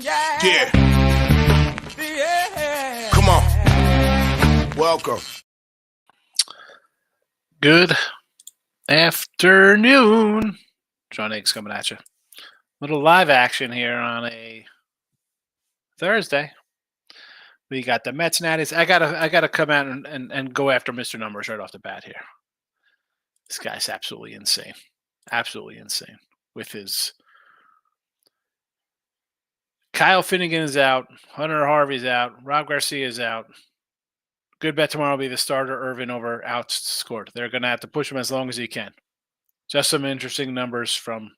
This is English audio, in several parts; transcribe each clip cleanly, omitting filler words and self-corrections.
Yeah. Come on. Welcome. Good afternoon. John Higgs coming at you. Little live action here on a Thursday. We got the Mets and Natties. I gotta come out and go after Mr. Numbers right off the bat here. This guy's absolutely insane. Absolutely insane. With his Kyle Finnegan is out, Hunter Harvey's out, Rob Garcia's out. Good bet tomorrow will be the starter Irvin over outscored. They're gonna have to push him as long as he can. Just some interesting numbers from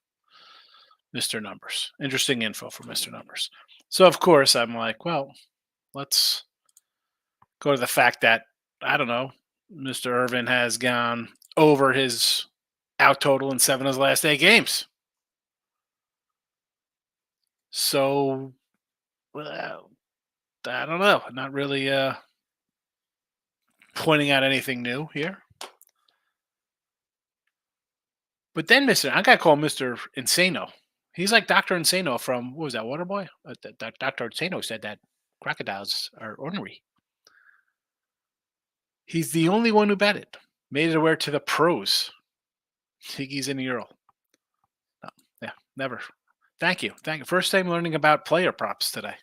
Mr. Numbers. Interesting info from Mr. Numbers. So, of course, I'm like, well, let's go to the fact that, I don't know, Mr. Irvin has gone over his out total in 7 of his last 8 games. So, well, I don't know. Not really pointing out anything new here. But then I got to call Mr. Insano. He's like Dr. Insano from, what was that, Waterboy? Dr. Insano said that crocodiles are ornery. He's the only one who bet it. Made it aware to the pros. Higgs and Earl. No, yeah, never. Thank you. First time learning about player props today.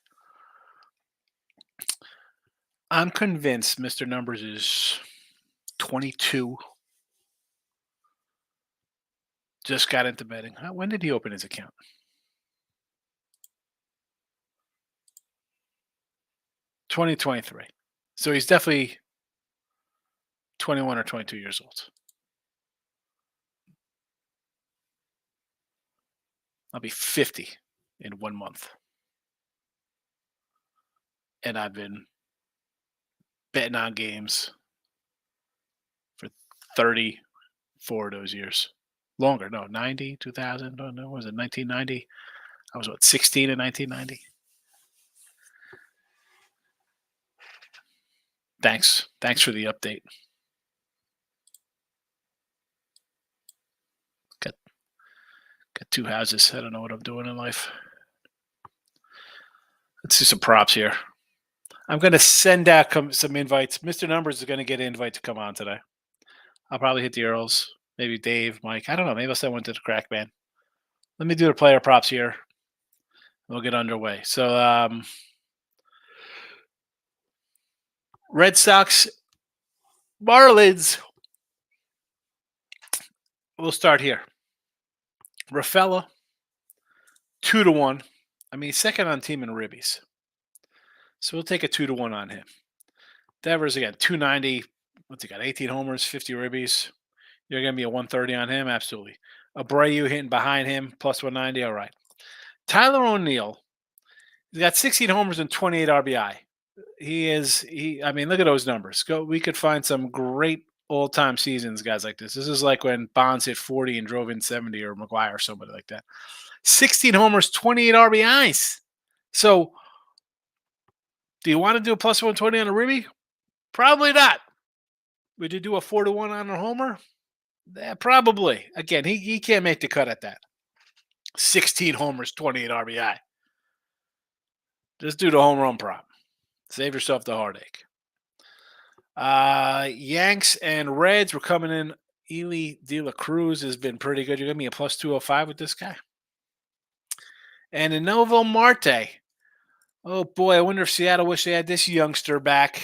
I'm convinced Mr. Numbers is 22. Just got into betting. When did he open his account? $2023. So he's definitely 21 or 22 years old. I'll be 50 in 1 month. And I've been betting on games for 34 of those years. Longer, no, 90, 2000, no, was it 1990? I was, 16 in 1990? Thanks for the update. Got 2 houses. I don't know what I'm doing in life. Let's see some props here. I'm going to send out some invites. Mr. Numbers is going to get an invite to come on today. I'll probably hit the Earls. Maybe Dave, Mike. I don't know. Maybe I'll send one to the Crack Band. Let me do the player props here. We'll get underway. So, Red Sox, Marlins. We'll start here. Rafaela, 2-1. I mean, second on team in ribbies. So we'll take a 2-1 on him. Devers again, 290. What's he got? 18 homers, 50 ribbies. You're going to be a 130 on him? Absolutely. Abreu hitting behind him, plus 190. All right. Tyler O'Neill. He's got 16 homers and 28 RBI. I mean, look at those numbers. We could find some great all-time seasons, guys like this. This is like when Bonds hit 40 and drove in 70, or McGuire or somebody like that. 16 homers, 28 RBIs. So, do you want to do a plus 120 on a ribby? Probably not. Would you do a 4-1 on a homer? Yeah, probably. Again, he can't make the cut at that. 16 homers, 28 RBI. Just do the home run prop. Save yourself the heartache. Yanks and Reds were coming in. Ely De La Cruz has been pretty good. You're going to be a plus 205 with this guy. And Novo Marte. Oh, boy, I wonder if Seattle wish they had this youngster back.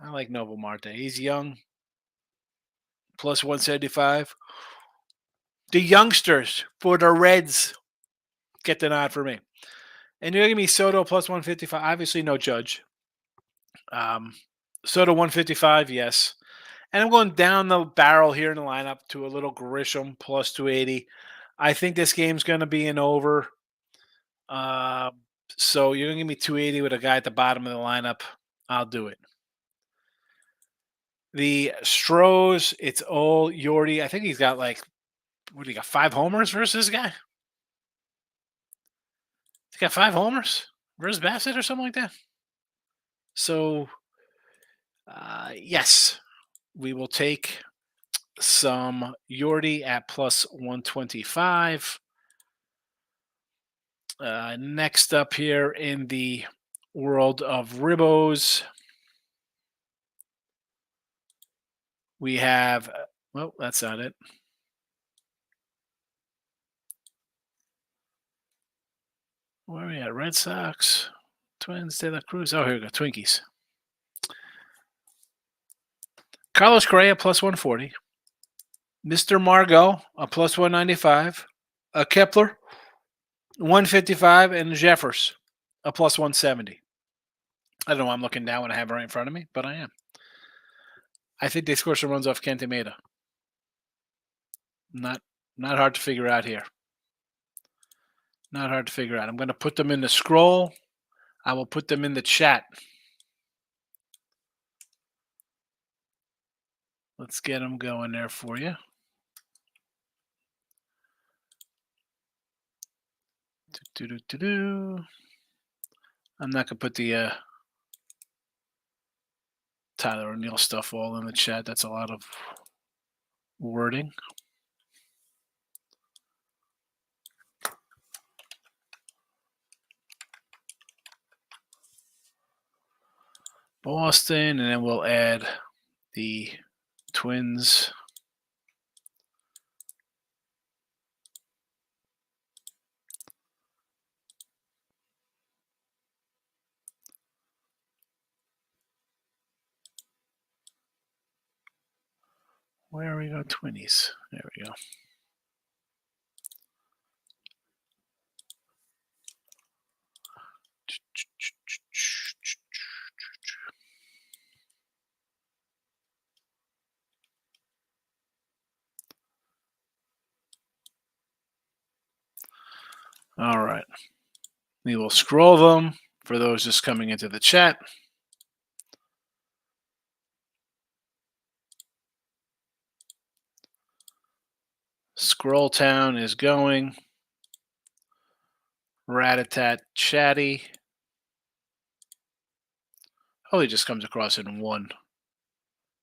I like Novo Marte. He's young. Plus 175. The youngsters for the Reds get the nod for me. And you're going to be Soto plus 155. Obviously, no Judge. Soto 155, yes. And I'm going down the barrel here in the lineup to a little Grisham plus 280. I think this game's going to be an over. So you're going to give me 280 with a guy at the bottom of the lineup. I'll do it. The Stros, it's all Yordi. I think he's got what do you got, 5 homers versus this guy? He's got 5 homers versus Bassett or something like that. So, yes, we will take some Yordi at plus 125. Next up here in the world of Ribos, we have, well, that's not it. Where are we at? Red Sox, Twins, De La Cruz. Oh, here we go. Twinkies. Carlos Correa, plus 140. Mr. Margot, a plus 195. A Kepler, 155. And Jeffers, a plus 170. I don't know why I'm looking down when I have it right in front of me, but I am. I think they score some runs off Kenta Maeda. Not hard to figure out here. Not hard to figure out. I'm going to put them in the scroll. I will put them in the chat. Let's get them going there for you. I'm not going to put the Tyler O'Neill stuff all in the chat. That's a lot of wording. Boston, and then we'll add the Twins. Where we go, Twinnies. There we go. All right. We will scroll them for those just coming into the chat. Scroll Town is going. Rat-a-tat Chatty. Oh, he just comes across in one.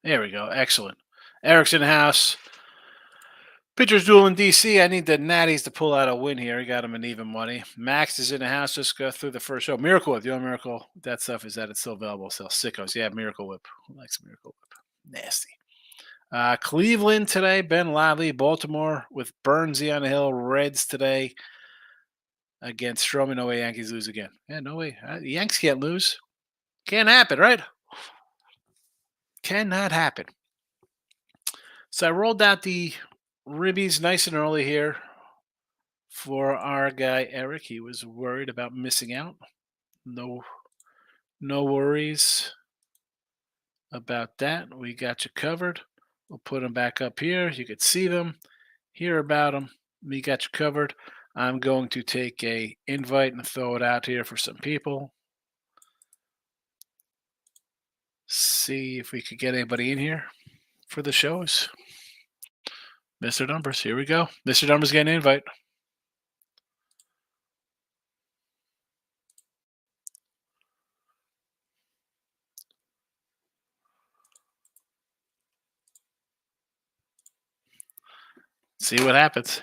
There we go. Excellent. Eric's in the house. Pitchers duel in DC. I need the Natties to pull out a win here. He got him an even money. Max is in the house. Just go through the first show. Miracle Whip. The only miracle that stuff is that it's still available. Sell sickos. Yeah, Miracle Whip. Who likes Miracle Whip? Nasty. Cleveland today. Ben Lively. Baltimore with Burnsy on the hill. Reds today against Stroman. No way Yankees lose again. Yeah, no way. The Yanks can't lose. Can't happen, right? Cannot happen. So I rolled out the ribbies nice and early here for our guy Eric. He was worried about missing out. No worries about that. We got you covered. We'll put them back up here. You could see them, hear about them. We got you covered. I'm going to take a invite and throw it out here for some people. See if we could get anybody in here for the shows. Mr. Numbers, here we go. Mr. Numbers getting an invite. See what happens.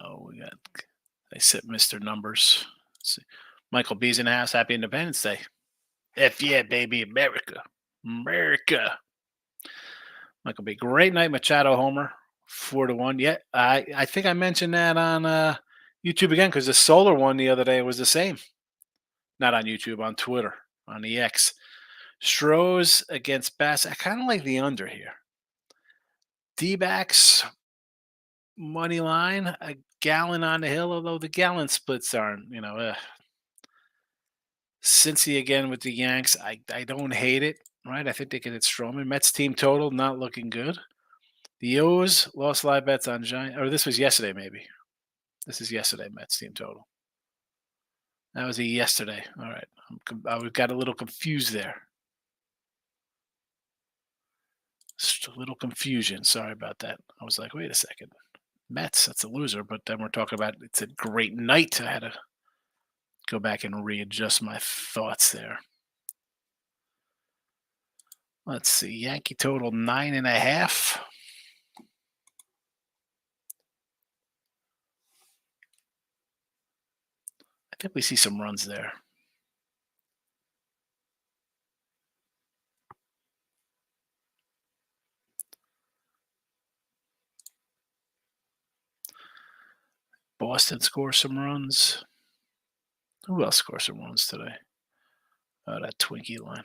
Oh, we got. They said Mr. Numbers. Let's see. Michael B's in the house. Happy Independence Day. F yeah, baby, America. America. Michael B. Great night, Machado homer. 4-1. Yeah, I think I mentioned that on YouTube again because the solar one the other day was the same. Not on YouTube, on Twitter, on the X. Strohs against Bass. I kind of like the under here. D-backs money line, a gallon on the hill, although the gallon splits aren't, Cincy again with the Yanks. I don't hate it, right? I think they could hit Stroman. Mets team total not looking good. The O's lost live bets on Giant. Or this was yesterday, maybe. This is yesterday. Mets team total. That was a yesterday. All right, I got a little confused there. Just a little confusion. Sorry about that. I was like, wait a second. Mets, that's a loser. But then we're talking about it's a great night. I had to go back and readjust my thoughts there. Let's see. Yankee total 9.5. I think we see some runs there. Boston scores some runs. Who else scores some runs today? Oh, that Twinkie line.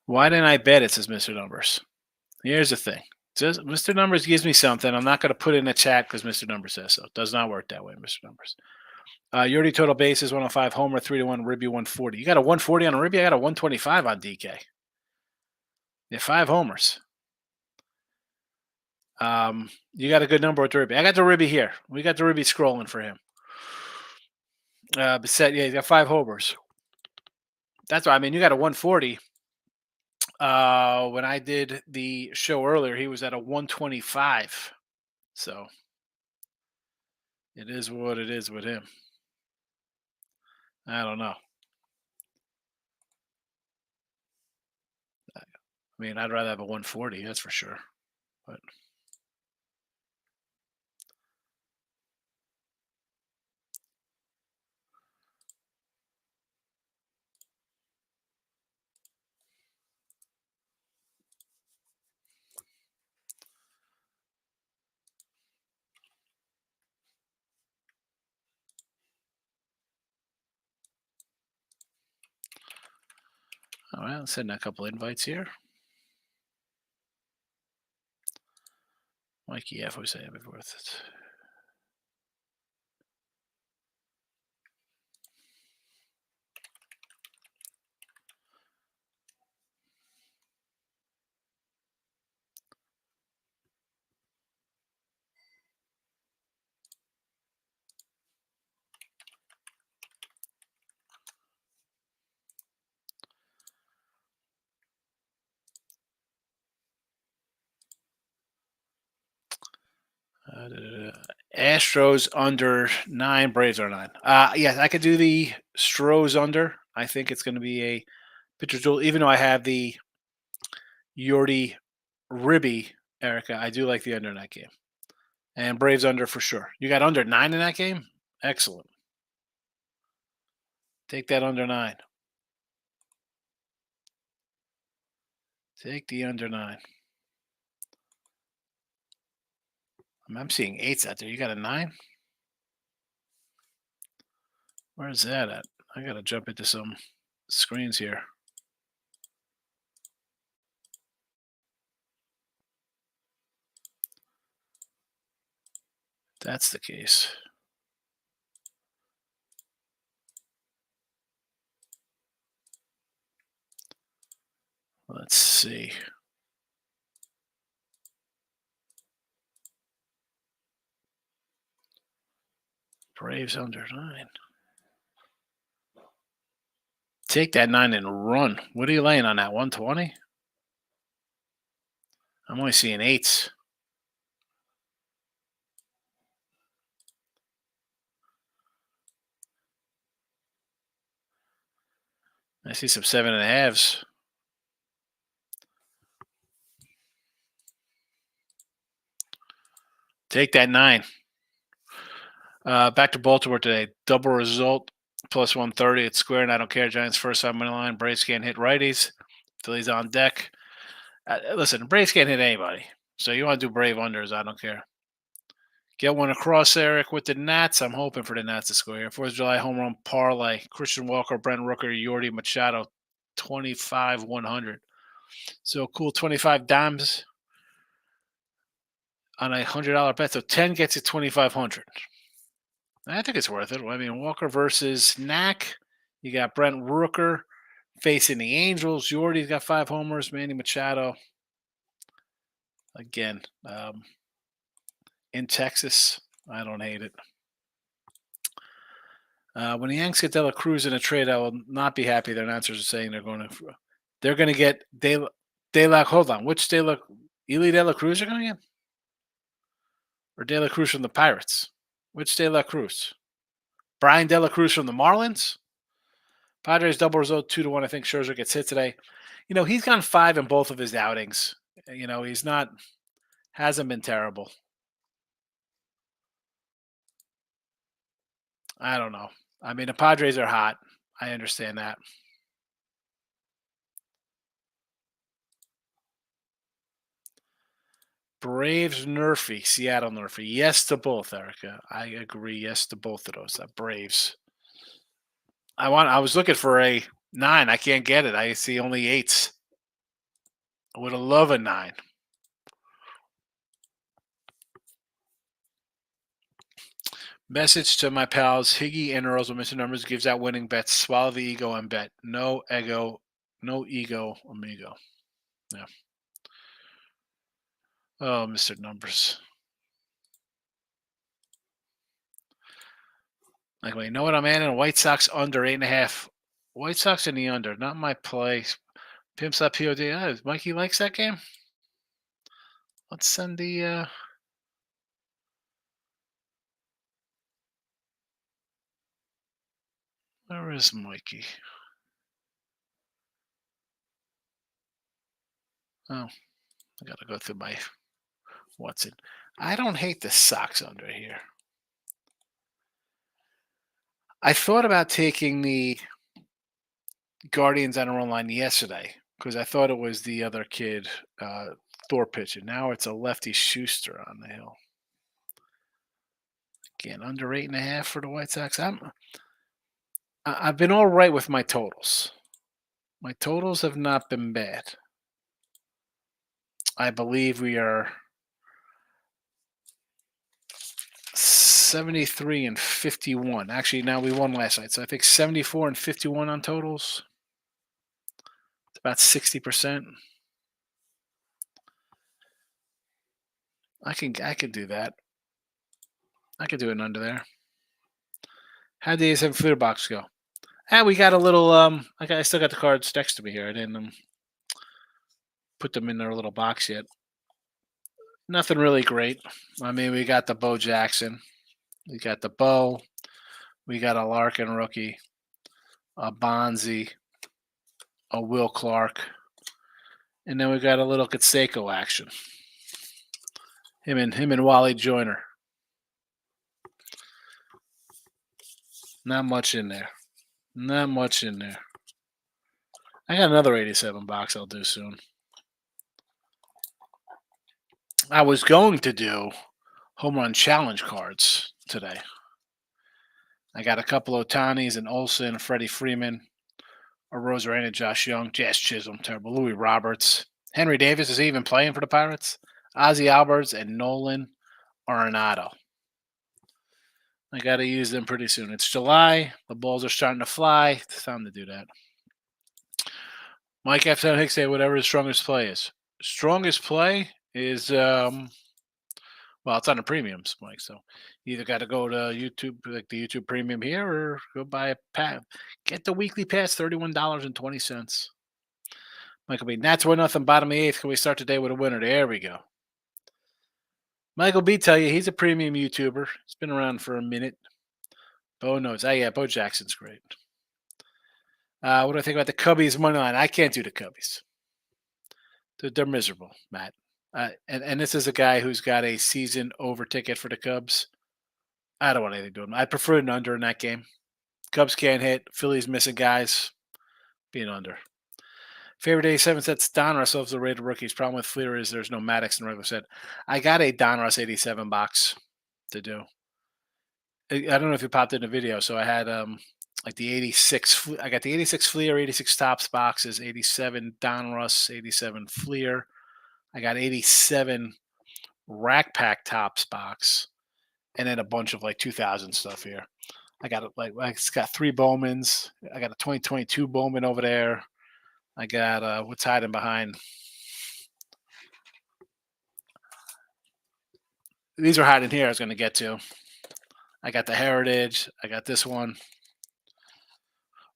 Why didn't I bet it, says Mr. Numbers. Here's the thing. Just Mr. Numbers gives me something. I'm not going to put it in the chat because Mr. Numbers says so. It does not work that way, Mr. Numbers. Yurdy total bases 105, homer 3-1, Ribby 140. You got a 140 on a Ribby? I got a 125 on DK. Yeah, 5 homers. You got a good number with the Ribby. I got the Ribby here. We got the Ribby scrolling for him. Bissett, yeah, he's got 5 homers. That's why, I mean, you got a 140. When I did the show earlier, he was at a 125. So it is what it is with him. I don't know. I mean, I'd rather have a 140, that's for sure. But all right, let's send a couple invites here. Mikey F was saying before it. Astros under 9, Braves are 9. Yes, I could do the Stros under. I think it's going to be a pitcher duel, even though I have the Yordi Ribby, Erica. I do like the under in that game. And Braves under for sure. You got under 9 in that game? Excellent. Take that under 9. Take the under 9. I'm seeing 8s out there. You got a 9? Where's that at? I got to jump into some screens here. That's the case. Let's see. Braves under 9. Take that 9 and run. What are you laying on that? 120? I'm only seeing 8s. I see some 7.5s. Take that 9. Back to Baltimore today. Double result, plus 130. It's square, and I don't care. Giants first time money line. Braves can't hit righties. Phillies on deck. Listen, Braves can't hit anybody. So you want to do Brave unders, I don't care. Get one across, Eric, with the Nats. I'm hoping for the Nats to score here. 4th of July home run parlay. Christian Walker, Brent Rooker, Yordi Machado, 25 100. So cool 25 dimes on a $100 bet. So 10 gets you 2,500. I think it's worth it. I mean, Walker versus Knack. You got Brent Rooker facing the Angels. Yordi's got 5 homers. Manny Machado, again, in Texas. I don't hate it. When the Yanks get De La Cruz in a trade, I will not be happy. Their announcers are saying they're going to get De La. Hold on, which Eli De La Cruz are going to get, or De La Cruz from the Pirates? Which De La Cruz? Brian De La Cruz from the Marlins. Padres double result 2-1. I think Scherzer gets hit today. He's gone 5 in both of his outings. He's hasn't been terrible. I don't know. I mean, the Padres are hot. I understand that. Braves Nerfy, Seattle Nerfy. Yes to both, Erica. I agree. Yes to both of those. Braves. I was looking for a 9. I can't get it. I see only 8s. I would have loved a 9. Message to my pals, Higgy and Earls with Mr. Numbers gives out winning bets. Swallow the ego and bet. No ego, amigo. Yeah. Oh, Mr. Numbers. Like, you know what I'm adding? White Sox under 8.5. White Sox in the under, not my play. Pimps up POD. Mikey likes that game. Let's send the. Where is Mikey? Oh, I gotta go through my what's it. I don't hate the Sox under here. I thought about taking the Guardians on a run line yesterday because I thought it was the other kid, Thor pitching. Now it's a lefty Schuster on the hill. Again, under 8.5 for the White Sox. I've been all right with my totals. My totals have not been bad. I believe we are 73 and 51. Actually, now we won last night, so I think 74 and 51 on totals. It's about 60%. I can do that. I could do it under there. How did the ASM Fleer box go? We got a little. I still got the cards next to me here. I didn't put them in their little box yet. Nothing really great. I mean, we got the Bo Jackson. We got the Bo. We got a Larkin rookie, a Bonzi, a Will Clark, and then we got a little Canseco action. Him and Wally Joyner. Not much in there. Not much in there. I got another 87 box I'll do soon. I was going to do home run challenge cards today. I got a couple of Otanis and Olsen, Freddie Freeman, a Rosarena, Josh Young, Jazz Chisholm, terrible, Louis Roberts. Henry Davis is even playing for the Pirates. Ozzie Alberts and Nolan Arenado. I got to use them pretty soon. It's July. The balls are starting to fly. It's time to do that. Mike F. Hicks say whatever his strongest play is. Strongest play is, well, it's on the premiums, Mike. So you either got to go to YouTube, like the YouTube premium here, or go buy a pass. Get the weekly pass, $31.20. Michael B. Nats 1-0, bottom of the 8th. Can we start today with a winner? There we go. Michael B. tell you he's a premium YouTuber. He's been around for a minute. Bo knows. Yeah, Bo Jackson's great. What do I think about the Cubbies money line? I can't do the Cubbies. They're miserable, Matt. And this is a guy who's got a season over ticket for the Cubs. I don't want anything to do with him. I prefer an under in that game. Cubs can't hit. Phillies missing guys. Being under. Favorite 87 sets, Donruss of the rated rookies. Problem with Fleer is there's no Maddox in the regular set. I got a Donruss 87 box. to do. I don't know if it popped in the video. So I had like the 86. I got the 86 Fleer, 86 Tops boxes, 87 Donruss, 87 Fleer. I got 87 Rack Pack Tops box, and then a bunch of like 2000 stuff here. I got it's got 3 Bowmans. I got a 2022 Bowman over there. I got what's hiding behind. These are hiding here. I was going to get to. I got the Heritage. I got this one.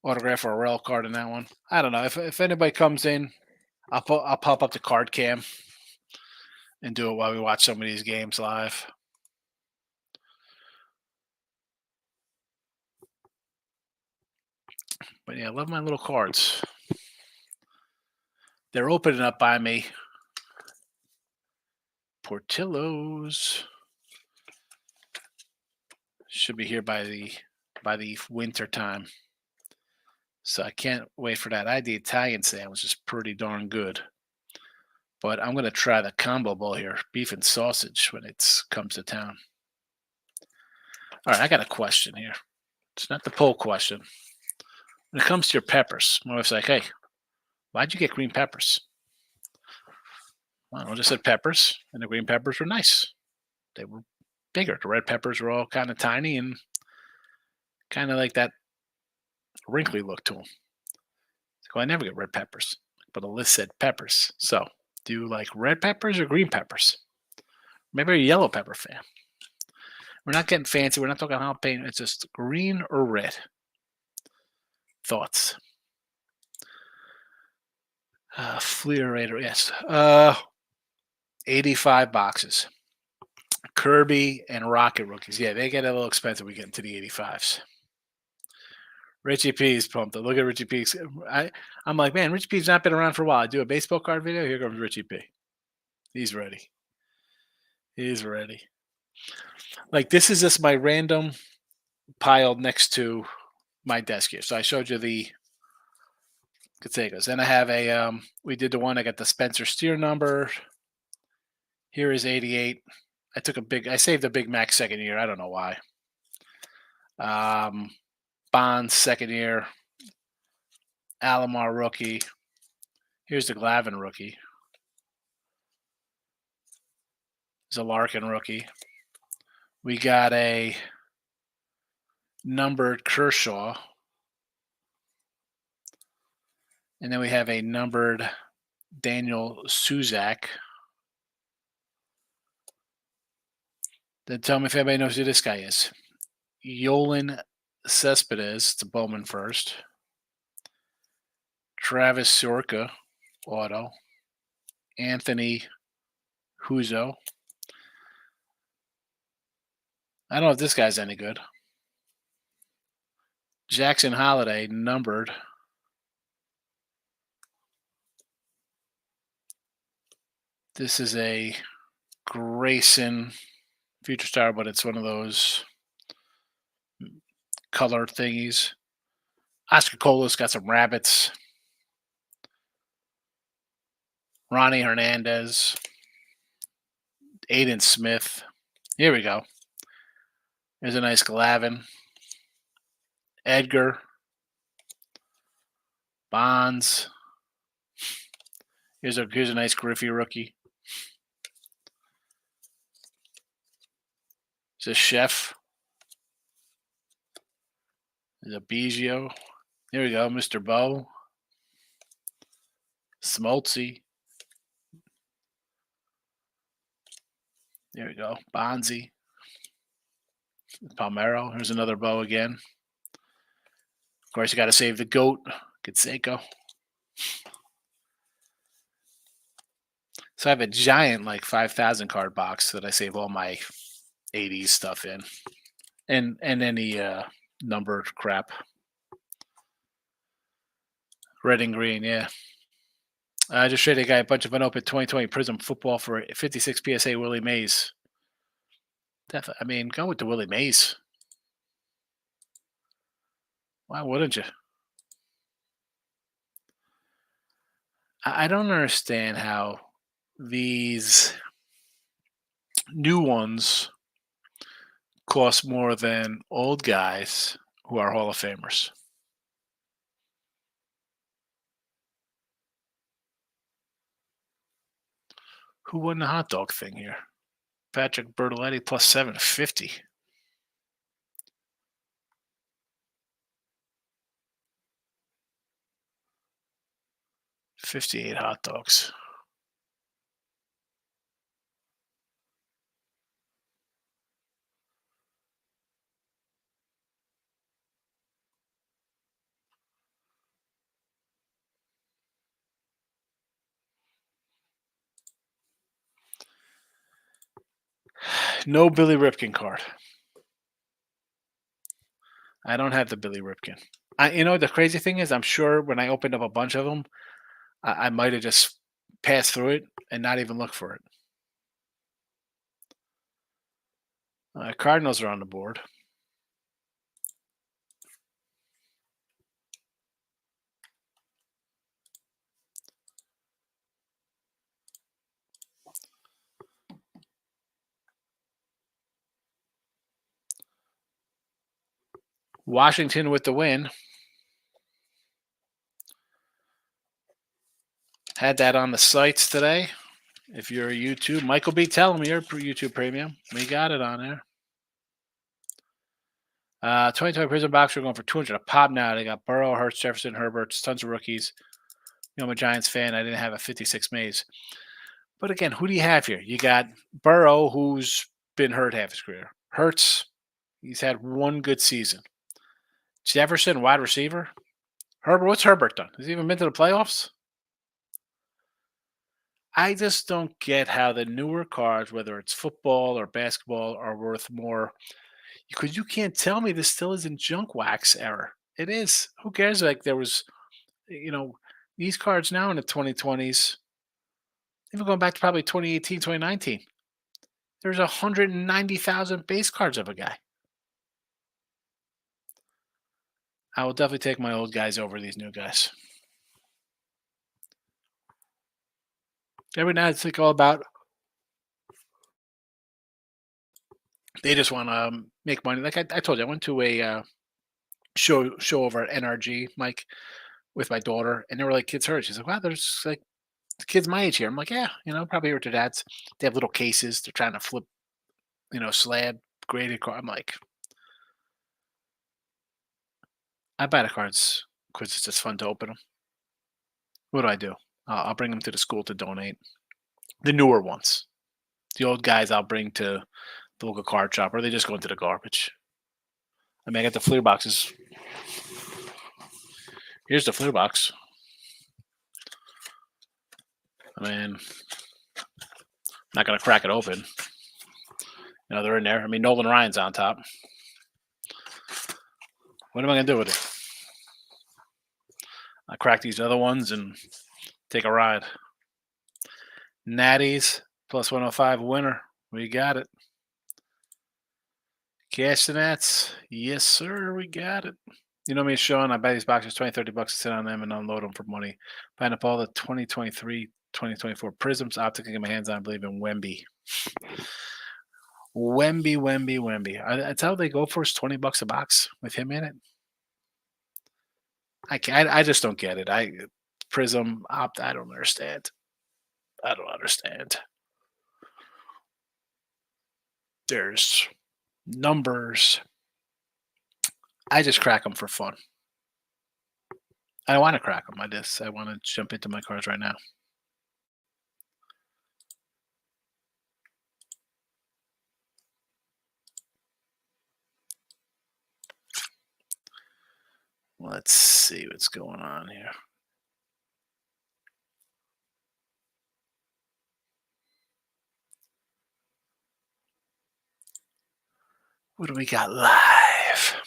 Autograph or a rail card in that one. I don't know if anybody comes in, I'll pop up the card cam and do it while we watch some of these games live. But yeah, I love my little cards. They're opening up by me. Portillo's should be here by the winter time. So I can't wait for that. I had the Italian sandwich, which is pretty darn good. But I'm going to try the combo bowl here, beef and sausage, when it comes to town. All right, I got a question here. It's not the poll question. When it comes to your peppers, my wife's like, hey, why'd you get green peppers? Well, I just said peppers, and the green peppers were nice. They were bigger. The red peppers were all kind of tiny and kind of like that wrinkly look to them. So I never get red peppers, but the list said peppers. So do you like red peppers or green peppers? Maybe you're a yellow pepper fan. We're not getting fancy. We're not talking jalapeno. It's just green or red. Thoughts? Fleerator, yes. 85 boxes. Kirby and Rocket rookies. Yeah, they get a little expensive. We get into the 85s. Richie P's pumped. Look at Richie P's. I'm like, man, Richie P's not been around for a while. I do a baseball card video. Here comes Richie P. He's ready. He's ready. Like, this is just my random pile next to my desk here. So I showed you the Categos. Then I have a, we did the one, I got the Spencer Steer number. Here is 88. I saved a Big Mac second year. I don't know why. Bonds second year. Alomar rookie. Here's the Glavine rookie. Larkin rookie. We got a numbered Kershaw. And then we have a numbered Daniel Suzak. Then tell me if anybody knows who this guy is. Yolan Cespedes, it's a Bowman first. Travis Sorka, auto. Anthony Huzo. I don't know if this guy's any good. Jackson Holiday, numbered. This is a Grayson Future Star, but it's one of those color thingies. Oscar Colas got some rabbits. Ronnie Hernandez. Aiden Smith. Here we go. There's a nice Glavine. Edgar. Bonds. Here's a nice Griffey rookie. There's a Chef. There's a Biggio. Here we go, Mr. Bo. Smoltzy. There we go, Bonzi. Palmero. Here's another Bo again. Of course, you got to save the GOAT, Canseco. So I have a giant, like 5,000 card box that I save all my 80s stuff in, and any numbered crap. Red and green, yeah. I just traded a guy a bunch of unopened 2020 Prism football for 56 PSA Willie Mays. Definitely, I mean, go with the Willie Mays. Why wouldn't you? I don't understand how these new ones cost more than old guys who are Hall of Famers. Who won the hot dog thing here? Patrick Bertoletti plus 750. 58 hot dogs. No Billy Ripken card. I don't have the Billy Ripken. The crazy thing is, I'm sure when I opened up a bunch of them, I might have just passed through it and not even looked for it. Cardinals are on the board. Washington with the win. Had that on the sites today. If you're a YouTube, Michael B. Tell me you're YouTube Premium. We got it on there. 2020 Prison Box, we're going for 200 a pop now. They got Burrow, Hurts, Jefferson, Herbert, tons of rookies. I'm a Giants fan. I didn't have a 56 maze. But again, who do you have here? You got Burrow, who's been hurt half his career. Hurts, he's had one good season. Jefferson, wide receiver. Herbert, what's Herbert done? Has he even been to the playoffs? I just don't get how the newer cards, whether it's football or basketball, are worth more. Because you can't tell me this still isn't junk wax error. It is. Who cares? Like there was, these cards now in the 2020s, even going back to probably 2018, 2019, there's 190,000 base cards of a guy. I will definitely take my old guys over these new guys. Every night it's like all about they just want to make money. Like I told you, I went to a show over at NRG, Mike, with my daughter, and there were like kids her age. She's like, "Wow, there's like kids my age here." I'm like, "Yeah, probably here with their dads. They have little cases. They're trying to flip, slab graded card." I'm like, I buy the cards because it's just fun to open them. What do I do? I'll bring them to the school to donate. The newer ones, the old guys, I'll bring to the local card shop, or they just go into the garbage. I mean, I got the Fleer boxes. Here's the Fleer box. I mean, I'm not gonna crack it open. They're in there. I mean, Nolan Ryan's on top. What am I gonna do with it? I crack these other ones and take a ride. Natties plus 105 winner. We got it. Cash the Nats. Yes, sir. We got it. You know me, Sean. I buy these boxes $20, $30 to sit on them and unload them for money. Buying up all the 2023, 2024 Prisms. Optic to get my hands on. I believe in Wemby. Wemby. That's how they go for is $20 a box with him in it. I just don't get it. Prism opt. I don't understand. There's numbers. I just crack them for fun. I don't want to crack them. I want to jump into my cards right now. Let's see what's going on here. What do we got live?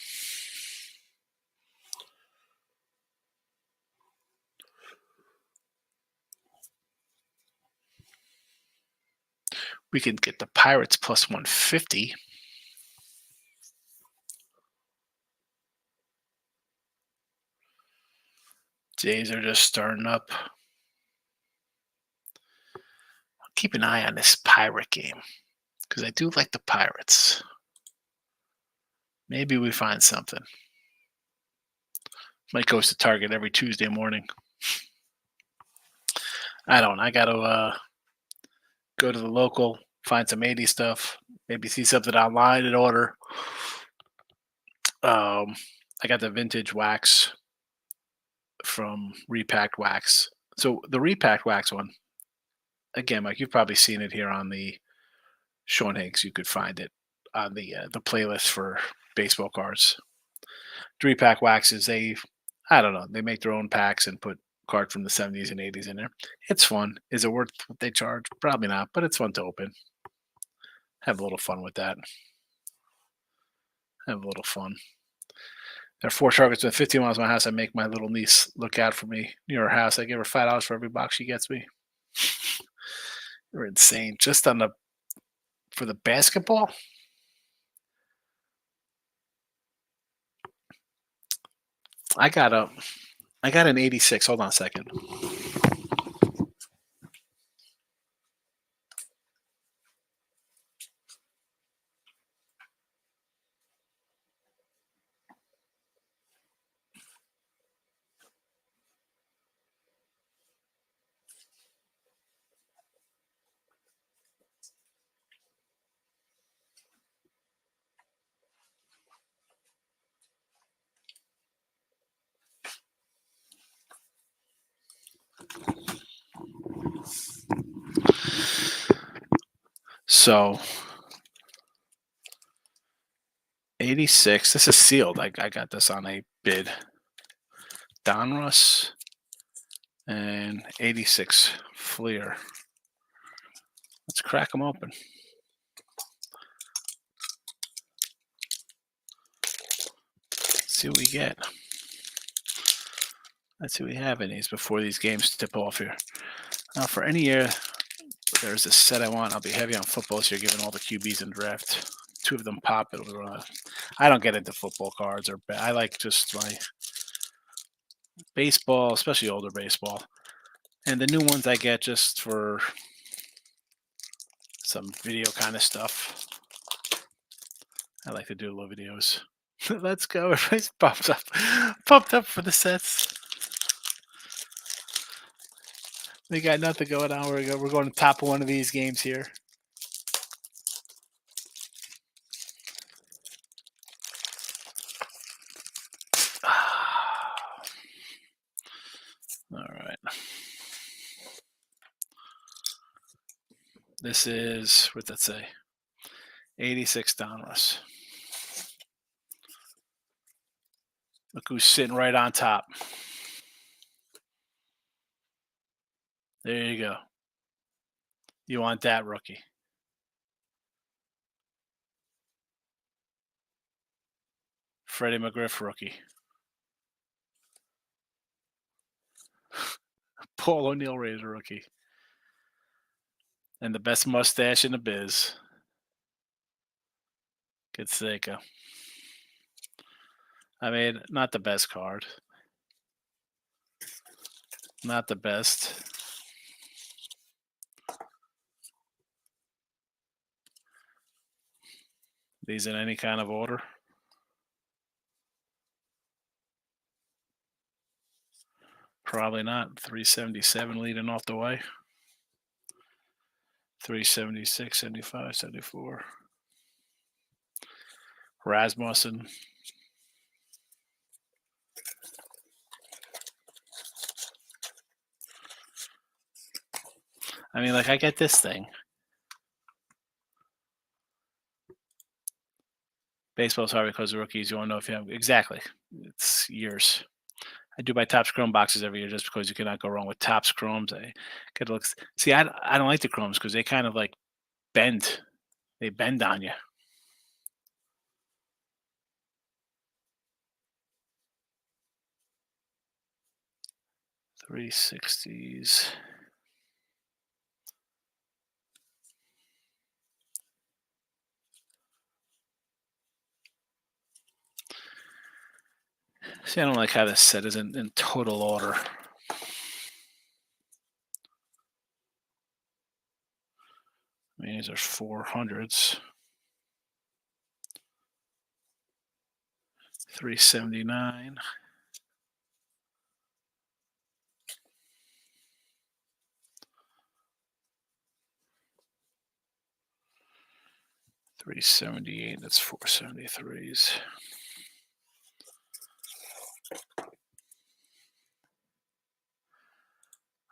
We can get the Pirates plus 150. Jays are just starting up. I'll keep an eye on this Pirate game because I do like the Pirates. Maybe we find something. Mike goes to Target every Tuesday morning. I don't. I got to go to the local, find some 80 stuff, maybe see something online and order. I got the vintage wax from Repacked Wax. So the Repacked Wax one, again, Mike, you've probably seen it here on the Sean Higgs. You could find it on the playlist for baseball cards. 3-pack waxes, I don't know, they make their own packs and put cards from the 70s and 80s in there. It's fun. Is it worth what they charge? Probably not, but it's fun to open. Have a little fun with that. Have a little fun. There are 4 targets within 15 miles of my house. I make my little niece look out for me near her house. I give her $5 for every box she gets me. You're insane. Just for the basketball? I got an 86. Hold on a second. So 86. This is sealed. I got this on a bid. Donruss and 86 Fleer. Let's crack them open. See what we get. Let's see what we have in these before these games tip off here. For any year there's a set I want, I'll be heavy on football this year, given all the QBs in draft. 2 of them pop. I don't get into football cards, I like just my baseball, especially older baseball. And the new ones I get just for some video kind of stuff. I like to do little videos. Let's go. Everybody's pumped up for the sets. We got nothing going on. We're going to top one of these games here. All right. This is, what did that say? 86 Donruss. Look who's sitting right on top. There you go. You want that, rookie. Freddie McGriff, rookie. Paul O'Neill, Razor, rookie. And the best mustache in the biz. Good Seiko. I mean, not the best card. Not the best. These in any kind of order? Probably not. 377 leading off the way. 376, 75, 74. Rasmussen. I mean, like, I get this thing. Baseball's hard because of rookies. You want to know if you have exactly. It's years. I do buy Topps Chrome boxes every year just because you cannot go wrong with Topps Chromes. I get looks. See, I don't like the Chromes because they kind of like bend. They bend on you. $360s. See, I don't like how this set is in total order. I mean, these are 400s. $3.79. $3.78. That's 473s.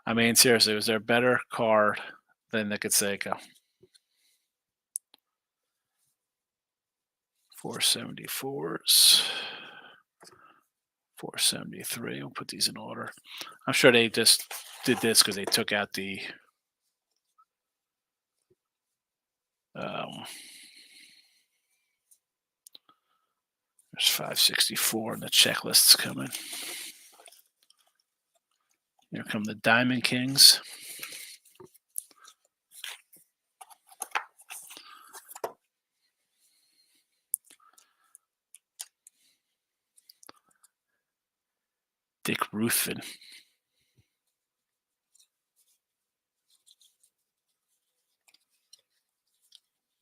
I mean, seriously, was there a better card than the Canseco? 474s. 473. We'll put these in order. I'm sure they just did this because they took out the there's 564 and the checklist's coming. Here come the Diamond Kings. Dick Ruthven.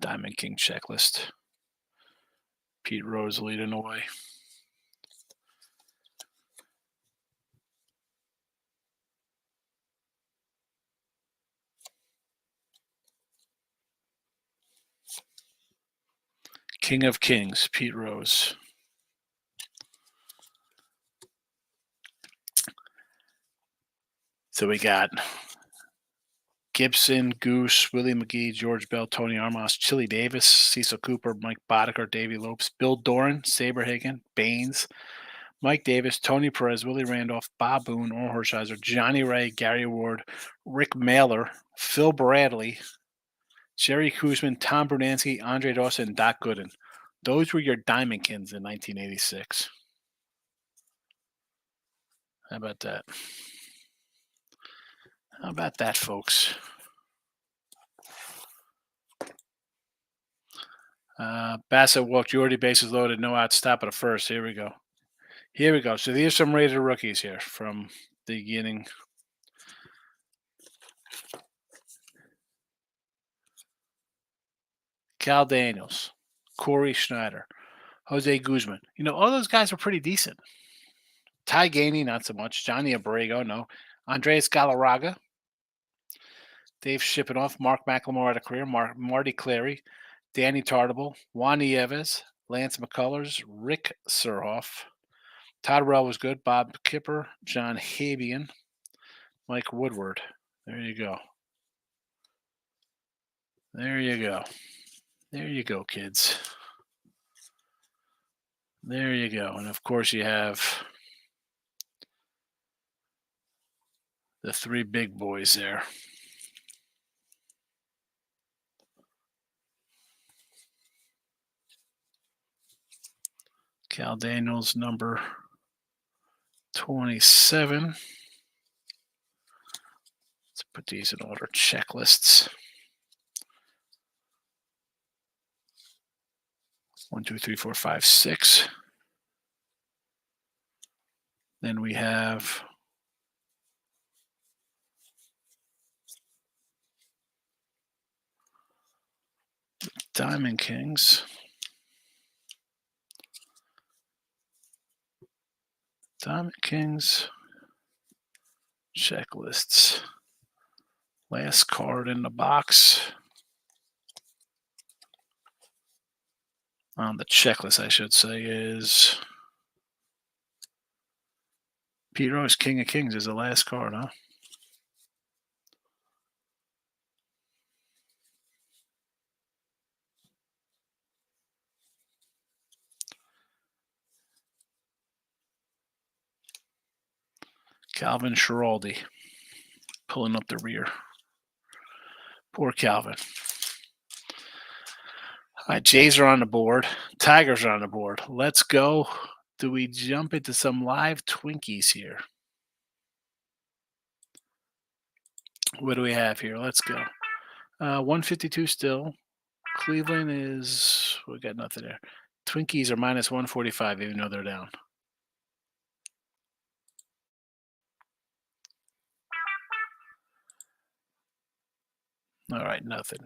Diamond King checklist. Pete Rose leading away. King of Kings, Pete Rose. So we got Gibson, Goose, Willie McGee, George Bell, Tony Armas, Chili Davis, Cecil Cooper, Mike Boddicker, Davey Lopes, Bill Doran, Saberhagen, Baines, Mike Davis, Tony Perez, Willie Randolph, Bob Boone, Orr Hershiser, Johnny Ray, Gary Ward, Rick Mailer, Phil Bradley, Jerry Kuzman, Tom Brunansky, Andre Dawson, and Doc Gooden. Those were your Diamond Kings in 1986. How about that? How about that, folks? Bassett walked, Jordy, bases loaded, no out, stop at the first. Here we go. Here we go. So these are some rated rookies here from the beginning. Cal Daniels, Corey Schneider, Jose Guzman. You know, all those guys were pretty decent. Ty Gainey, not so much. Johnny Abrego, no. Andres Galarraga. Dave Shippenoff, Mark McLemore out of career, Marty Clary, Danny Tartable, Juan Nieves, Lance McCullers, Rick Surhoff. Todd Rell was good. Bob Kipper, John Habian, Mike Woodward. There you go. There you go. There you go, kids. There you go. And of course, you have the three big boys there. Cal Daniels, number 27. Let's put these in order. Checklists. 1, 2, 3, 4, 5, 6. Then we have Diamond Kings. Diamond Kings checklists. Last card in the box. On the checklist, I should say, is Pete Rose, King of Kings, is the last card, huh? Calvin Schiraldi pulling up the rear. Poor Calvin. All right, Jays are on the board. Tigers are on the board. Let's go. Do we jump into some live Twinkies here? What do we have here? Let's go. 152 still. Cleveland is, we got nothing there. Twinkies are minus 145, even though they're down. All right, nothing.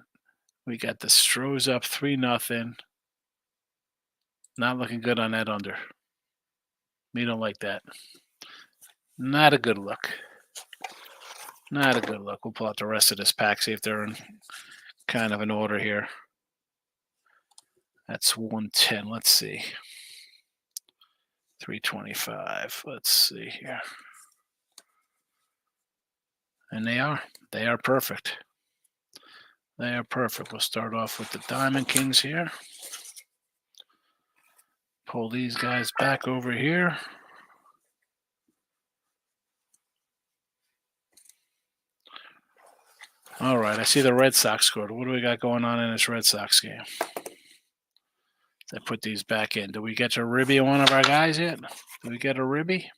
We got the Stros up 3-0. Not looking good on that under. We don't like that. Not a good look. Not a good look. We'll pull out the rest of this pack, see if they're in kind of an order here. That's 110. Let's see. 325. Let's see here. And they are. They are perfect. They are perfect. We'll start off with the Diamond Kings here. Pull these guys back over here. All right, I see the Red Sox scored. What do we got going on in this Red Sox game? I put these back in. Do we get a ribby on one of our guys yet? Do we get a ribby?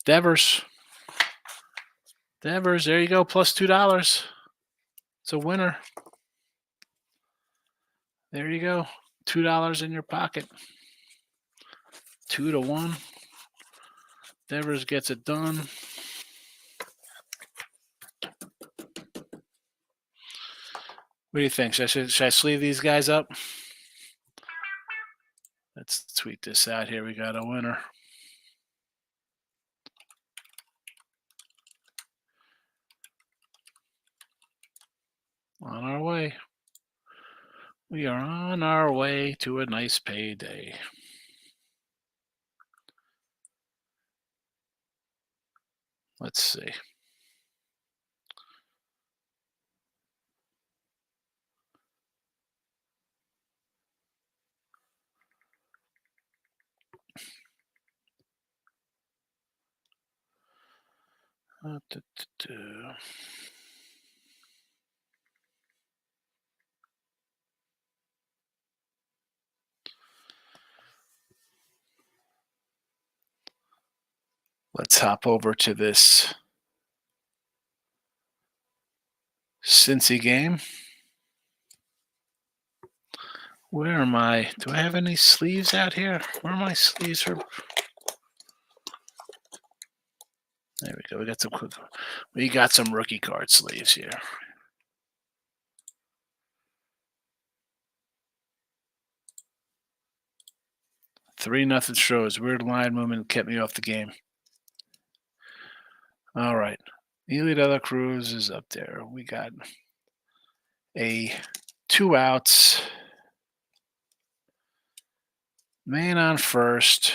Devers. Devers, there you go, plus $2. It's a winner. There you go, $2 in your pocket. 2-1. Devers gets it done. What do you think? Should I sleeve these guys up? Let's tweet this out here. We got a winner. On our way. We are on our way to a nice payday. Let's see. Let's hop over to this Cincy game. Where am I? Do I have any sleeves out here? Where are my sleeves for? There we go. We got some rookie card sleeves here. 3-0 Astros. Weird line movement kept me off the game. All right. Neely de la Cruz is up there. We got a 2 outs. Man on first.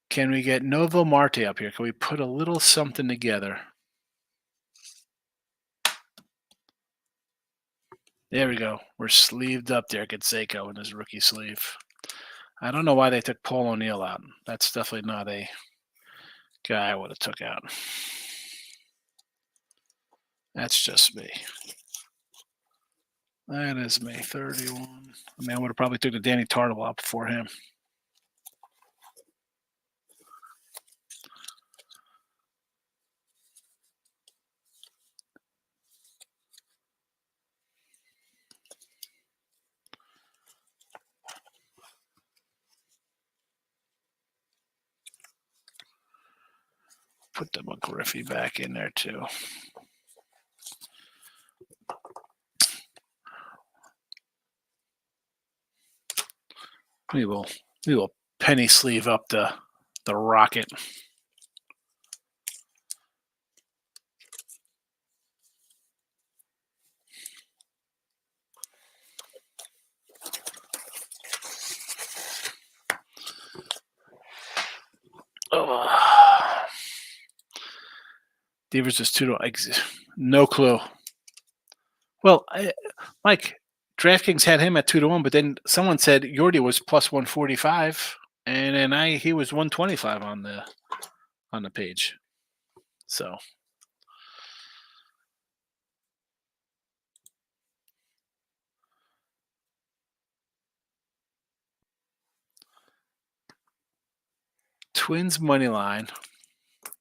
Can we get Novo Marte up here? Can we put a little something together? There we go. We're sleeved up there. Canseco in his rookie sleeve. I don't know why they took Paul O'Neill out. That's definitely not a guy I would have took out. That's just me. That is me. 31. I mean, I would have probably took the Danny Tartagle out before him. Put the McGriffey back in there too. We will penny sleeve up the Rocket. Devers is 2 to no clue. Well, Mike, DraftKings had him at 2-1, but then someone said Yordi was plus 145, and then he was 125 on the page. So Twins money line.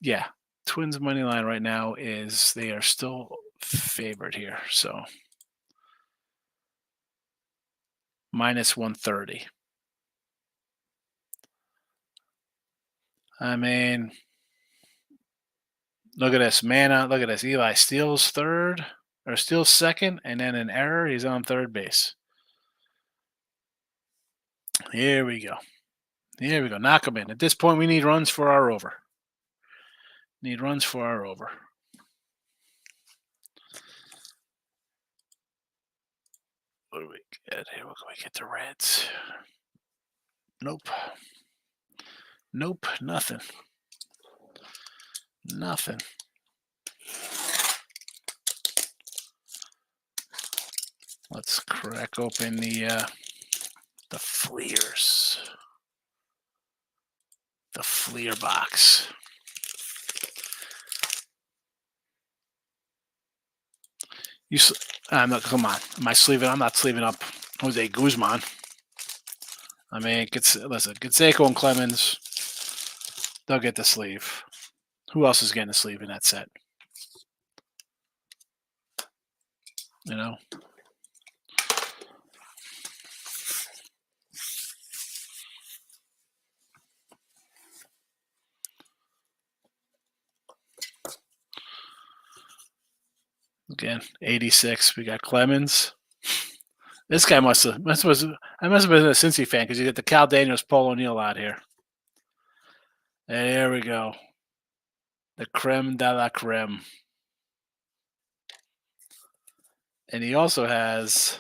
Yeah. Twins money line right now is they are still favored here. So minus 130. I mean, look at this. Mana. Look at this. Eli Steele's third. or steals second, and then an error. He's on third base. Here we go. Here we go. Knock him in. At this point, we need runs for our over. Need runs for our over. What do we get here? What can we get the Reds? Nope. Nope. Nothing. Nothing. Let's crack open the Fleers. The Fleer box. I'm not. Come on. Am I sleeving? I'm not sleeving up Jose Guzman. I mean, listen, Canseco and Clemens, they'll get the sleeve. Who else is getting the sleeve in that set? You know? Again, 86. We got Clemens. This guy must have been a Cincy fan because you get the Cal Daniels, Paul O'Neill out here. And there we go. The creme de la creme. And he also has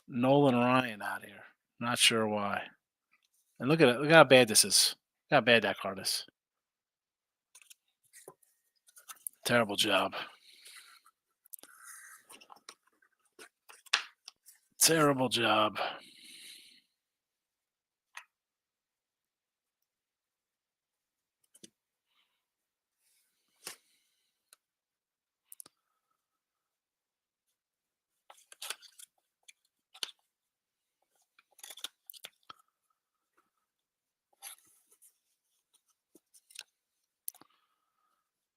Nolan Ryan out here. Not sure why. And look at it. Look how bad this is. Look how bad that card is. Terrible job. Terrible job.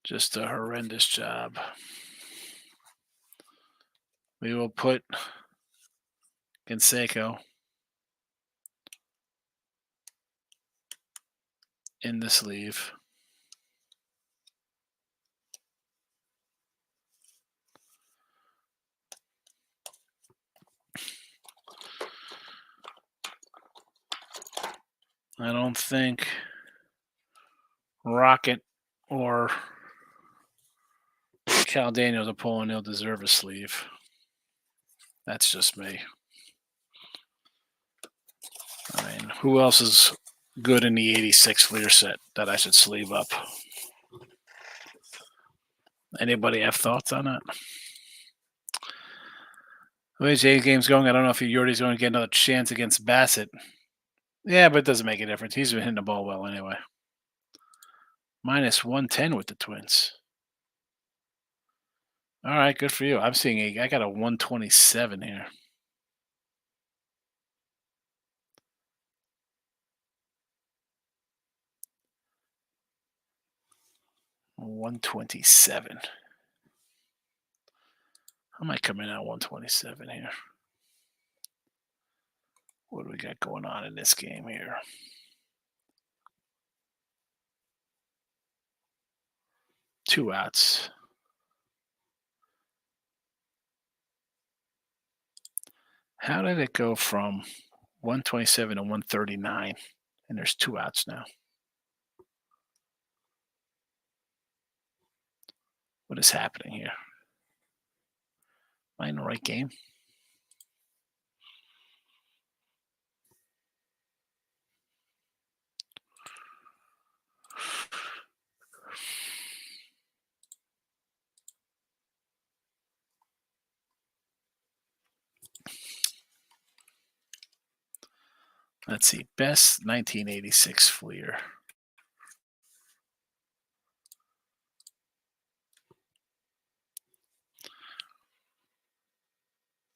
Just a horrendous job. We will put Canseco in the sleeve. I don't think Rocket or Cal Daniels or Paul O'Neill deserve a sleeve. That's just me. I mean, who else is good in the 86 Fleer set that I should sleeve up? Anybody have thoughts on that? The way Jay's game's going, I don't know if Yurdi's going to get another chance against Bassett. Yeah, but it doesn't make a difference. He's been hitting the ball well anyway. Minus 110 with the Twins. All right, good for you. I'm seeing I got a 127 here. $127. I might come in at 127 here. What do we got going on in this game here? Two outs. How did it go from 127 to 139? And there's two outs now. What is happening here? Am I in the right game? Let's see. Best 1986 Fleer.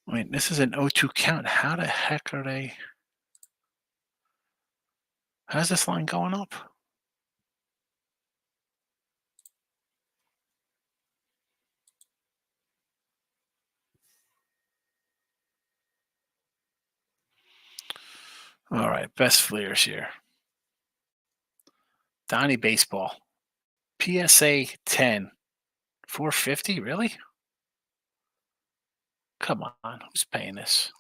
Wait, this is an 0-2 count. How the heck are they? How's this line going up? All right, best Fleers here. Donnie Baseball. PSA 10 $450? Really? Come on. Who's paying this?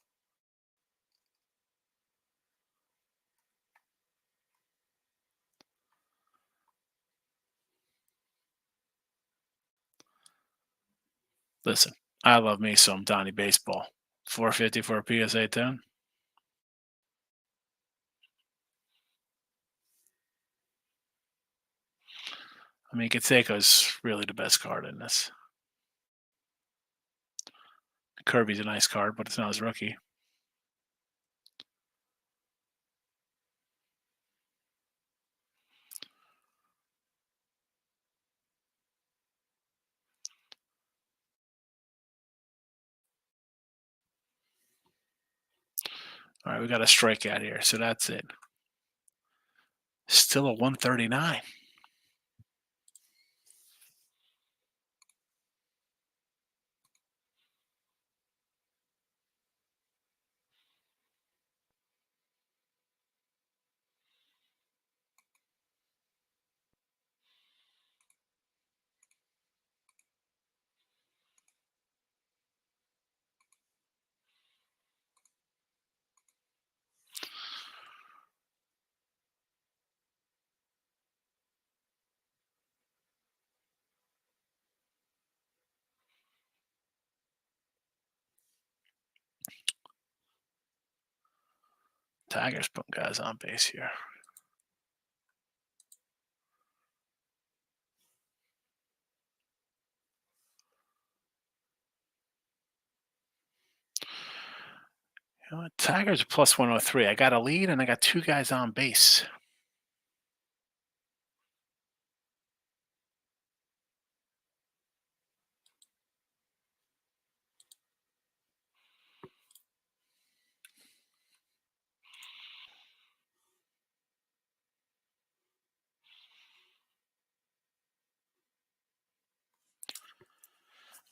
Listen, I love me some Donnie Baseball. 450 for a PSA 10? I mean, Canseco's really the best card in this. Kirby's a nice card, but it's not his rookie. All right, we got a strikeout here, so that's it. Still a 139. Tigers putting guys on base here. You know what? Tigers are plus 103. I got a lead and I got two guys on base.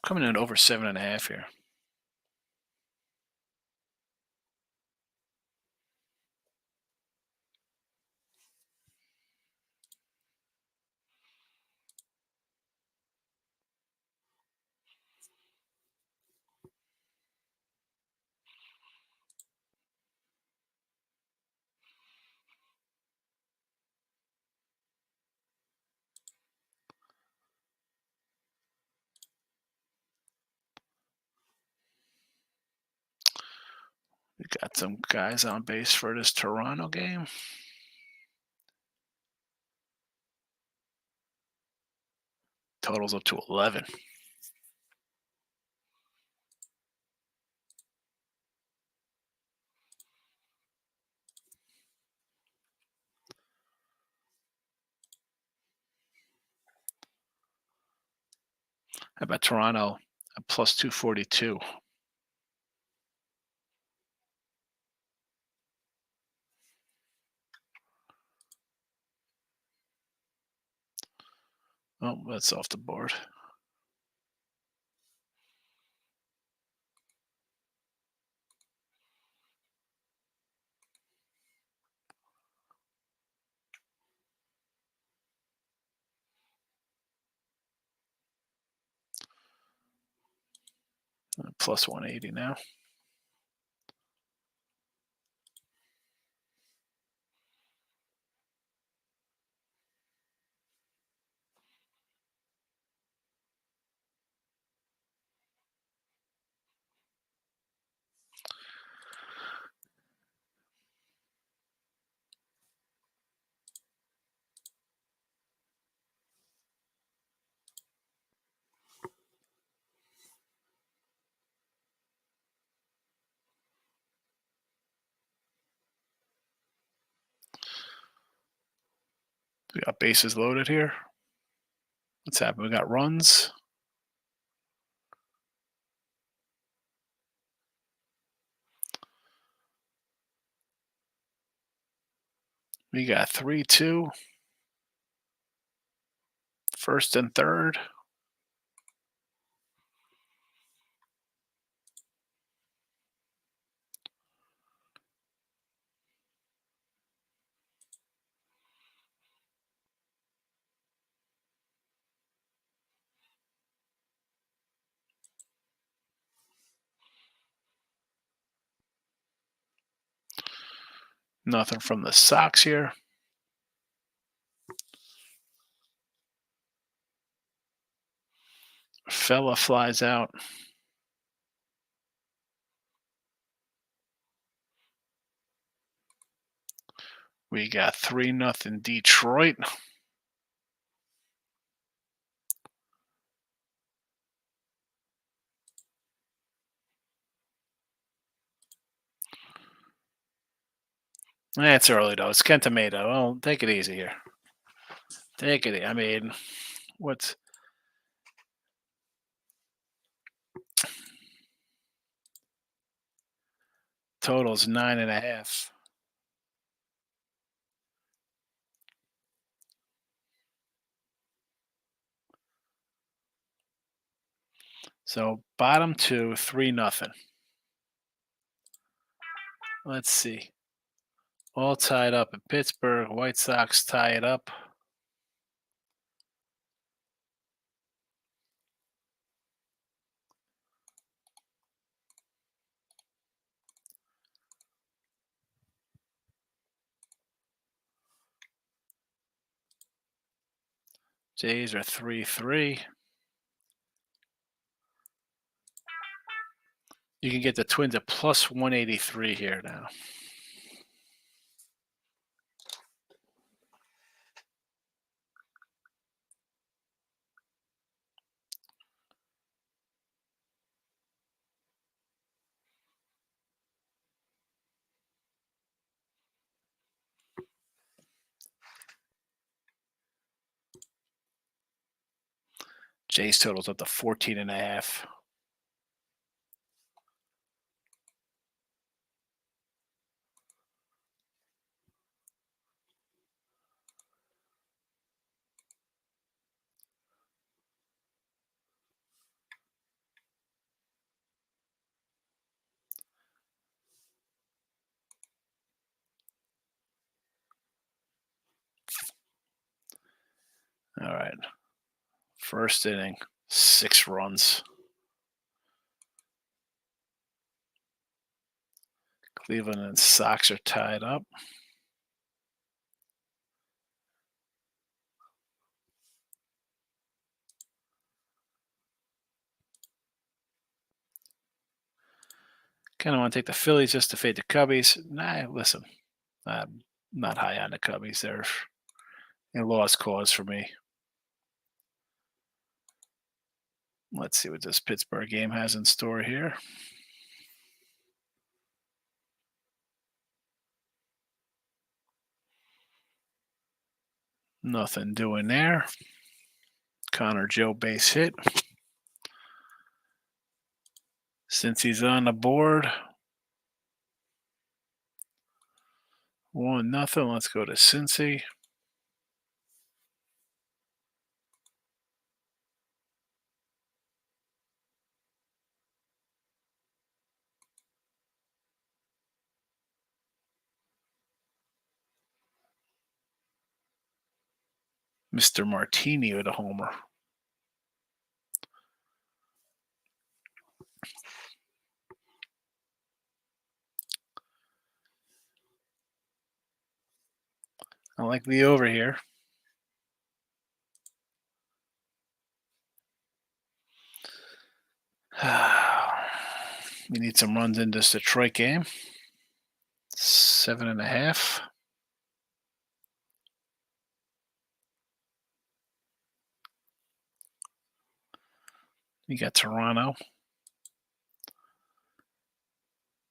Coming in over 7.5 here. We got some guys on base for this Toronto game. Totals up to 11. How about Toronto at plus 242? Oh, that's off the board. Plus 180 now. We got bases loaded here. What's happening? We got runs. We got 3-2. First and third. Nothing from the Sox here. Fella flies out. We got 3-0 Detroit. It's early though. It's Kent Tomato. Well, take it easy here. Take it. I mean, what's total's 9.5. So bottom two, 3-0. Let's see. All tied up in Pittsburgh. White Sox tie it up. Jays are 3-3. You can get the Twins at plus 183 here now. Jays totals up to 14.5. All right. First inning, 6 runs. Cleveland and Sox are tied up. Kind of want to take the Phillies just to fade the Cubbies. Nah, listen, I'm not high on the Cubbies. They're a lost cause for me. Let's see what this Pittsburgh game has in store here. Nothing doing there. Connor Joe base hit. Since he's on the board, 1-0. Let's go to Cincy. Mr. Martini with a homer. I like the over here. We need some runs in this Detroit game. 7.5. You got Toronto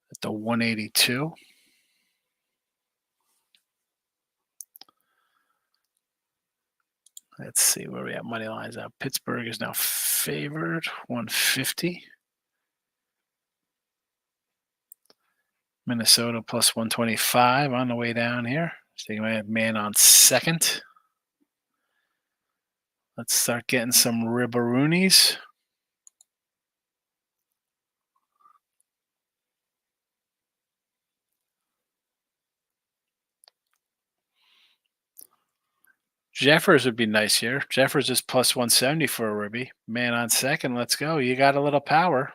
at the 182. Let's see where we have money lines out. Pittsburgh is now favored, 150. Minnesota plus 125 on the way down here. So you might have man on second. Let's start getting some ribberoonies. Jeffers would be nice here. Jeffers is plus 170 for a ribby. Man on second. Let's go. You got a little power.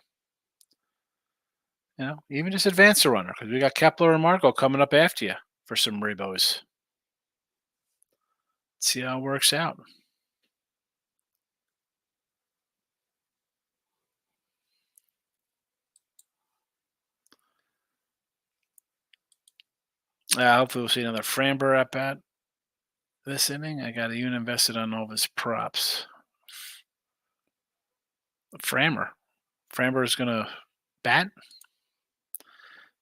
You know, even just advance the runner because we got Kepler and Marco coming up after you. for some ribos. See how it works out. Hopefully we'll see another Framber at bat this inning. I got a unit invested on all of his props. Framber. Framber is going to bat.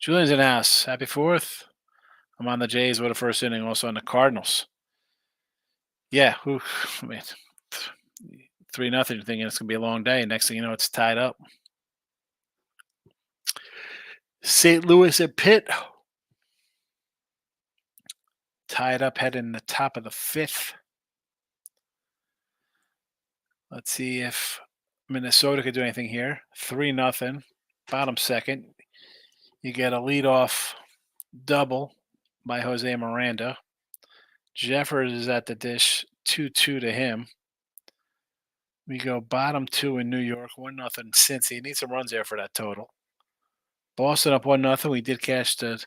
Julian's in house. Happy 4th. I'm on the Jays. What a first inning. Also on the Cardinals. Yeah. I mean, 3-0. You're thinking it's going to be a long day. Next thing you know, it's tied up. St. Louis at Pitt. Tied up, heading in the top of the 5th. Let's see if Minnesota could do anything here. 3-0. Bottom 2nd. You get a leadoff double by Jose Miranda. Jeffers is at the dish, 2-2 to him. We go bottom 2 in New York, 1-0 Cincy. Need some runs there for that total. Boston up 1-0. We did cash the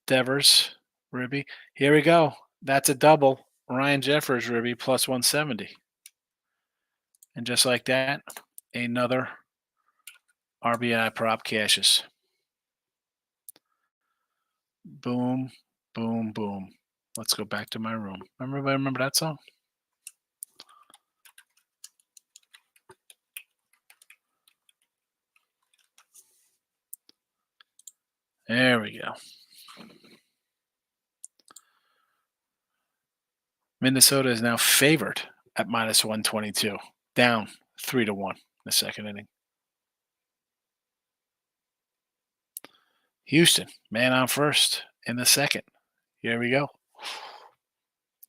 Devers, Ribby. Here we go. That's a double. Ryan Jeffers, Ribby, plus 170. And just like that, another RBI prop cashes. Boom, boom, boom. Let's go back to my room. Remember that song? There we go. Minnesota is now favored at minus 122, down 3-1 in the second inning. Houston, man on first in the second. Here we go.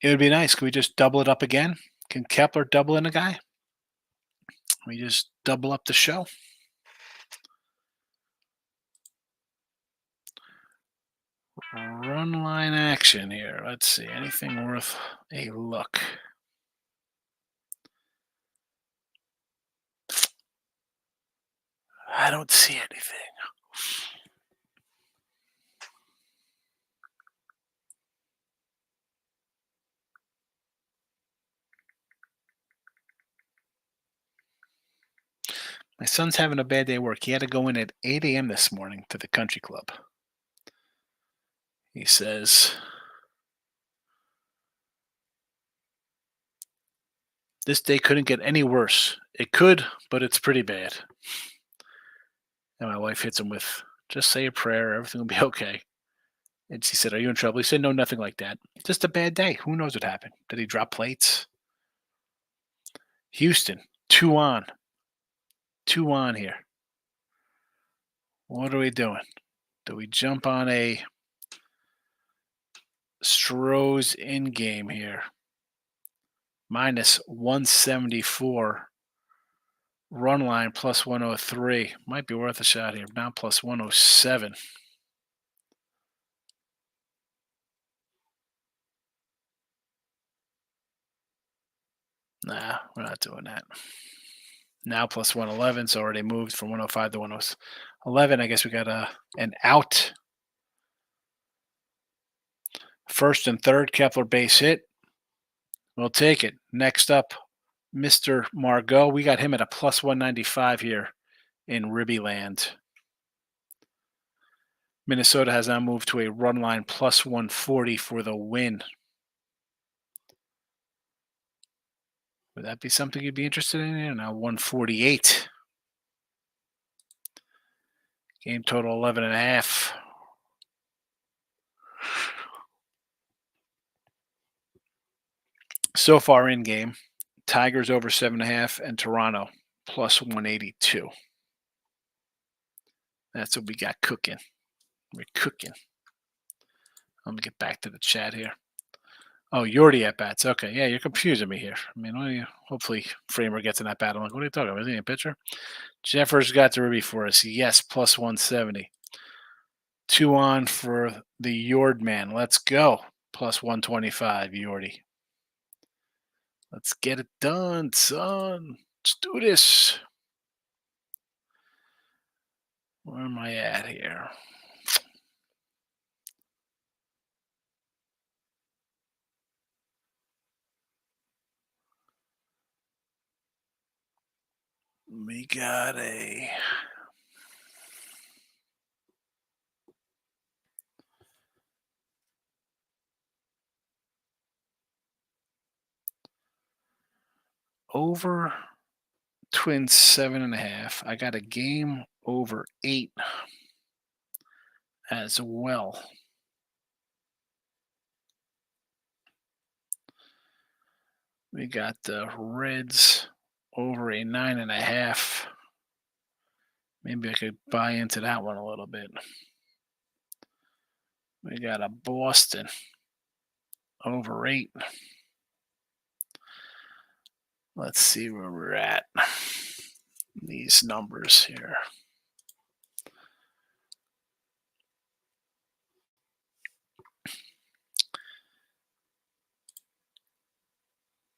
It would be nice. Can we just double it up again? Can Kepler double in a guy? We just double up the show. Run line action here. Let's see. Anything worth a look? I don't see anything. My son's having a bad day at work. He had to go in at 8 a.m. this morning to the country club. He says, this day couldn't get any worse. It could, but it's pretty bad. And my wife hits him with, just say a prayer. Everything will be okay. And she said, are you in trouble? He said, no, nothing like that. Just a bad day. Who knows what happened? Did he drop plates? Houston, 2 on. 2 on here. What are we doing? Do we jump on a Stros in game here? Minus 174. Run line plus 103. Might be worth a shot here. Now plus 107. Nah, we're not doing that. Now plus 111. It's already moved from 105 to 111. I guess we got an out. First and third, Kepler base hit. We'll take it. Next up, Mr. Margot. We got him at a plus 195 here in Ribby land. Minnesota has now moved to a run line plus 140 for the win. Would that be something you'd be interested in here? Now 148. Game total 11.5. So far in game, Tigers over 7.5 and Toronto plus 182. That's what we got cooking. We're cooking. Let me get back to the chat here. Oh, Yordi at bats. Okay, yeah, you're confusing me here. I mean, hopefully Framer gets in that bat. I'm like, what are you talking about? Is he a pitcher? Jeffers got the Ruby for us. Yes, plus 170. 2 on for the Yord man. Let's go. Plus 125, Yordi. Let's get it done, son. Let's do this. Where am I at here? We got a over Twins 7.5. I got a game over 8 as well. We got the Reds over a 9.5. Maybe I could buy into that one a little bit. We got a Boston over 8. Let's see where we're at. These numbers here.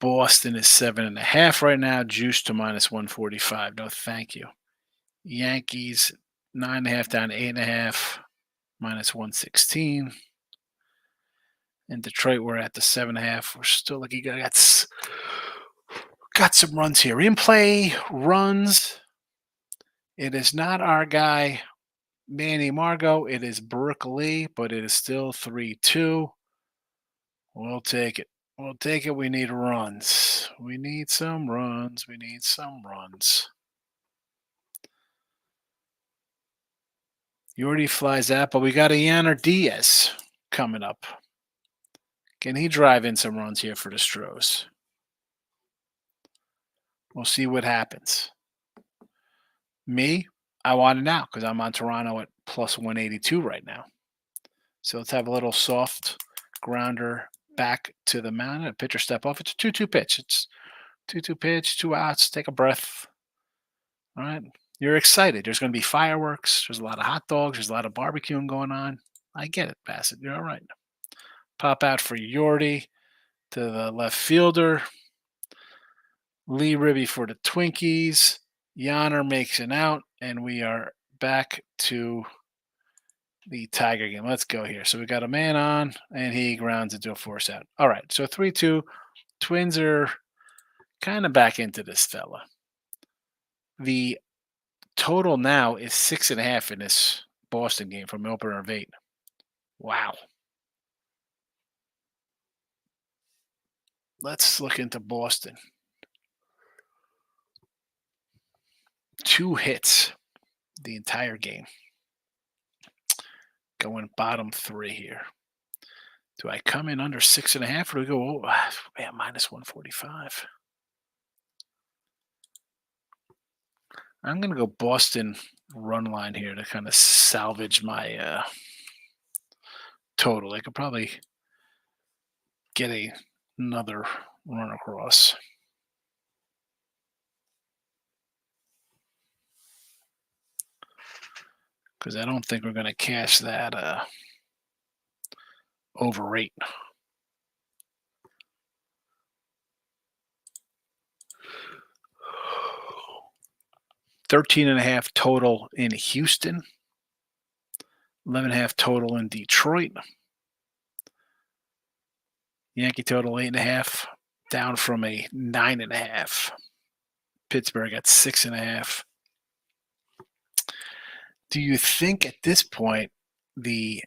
Boston is 7.5 right now, juiced to -145. No, thank you. Yankees 9.5 down to 8.5, -116. In Detroit, we're at the 7.5. We're still like you got some runs here. In play runs. It is not our guy Manny Margot. It is Brooke Lee, but it is still 3-2. We'll take it. We'll take it. We need runs. We need some runs. We need some runs. Yordi flies out, but we got a Yanner Diaz coming up. Can he drive in some runs here for the Astros? We'll see what happens. Me, I want it now because I'm on Toronto at +182 right now. So let's have a little soft grounder back to the mound. A pitcher step off. It's a 2-2 pitch. It's 2-2 pitch, 2 outs. Take a breath. All right. You're excited. There's going to be fireworks. There's a lot of hot dogs. There's a lot of barbecuing going on. I get it, Bassett. You're all right. Pop out for Yordi to the left fielder. Lee Ribby for the Twinkies. Yanner makes an out, and we are back to the Tiger game. Let's go here. So we got a man on, and he grounds into a force out. All right, so 3-2. Twins are kind of back into this fella. The total now is 6.5 in this Boston game from an opener of 8. Wow. Let's look into Boston. 2 hits the entire game. Going bottom 3 here. Do I come in under 6.5 or do we go, man, -145? I'm going to go Boston run line here to kind of salvage my total. I could probably get another run across. Because I don't think we're going to cash that over 8. $13.5 total in Houston. 11.5 total in Detroit. Yankee total 8.5, down from a 9.5. Pittsburgh at 6.5. Do you think at this point the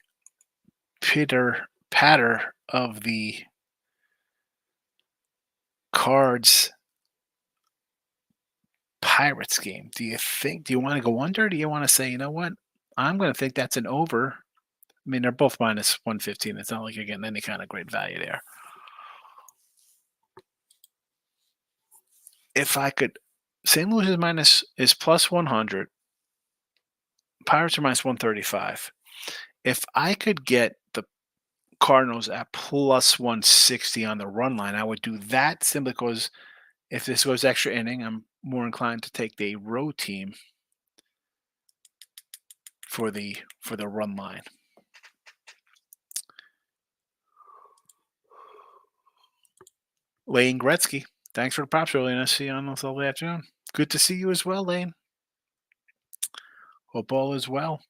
pitter patter of the Cards Pirates game, do you want to go under? Or do you want to say, you know what? I'm going to think that's an over. I mean, they're both -115. It's not like you're getting any kind of great value there. If I could, St. Louis is +100. Pirates are -135. If I could get the Cardinals at +160 on the run line, I would do that simply because if this goes extra inning, I'm more inclined to take the road team for the run line. Lane Gretzky, thanks for the props early, and I'll see you on this lovely afternoon. Good to see you as well, Lane. Hope all is well.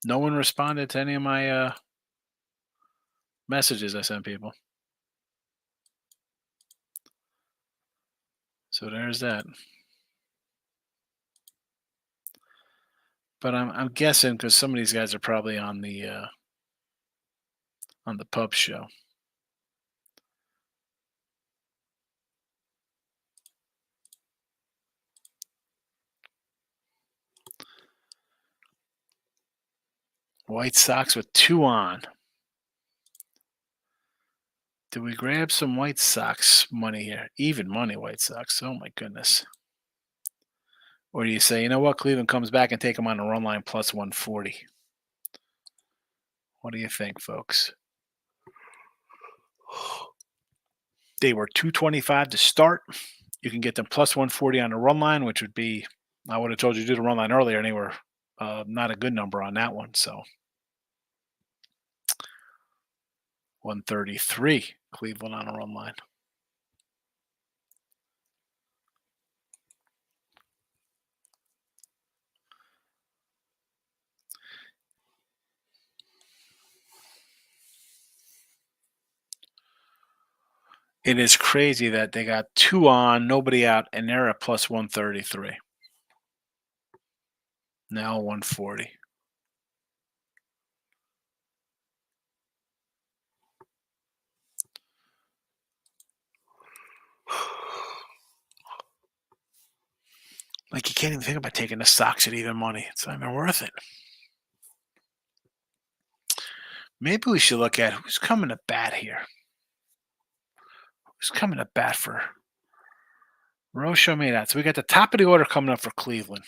No one responded to any of my messages I sent people. So there's that. But I'm guessing because some of these guys are probably on the pub show. White Sox with 2 on. Do we grab some White Sox money here? Even money, White Sox. Oh my goodness. Or do you say, you know what, Cleveland comes back and take them on the run line plus 140? What do you think, folks? They were 225 to start. You can get them plus 140 on the run line, which would be, I would have told you to do the run line earlier, and they were not a good number on that one. So 133, Cleveland on a run line. It is crazy that they got 2 on, nobody out, and they're at plus 133. Now 140. Like, you can't even think about taking the Sox at even money. It's not even worth it. Maybe we should look at who's coming to bat here. Who's coming to bat for Rocha made out. So we got the top of the order coming up for Cleveland.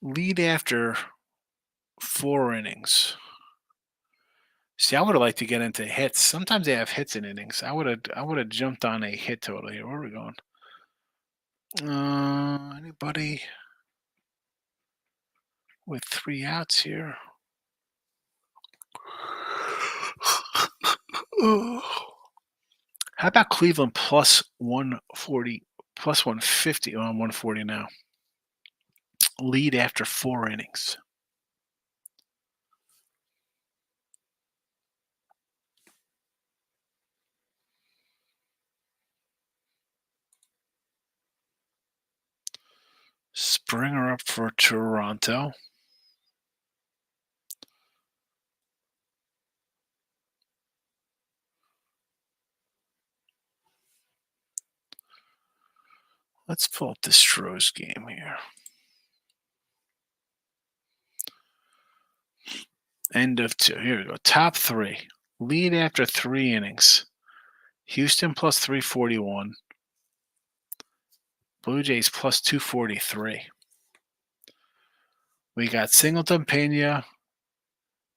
Lead after 4 innings. See, I would have liked to get into hits. Sometimes they have hits in innings. I would have jumped on a hit total here. Where are we going? Anybody with 3 outs here? How about Cleveland plus 140, plus 150 on 140 now? Lead after 4 innings. Springer up for Toronto. Let's pull up the Astros game here. End of 2. Here we go. Top 3. Lead after 3 innings. Houston plus 341. Blue Jays plus 243. We got Singleton, Pena,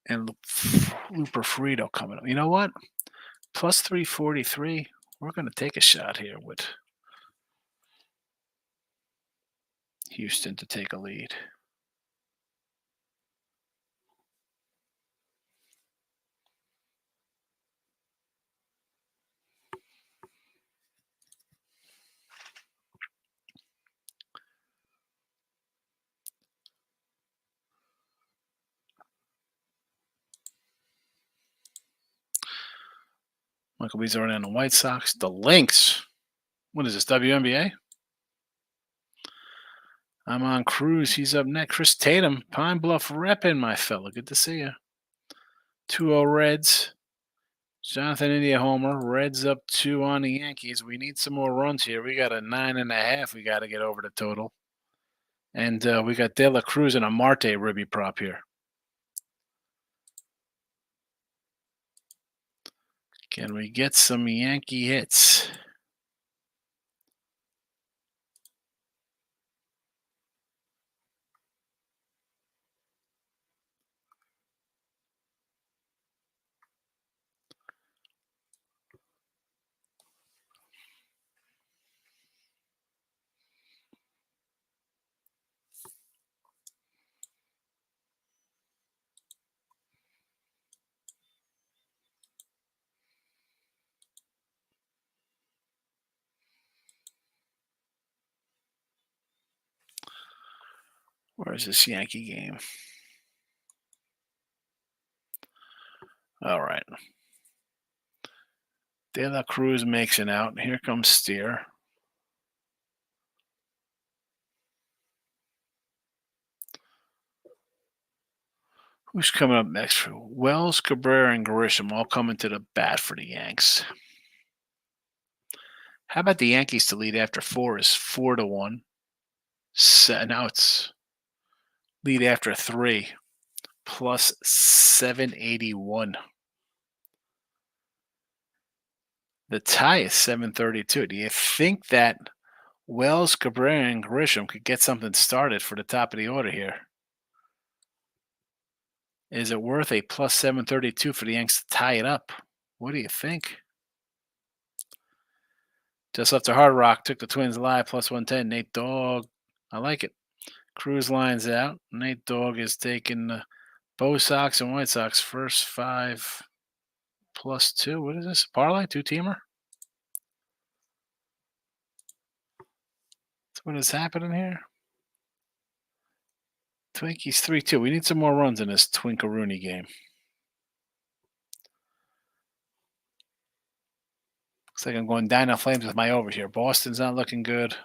and Looper Frito coming up. You know what? Plus 343. We're going to take a shot here with Houston to take a lead. Michael B's already on the White Sox. The Lynx. What is this, WNBA? I'm on Cruz. He's up next. Chris Tatum, Pine Bluff repping, my fella. Good to see you. 2-0 Reds. Jonathan India homer. Reds up 2 on the Yankees. We need some more runs here. We got a 9.5. We got to get over the total. And we got De La Cruz and a Marte ribby prop here. Can we get some Yankee hits? Where is this Yankee game? All right. De La Cruz makes it out. Here comes Steer. Who's coming up next? Wells, Cabrera, and Grisham all coming to the bat for the Yanks. How about the Yankees to lead after 4 is 4-1. Now it's lead after 3 plus 781. The tie is 732. Do you think that Wells, Cabrera, and Grisham could get something started for the top of the order here? Is it worth a plus 732 for the Yanks to tie it up? What do you think? Just left to Hard Rock, took the Twins live, plus 110. Nate Dogg, I like it. Cruz lines out. Nate Dogg is taking the Bo Sox and White Sox first 5 plus 2. What is this? Parlay? 2-teamer? That's what is happening here. Twinkies 3-2. We need some more runs in this Twinkaroonie game. Looks like I'm going down in flames with my over here. Boston's not looking good.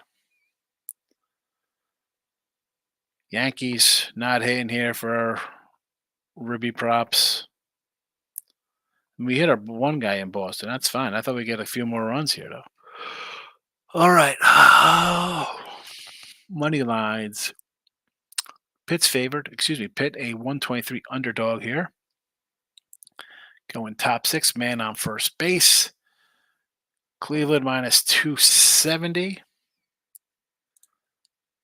Yankees not hitting here for our Ribby props. We hit our one guy in Boston. That's fine. I thought we'd get a few more runs here, though. All right. Money lines. Pitt's favored. Pitt a 123 underdog here. Going top 6, man on first base. Cleveland minus 270.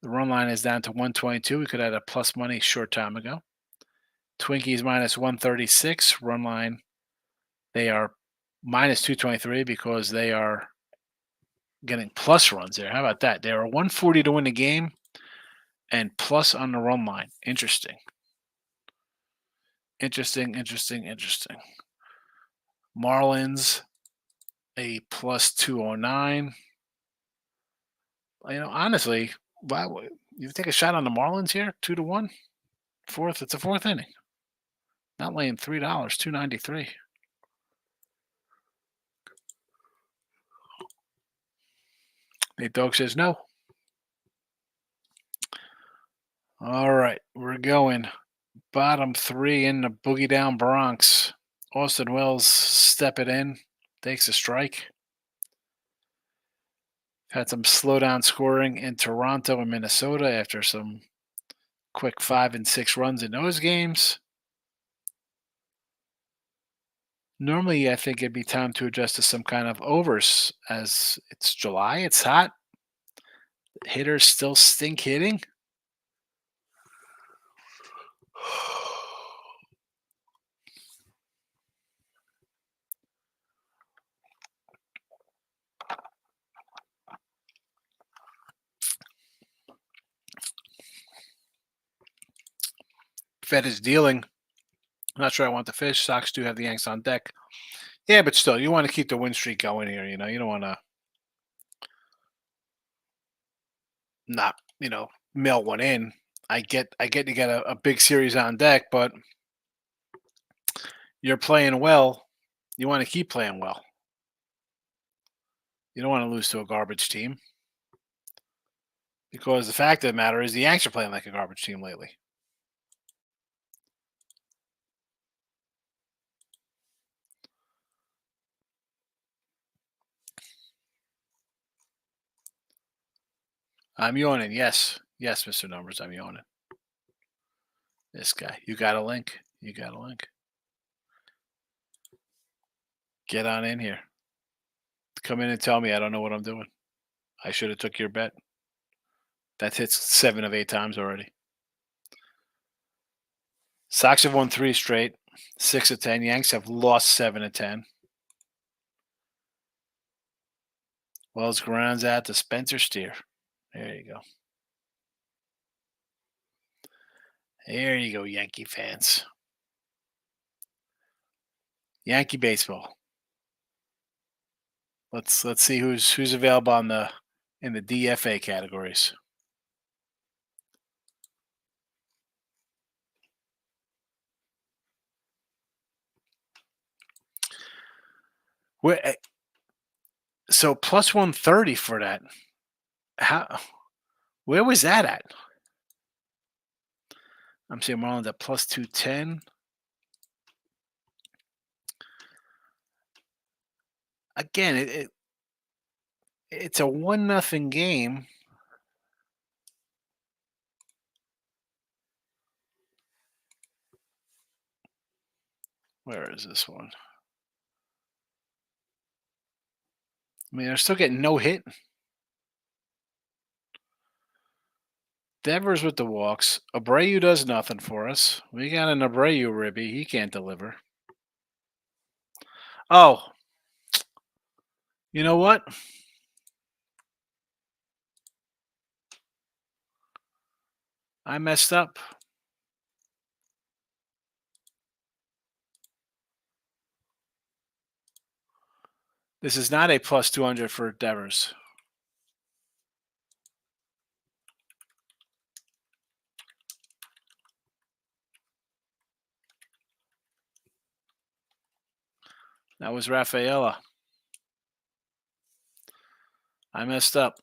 The run line is down to 122. We could have had a plus money short time ago. Twinkies minus 136. Run line, they are minus 223 because they are getting plus runs there. How about that? They are 140 to win the game and plus on the run line. Interesting. Marlins, a plus 209. Honestly, wow, you take a shot on the Marlins here, 2-1. It's a fourth inning. Not laying $3, $2.93. Nate Dogg says no. All right, we're going bottom 3 in the boogie down Bronx. Austin Wells step it in, takes a strike. Had some slow down scoring in Toronto and Minnesota after some quick 5 and 6 runs in those games. Normally, I think it'd be time to adjust to some kind of overs as it's July, it's hot. Hitters still stink hitting. Fed is dealing. I'm not sure I want the fish. Sox do have the Yanks on deck. Yeah, but still, you want to keep the win streak going here. You don't want to not, mail one in. I get you got a big series on deck, but you're playing well. You want to keep playing well. You don't want to lose to a garbage team. Because the fact of the matter is the Yanks are playing like a garbage team lately. I'm yawning. Yes, Mr. Numbers, I'm yawning. This guy. You got a link. Get on in here. Come in and tell me I don't know what I'm doing. I should have took your bet. That's hit 7 of 8 times already. Sox have won 3 straight, 6 of 10. Yanks have lost 7 of 10. Wells grounds out to Spencer Steer. There you go. There you go, Yankee fans. Yankee baseball. Let's see who's available in the DFA categories. So plus 130 for that. How? Where was that at? I'm seeing Marlins at plus 210. Again, it's a 1-0 game. Where is this one? I mean, they're still getting no hit. Devers with the walks. Abreu does nothing for us. We got an Abreu ribby. He can't deliver. Oh, you know what? I messed up. This is not a plus 200 for Devers. That was Rafaela. I messed up.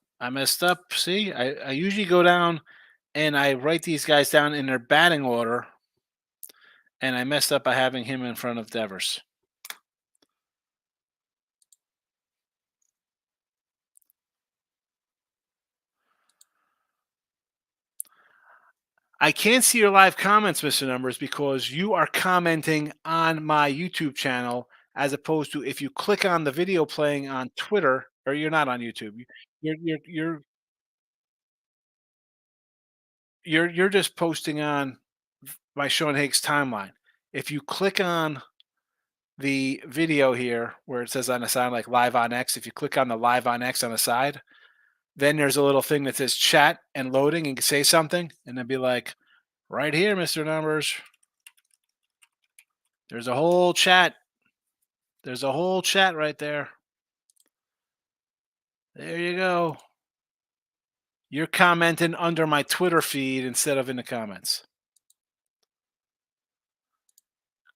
See, I usually go down and I write these guys down in their batting order, and I messed up by having him in front of Devers. I can't see your live comments, Mr. Numbers, because you are commenting on my YouTube channel as opposed to if you click on the video playing on Twitter, or you're not on YouTube. You're you're just posting on my Sean Higgs timeline. If you click on the video here where it says on the side like live on X, if you click on the live on X on the side, then there's a little thing that says chat and loading and you can say something and then be like, right here, Mr. Numbers. There's a whole chat. There's a whole chat right there. There you go. You're commenting under my Twitter feed instead of in the comments.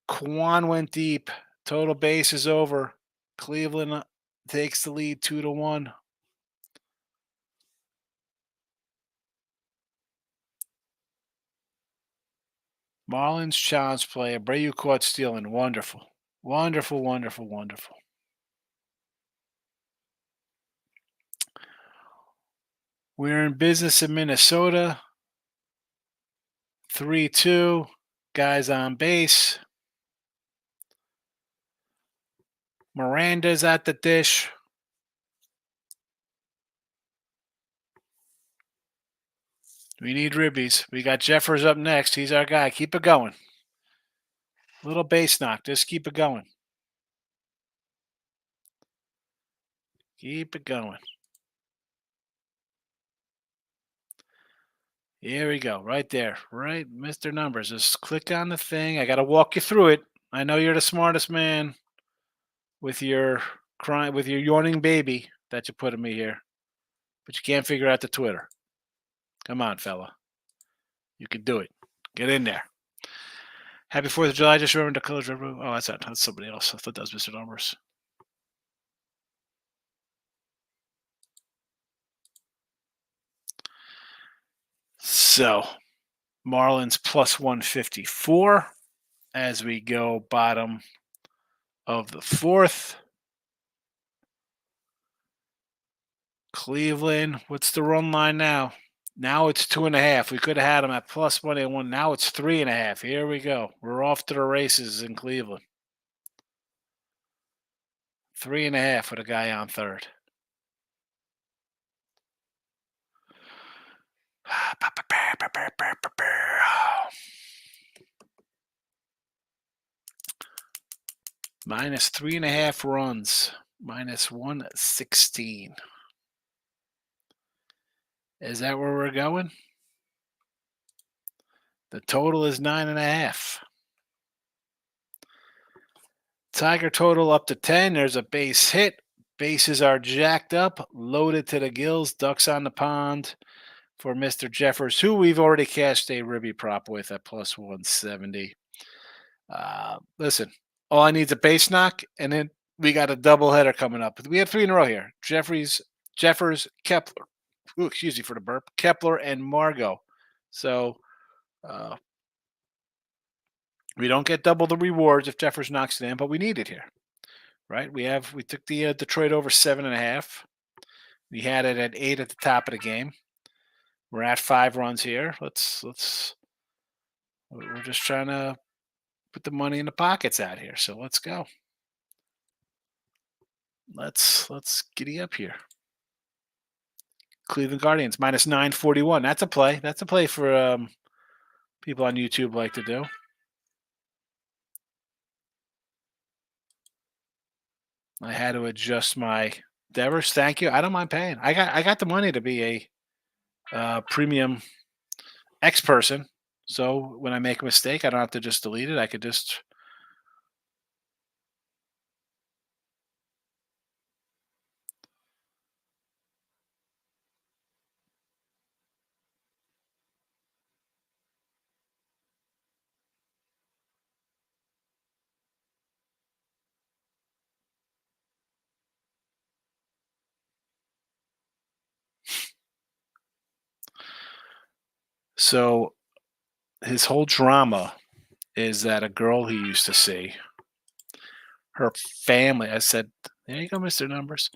Kwan went deep. Total base is over. Cleveland takes the lead 2-1. Marlins challenge play. Abreu caught stealing. Wonderful. Wonderful, wonderful, wonderful. We're in business in Minnesota. 3-2. Guys on base. Miranda's at the dish. We need ribbies. We got Jeffers up next. He's our guy. Keep it going. Little base knock. Just keep it going. Keep it going. Here we go. Right there. Right, Mr. Numbers. Just click on the thing. I got to walk you through it. I know you're the smartest man with your crying, with your yawning baby that you put in me here, but you can't figure out the Twitter. Come on, fella. You can do it. Get in there. Happy 4th of July. Just remember the colors. Oh, that's not. That's somebody else. I thought that was Mr. Numbers. So, Marlins plus 154 as we go bottom of the 4th. Cleveland, what's the run line now? Now it's 2.5. We could have had them at plus 181. Now it's 3.5. Here we go. We're off to the races in Cleveland. 3.5 with a guy on third. Minus 3.5 runs. Minus 116. Is that where we're going? The total is 9.5. Tiger total up to 10. There's a base hit. Bases are jacked up, loaded to the gills. Ducks on the pond for Mr. Jeffers, who we've already cashed a ribby prop with at plus 170. Listen, all I need is a base knock, and then We got a doubleheader coming up. We have 3 in a row here. Jeffers, Kepler. Ooh, excuse me for the burp. Kepler and Margot. So uh, we don't get double the rewards if Jeffers knocks it in, but we need it here, right? We took the Detroit over 7.5. We had it at 8 at the top of the game. We're at 5 runs here. We're just trying to put the money in the pockets out here. So let's go. Let's giddy up here. Cleveland Guardians minus 941. That's a play. That's a play for people on YouTube like to do. I had to adjust my Devers. Thank you. I don't mind paying. I got the money to be a premium X person. So when I make a mistake, I don't have to just delete it. I could just. So his whole drama is that a girl he used to see, her family. I said, "There you go, Mister Numbers."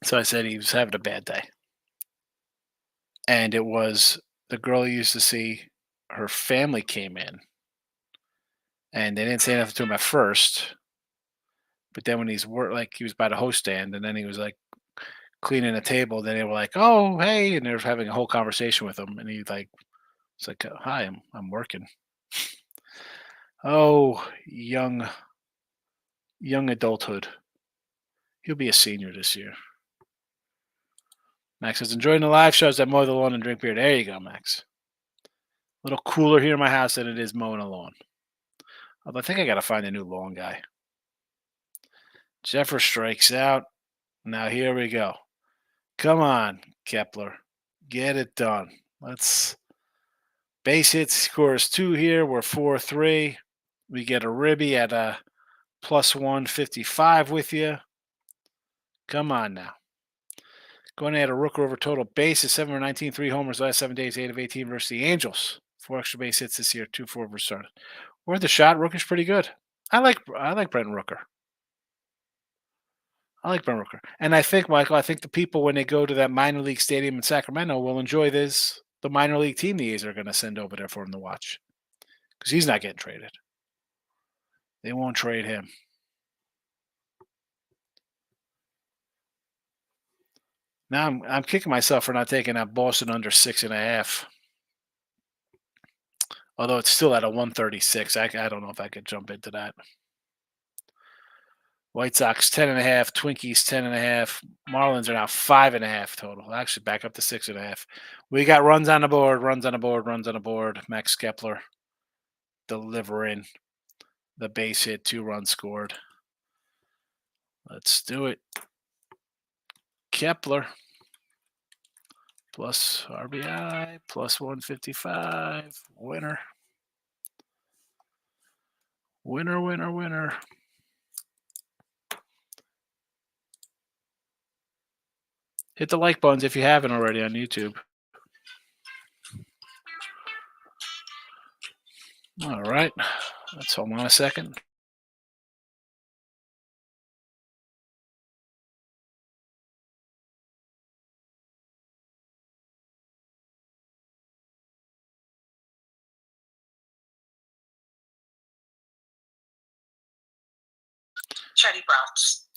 So I said he was having a bad day, and it was the girl he used to see. Her family came in, and they didn't say nothing to him at first. But then when like he was by the host stand, and then he was like cleaning the table, then they were like, "Oh, hey," and they were having a whole conversation with him, and he like, "It's like, hi, I'm working." Oh, young adulthood. He'll be a senior this year. Max says, enjoying the live shows that mow the lawn and drink beer. There you go, Max. A little cooler here in my house than it is mowing a lawn. Although I think I got to find a new lawn guy. Jeffers strikes out. Now here we go. Come on, Kepler. Get it done. Let's base hits scores 2 here. We're 4-3. We get a ribby at a plus 155 with you. Come on now. Going at a Rooker over total bases, 7/19, 3 homers last 7 days, 8 of 18 versus the Angels. 4 extra base hits this year, 2-4 versus started. Worth the shot. Rooker's pretty good. I like Brent Rooker. And I think, Michael, the people when they go to that minor league stadium in Sacramento will enjoy the minor league team the A's are going to send over there for him to watch. Because he's not getting traded. They won't trade him. Now I'm kicking myself for not taking that Boston under 6.5. Although it's still at a 136. I don't know if I could jump into that. White Sox 10.5, Twinkies 10.5. Marlins are now 5.5 total. Actually, back up to 6.5. We got runs on the board. Max Kepler delivering the base hit, 2 runs scored. Let's do it. Kepler plus RBI plus 155. Winner. Winner. Hit the like buttons if you haven't already on YouTube. All right. Let's hold on a second.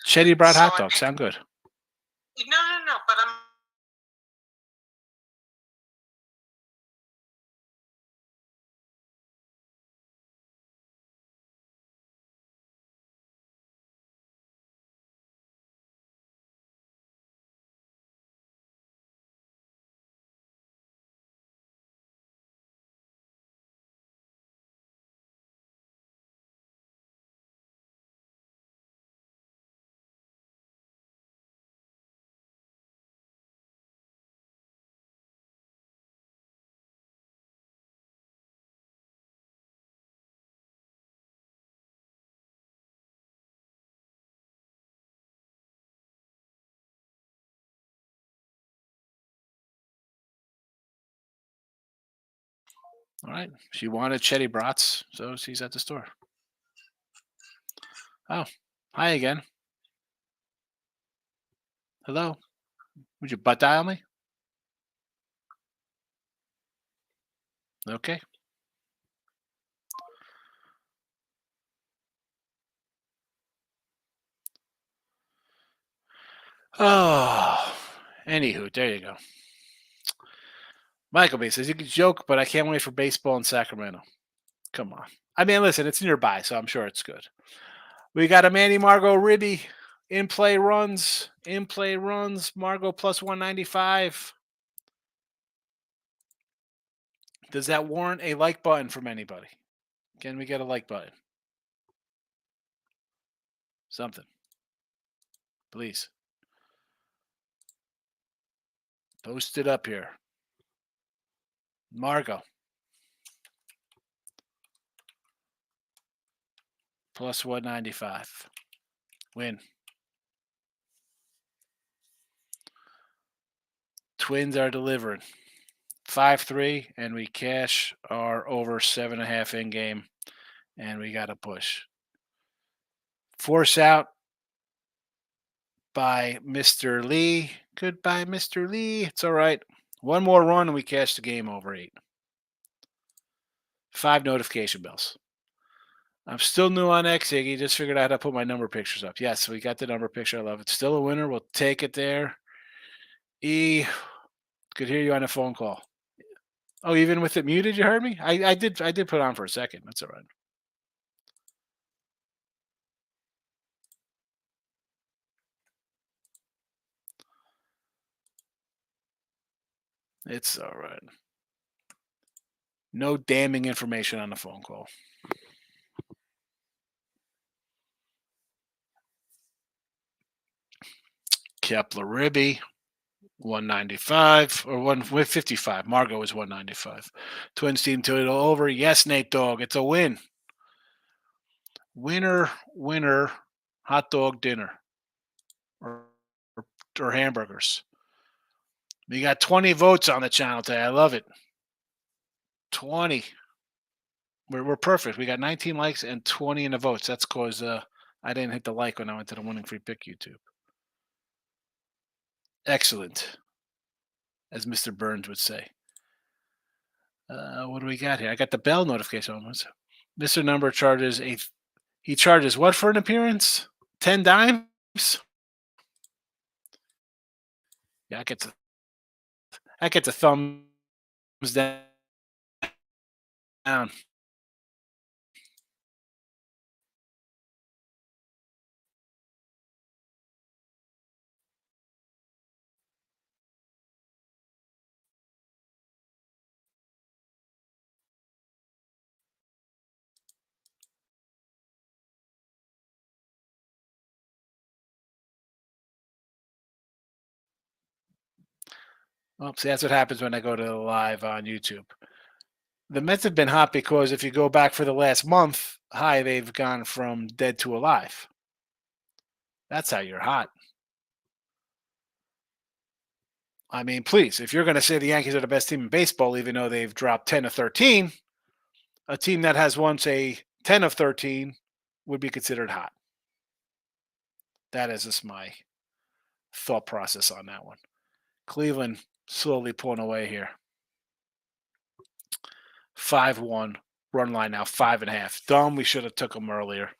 Chetty brought hot dogs. Sound good. No, but I'm All right. She wanted Chetty Brats, so she's at the store. Oh, hi again. Hello. Would you butt dial me? Okay. Oh, anywho, there you go. Michael B says, you can joke, but I can't wait for baseball in Sacramento. Come on. I mean, listen, it's nearby, so I'm sure it's good. We got a Manny Margot Ribby. In play runs. Margot plus 195. Does that warrant a like button from anybody? Can we get a like button? Something. Please. Post it up here. Margot. Plus 195. Win. Twins are delivering. 5-3, and we cash our over 7.5 in game, and we got to push. Force out by Mr. Lee. Goodbye, Mr. Lee. It's all right. One more run, and we cash the game over 8. 5 notification bells. I'm still new on X, Iggy. Just figured out how to put my number pictures up. Yes, we got the number picture. I love it. Still a winner. We'll take it there. E, could hear you on a phone call. Oh, even with it muted, you heard me? I did put it on for a second. That's all right. It's all right. No damning information on the phone call. Kepler Ribby, 195 or 155. Margot is 195. Twins team total over. Yes, Nate Dogg. It's a win. Winner, hot dog dinner or hamburgers. We got 20 votes on the channel today. I love it. 20. We're perfect. We got 19 likes and 20 in the votes. That's because I didn't hit the like when I went to the Winning Free Pick YouTube. Excellent, as Mr. Burns would say. What do we got here? I got the bell notification on. Mr. Number charges he charges what for an appearance? 10 dimes? Yeah, I get the thumbs down. Well, see, that's what happens when I go to the live on YouTube. The Mets have been hot because if you go back for the last month, they've gone from dead to alive. That's how you're hot. I mean, please, if you're going to say the Yankees are the best team in baseball, even though they've dropped 10 of 13, a team that has won, say, 10 of 13 would be considered hot. That is just my thought process on that one. Cleveland slowly pulling away here. 5-1. Run line now, 5.5. Dumb. We should have took them earlier.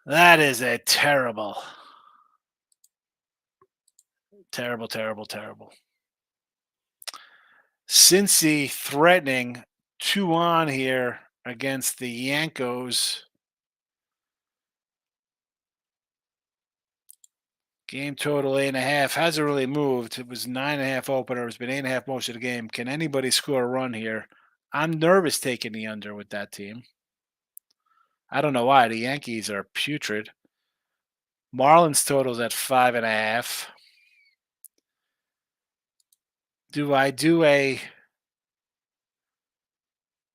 That is a terrible. Cincy threatening 2 on here against the Yankees. Game total 8.5. Hasn't really moved. It was 9.5 opener. It's been 8.5 most of the game. Can anybody score a run here? I'm nervous taking the under with that team. I don't know why. The Yankees are putrid. Marlins total's at 5.5. Do I do a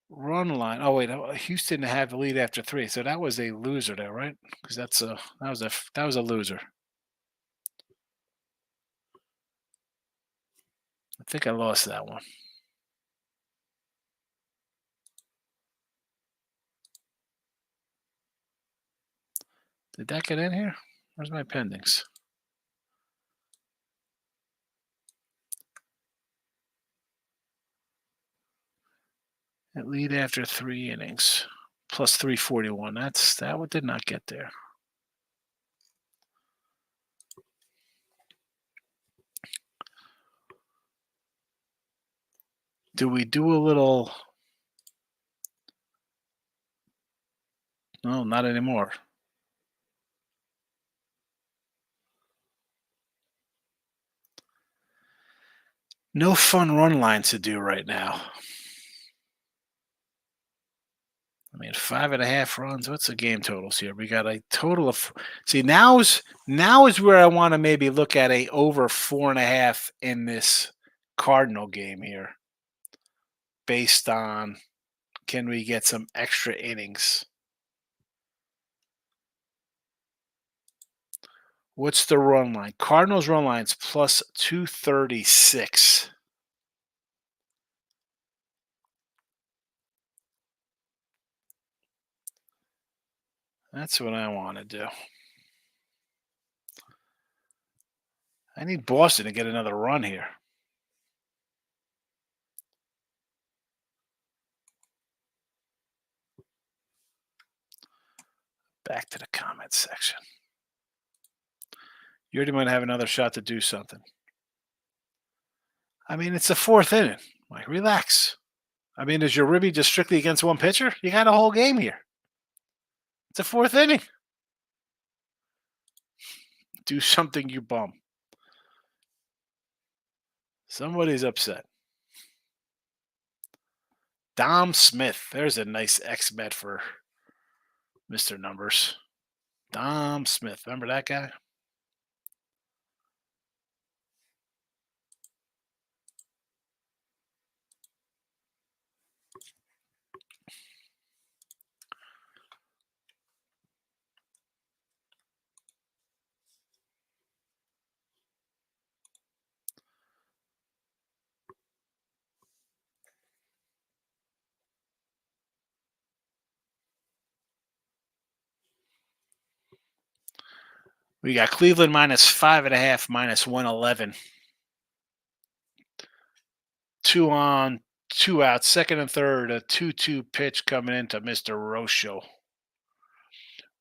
run line? Oh wait, Houston had the lead after 3, so that was a loser there, right? Because that was a loser. I think I lost that one. Did that get in here? Where's my pendings? At lead after 3 innings, plus 341. That one did not get there. Do we do a little? No, not anymore. No fun run lines to do right now. I mean, 5.5 runs. What's the game totals here? We got a total of. See, now is where I want to maybe look at a over 4.5 in this Cardinal game here, based on can we get some extra innings? What's the run line? Cardinals run line's plus 236. That's what I want to do. I need Boston to get another run here. Back to the comments section. You already might have another shot to do something. I mean, it's the 4th inning. Like, relax. I mean, is your Ribby just strictly against one pitcher? You got a whole game here. It's a 4th inning. Do something, you bum. Somebody's upset. Dom Smith. There's a nice X-Bet for Mr. Numbers. Dom Smith. Remember that guy? We got Cleveland minus 5.5, minus 111. 2 on, 2 out, second and third. A 2-2 pitch coming into Mr.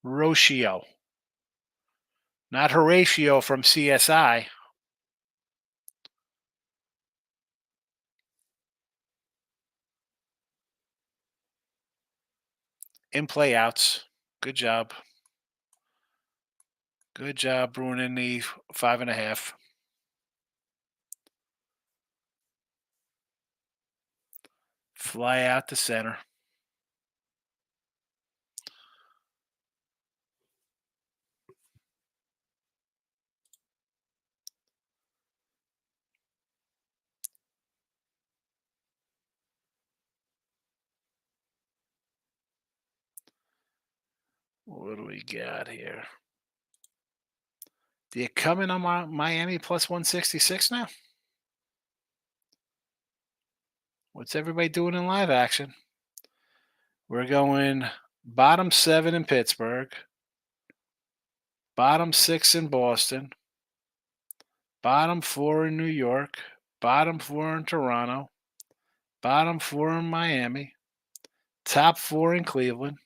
Rocio. Not Horatio from CSI. In play outs. Good job. Good job ruining the 5.5. Fly out to center. What do we got here? Do you come in on Miami plus 166 now? What's everybody doing in live action? We're going bottom 7 in Pittsburgh, bottom 6 in Boston, bottom 4 in New York, bottom 4 in Toronto, bottom 4 in Miami, top 4 in Cleveland.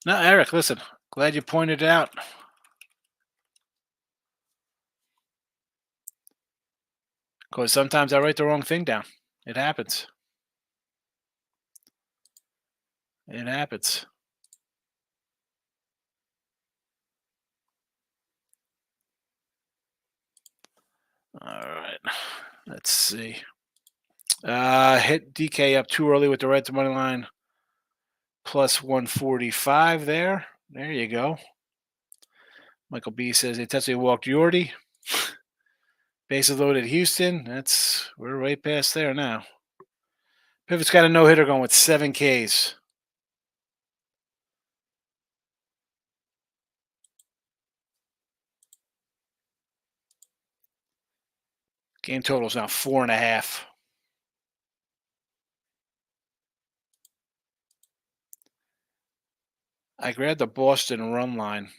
No, Eric, listen, glad you pointed it out. Because sometimes I write the wrong thing down. It happens. It happens. Let's see. Hit DK up too early with the Reds money line. Plus 145 there. There you go. Michael B says they touched walked Yordy. Bases loaded Houston. We're way past there now. Pivot's got a no-hitter going with 7 Ks. Game total is now 4.5. I grabbed the Boston run line.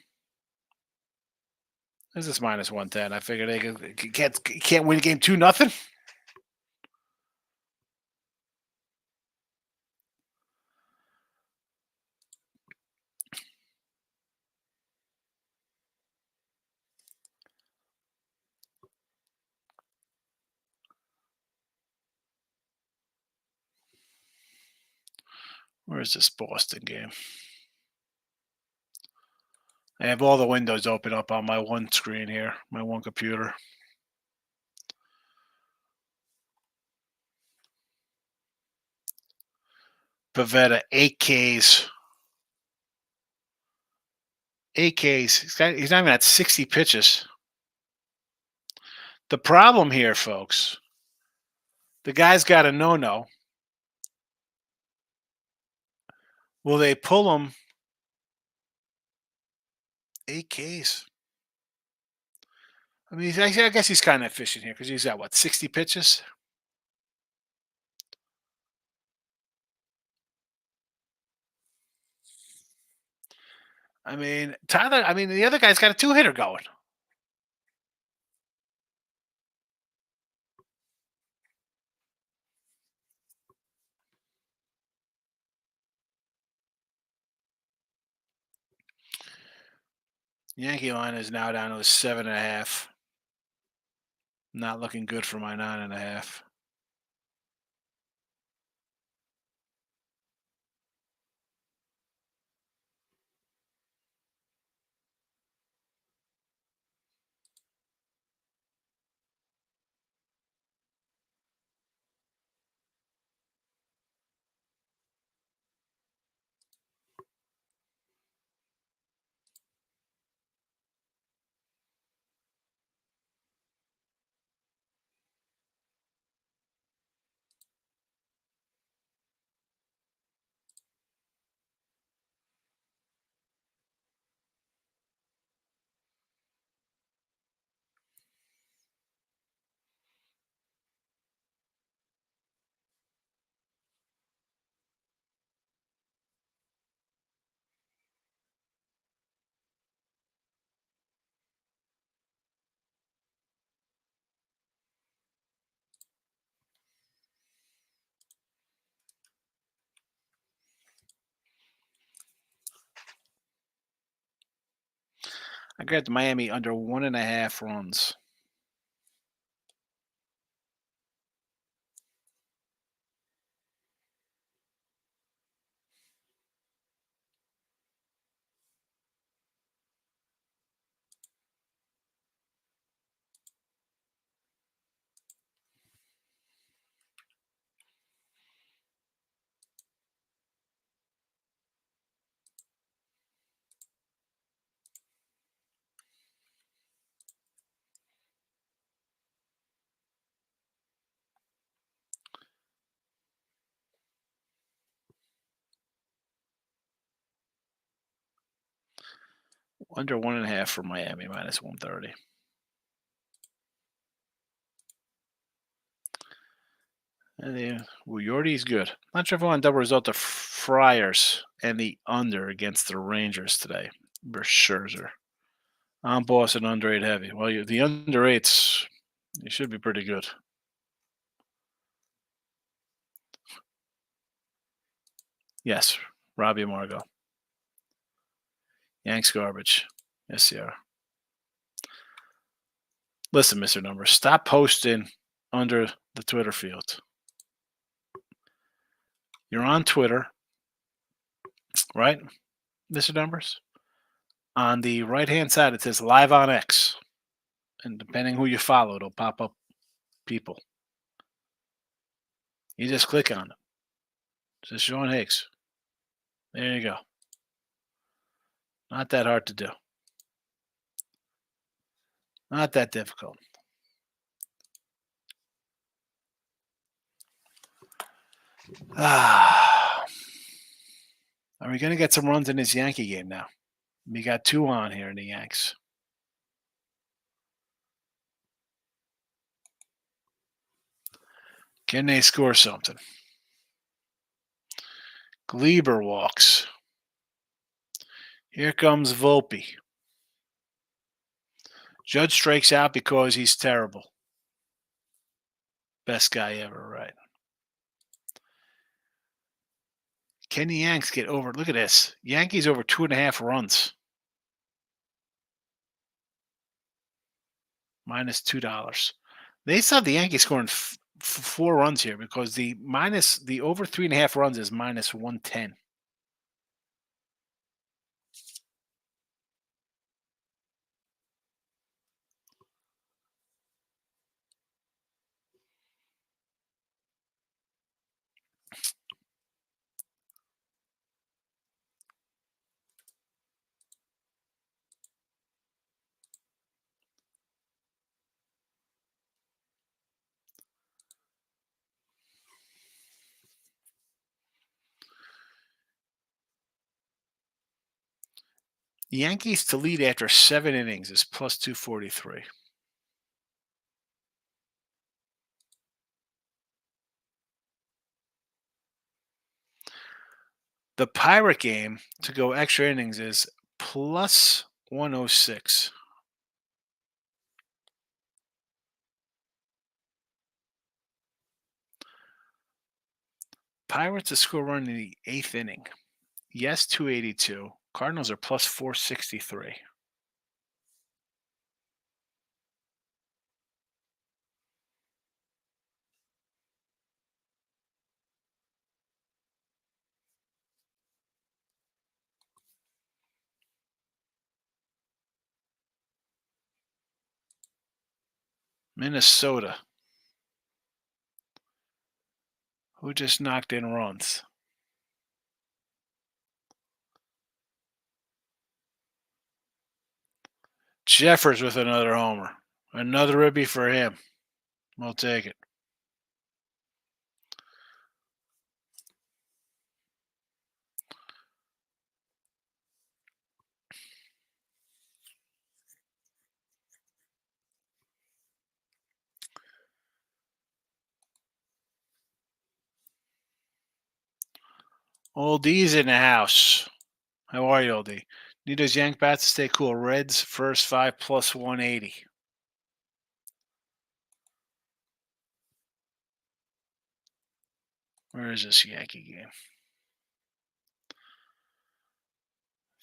This is minus 110. I figured they can't win game 2-0. Where's this Boston game? I have all the windows open up on my one screen here, my one computer. Pavetta, 8 Ks. 8 Ks. He's not even at 60 pitches. The problem here, folks, the guy's got a no-no. Will they pull him 8 Ks? I mean, I guess he's kind of efficient here because he's at, 60 pitches? I mean, the other guy's got a 2-hitter going. Yankee line is now down to 7.5. Not looking good for my 9.5. I grabbed Miami under 1.5 runs. Under 1.5 for Miami, minus 130. Yordy's good. Not sure if I want to double result of Friars and the under against the Rangers today. Versus Scherzer. I'm Boston under 8 heavy. Well, the under 8s, you should be pretty good. Yes, Robbie Margot. Yanks garbage. Yes, they are. Listen, Mr. Numbers, stop posting under the Twitter field. You're on Twitter, right, Mr. Numbers? On the right-hand side, it says Live on X. And depending who you follow, it'll pop up people. You just click on it. Just Sean Higgs. There you go. Not that hard to do. Not that difficult. Are we going to get some runs in this Yankee game now? We got 2 on here in the Yanks. Can they score something? Gleber walks. Here comes Volpe. Judge strikes out because he's terrible. Best guy ever, right? Can the Yanks get over? Look at this. Yankees over 2.5 runs. Minus $2. They saw the Yankees scoring 4 runs here because the over 3.5 runs is minus 110. The Yankees to lead after 7 innings is plus 243. The Pirate game to go extra innings is plus 106. Pirates to score run in the 8th inning. Yes, 282. Cardinals are plus 463. Minnesota. Who just knocked in runs? Jeffers with another homer. Another ribby for him. We'll take it. Oldie's in the house. How are you, Oldie? Need those Yank bats to stay cool. Reds first 5 plus 180. Where is this Yankee game?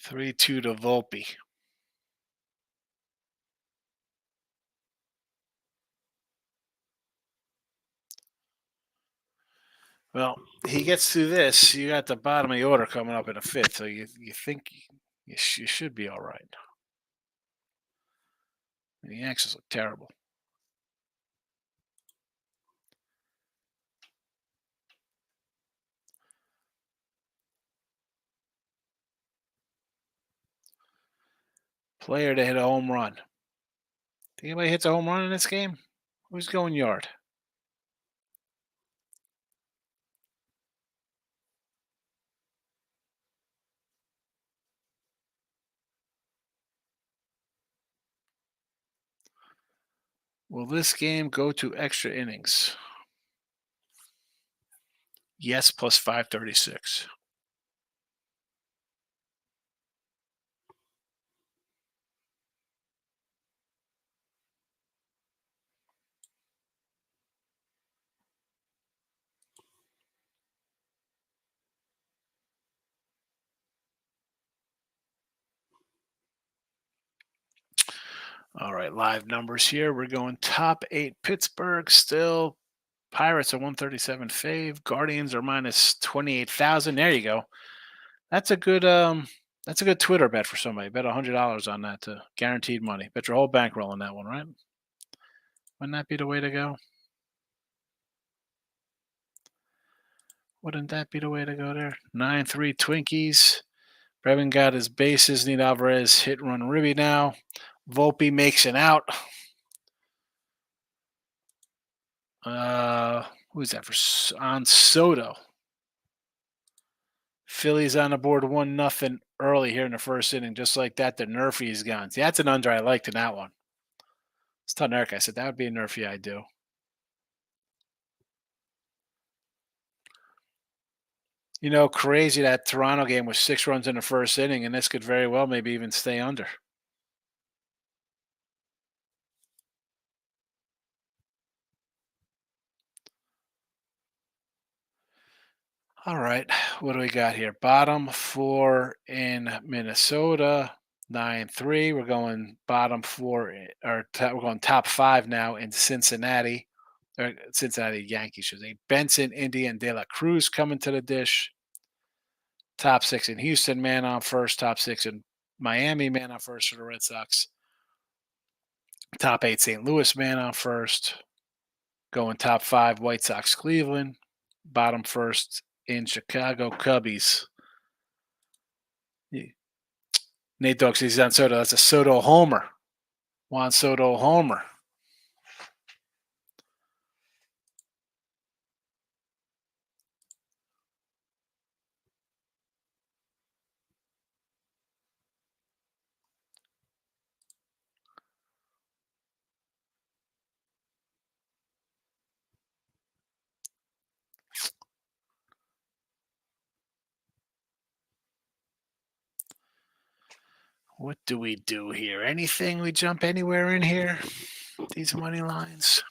3-2 to Volpe. Well, he gets through this. You got the bottom of the order coming up in the 5th, so you think you should be all right. The Yankees look terrible. Player to hit a home run. Think anybody hits a home run in this game? Who's going yard? Will this game go to extra innings? Yes, plus 536. All right, live numbers here. We're going top 8 Pittsburgh still. Pirates are 137 fave. Guardians are minus 28,000. There you go. That's a good Twitter bet for somebody. Bet $100 on that to guaranteed money. Bet your whole bankroll on that one, right? Wouldn't that be the way to go? Wouldn't that be the way to go there? 9-3 Twinkies. Brevin got his bases. Need Alvarez hit run Ribby now. Volpe makes an out. Who's that for? On Soto. Phillies on the board 1-0 early here in the first inning. Just like that, the Nerfy is gone. See, that's an under I liked in that one. I was telling Eric, I said that would be a Nerfy I do. You know, crazy that Toronto game was 6 runs in the first inning, and this could very well maybe even stay under. All right, what do we got here? Bottom 4 in Minnesota, 9-3. We're going bottom 4, we're going top 5 now in Cincinnati, or Cincinnati Yankees. Should say Benson, India, and De La Cruz coming to the dish. Top 6 in Houston, man on first. Top 6 in Miami, man on first for the Red Sox. Top 8 St. Louis, man on first. Going top 5 White Sox, Cleveland. Bottom first in Chicago, Cubbies. Nate Dogg says he's on Soto. That's a Soto homer. Juan Soto homer. What do we do here? Anything? We jump anywhere in here? These money lines.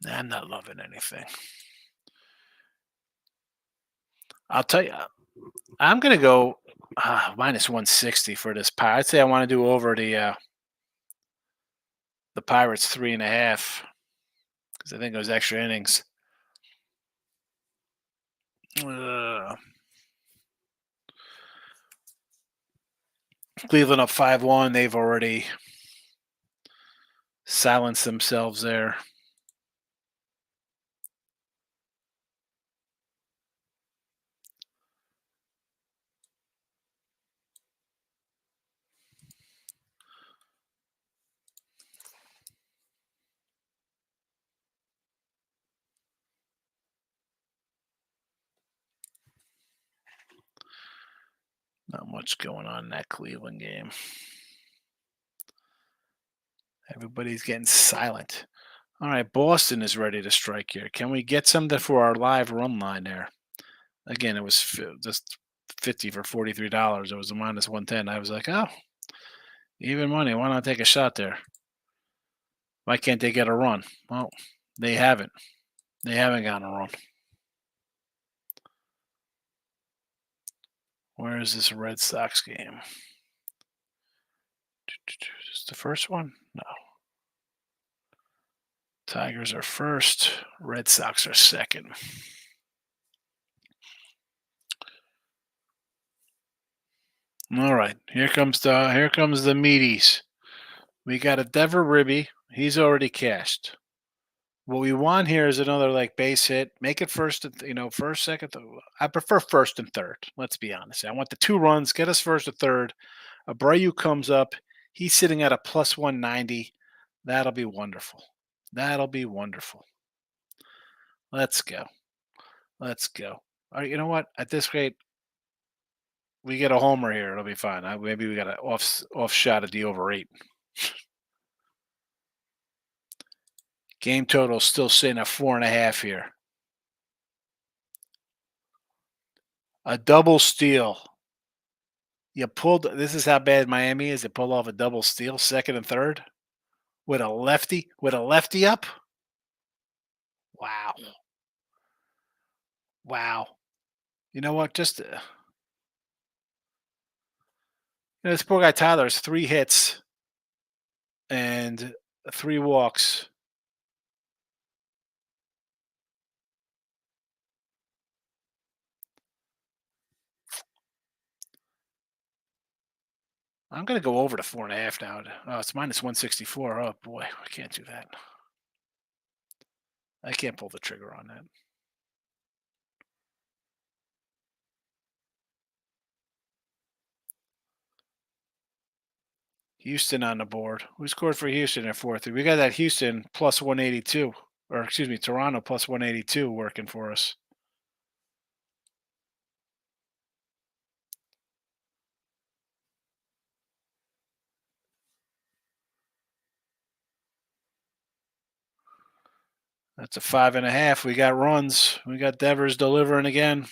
I'm not loving anything. I'll tell you, I'm going to go minus 160 for this Pirate. I'd say I want to do over the Pirates 3.5 because I think it was extra innings. Cleveland up 5-1. They've already silenced themselves there. Not much going on in that Cleveland game. Everybody's getting silent. All right, Boston is ready to strike here. Can we get something for our live run line there? Again, it was just 50 for $43. It was a minus 110. I was like, oh, even money. Why not take a shot there? Why can't they get a run? Well, they haven't. They haven't gotten a run. Where is this Red Sox game? Is the first one? No. Tigers are first. Red Sox are second. All right, here comes the meaties. We got a Dever Ribby. He's already cashed. What we want here is another like base hit. Make it first, first, second. I prefer first and third. Let's be honest. I want the 2 runs. Get us first or third. Abreu comes up. He's sitting at a plus 190. That'll be wonderful. That'll be wonderful. Let's go. Let's go. All right, you know what? At this rate, we get a homer here. It'll be fine. Maybe we got an off shot at the over 8. Game total still sitting at 4.5 here. A double steal. You pulled. This is how bad Miami is. They pull off a double steal, second and third, with a lefty up. Wow. Wow. You know what? Just this poor guy Tyler has 3 hits and 3 walks. I'm going to go over to 4.5 now. Oh, it's minus 164. Oh, boy. I can't do that. I can't pull the trigger on that. Houston on the board. Who scored for Houston at 4-3? We got that Houston plus 182. Or, excuse me, Toronto plus 182 working for us. That's a 5.5. We got runs. We got Devers delivering again.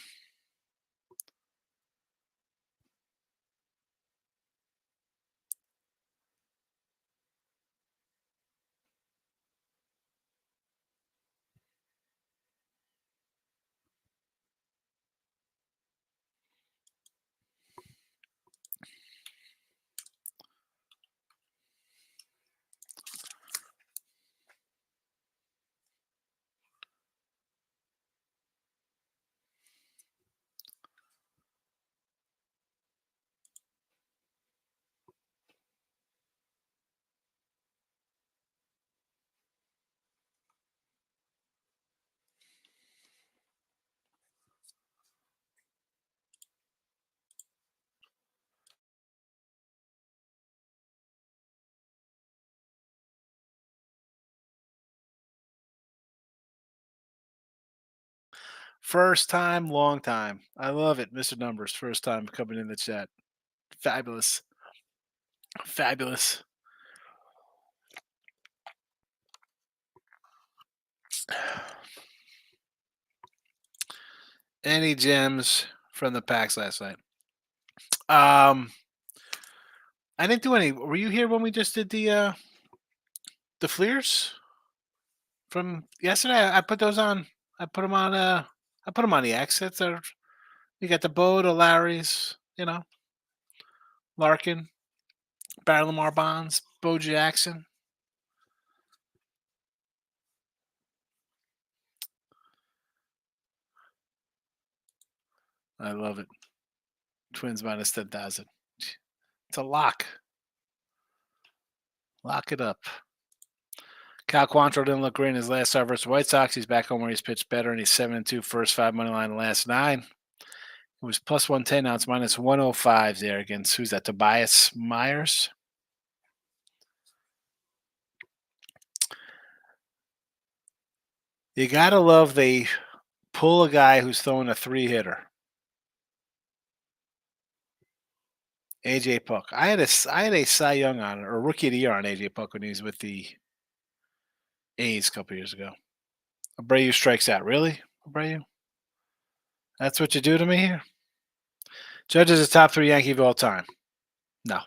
First time, long time. I love it, Mr. Numbers. First time coming in the chat. Fabulous. Fabulous. Any gems from the packs last night? I didn't do any. Were you here when we just did the Fleers from yesterday? I put those on. I put them on. I put them on the X. That's our. You got the Bo, the Larrys. You know, Larkin, Barry Lamar Bonds, Bo Jackson. I love it. Twins minus 10,000. It's a lock. Lock it up. Cal Quantrill didn't look great in his last start versus the White Sox. He's back home where he's pitched better, and he's 7-2 first 5 money line the last 9. It was plus 110. Now it's minus 105 there against who's that? Tobias Myers. You gotta love they pull a guy who's throwing a 3-hitter. AJ Puck. I had a Cy Young on or Rookie of the Year on AJ Puck when he was with the A's a couple years ago. Abreu strikes out. Really, Abreu? That's what you do to me here? Judge is a top 3 Yankee of all time. No.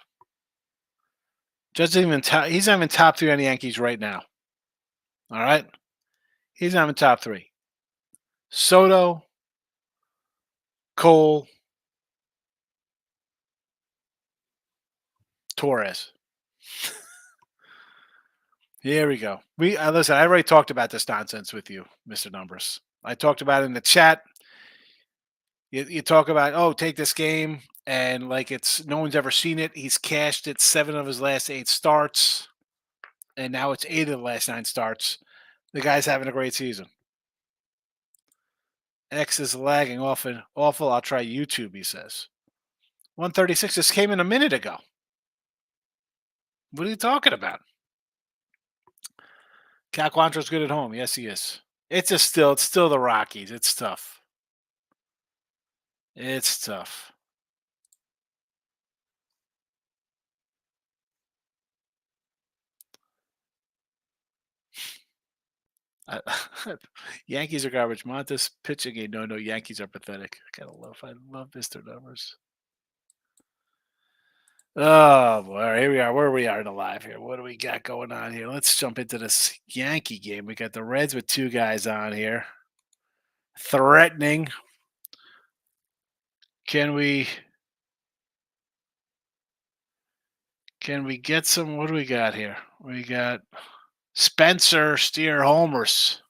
Judge isn't even he's not even top 3 on the Yankees right now. All right? He's not even top 3. Soto, Cole, Torres. Here we go. Listen, I already talked about this nonsense with you, Mr. Numbers. I talked about it in the chat. You talk about, oh, take this game, and like it's no one's ever seen it. He's cashed it 7 of his last 8 starts, and now it's 8 of the last 9 starts. The guy's having a great season. X is lagging awful. I'll try YouTube, he says. 136 just came in a minute ago. What are you talking about? Cal Quantrill's good at home. Yes, he is. It's still the Rockies. It's tough. It's tough. Yankees are garbage. Montes pitching a no. Yankees are pathetic. I love Mr. Numbers. Oh boy, here we are. Where we are in the live here. What do we got going on here? Let's jump into this Yankee game. We got the Reds with 2 guys on here. Threatening. Can we get some? What do we got here? We got Spencer Steer homers.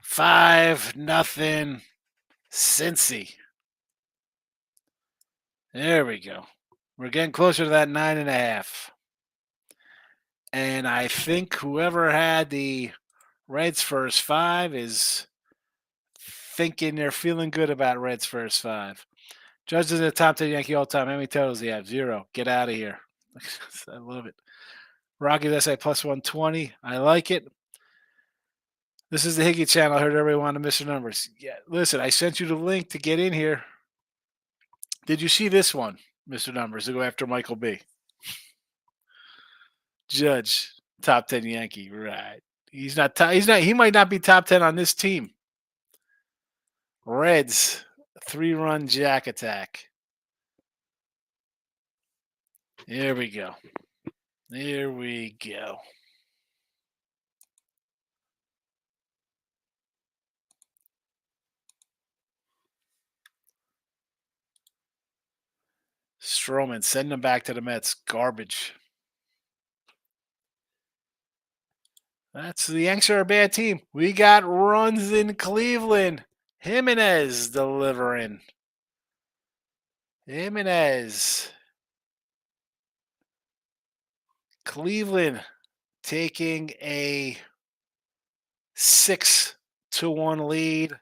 5-0 Cincy. There we go. We're getting closer to that 9.5. And I think whoever had the Reds first 5 is thinking they're feeling good about Reds first 5. Judge is the top 10 Yankee all time. How many totals do you have? 0. Get out of here. I love it. Rockies SA plus 120. I like it. This is the Higgy channel. I heard everybody wanted Mr. Numbers. Yeah, listen, I sent you the link to get in here. Did you see this one, Mr. Numbers, to go after Michael B? Judge, top 10 Yankee, right? He's not. He might not be top 10 on this team. Reds, 3-run jack attack. Here we go. Here we go. Stroman, send him back to the Mets. Garbage. The Yanks are a bad team. We got runs in Cleveland. Jimenez delivering. Jimenez. Cleveland taking a 6-1 lead,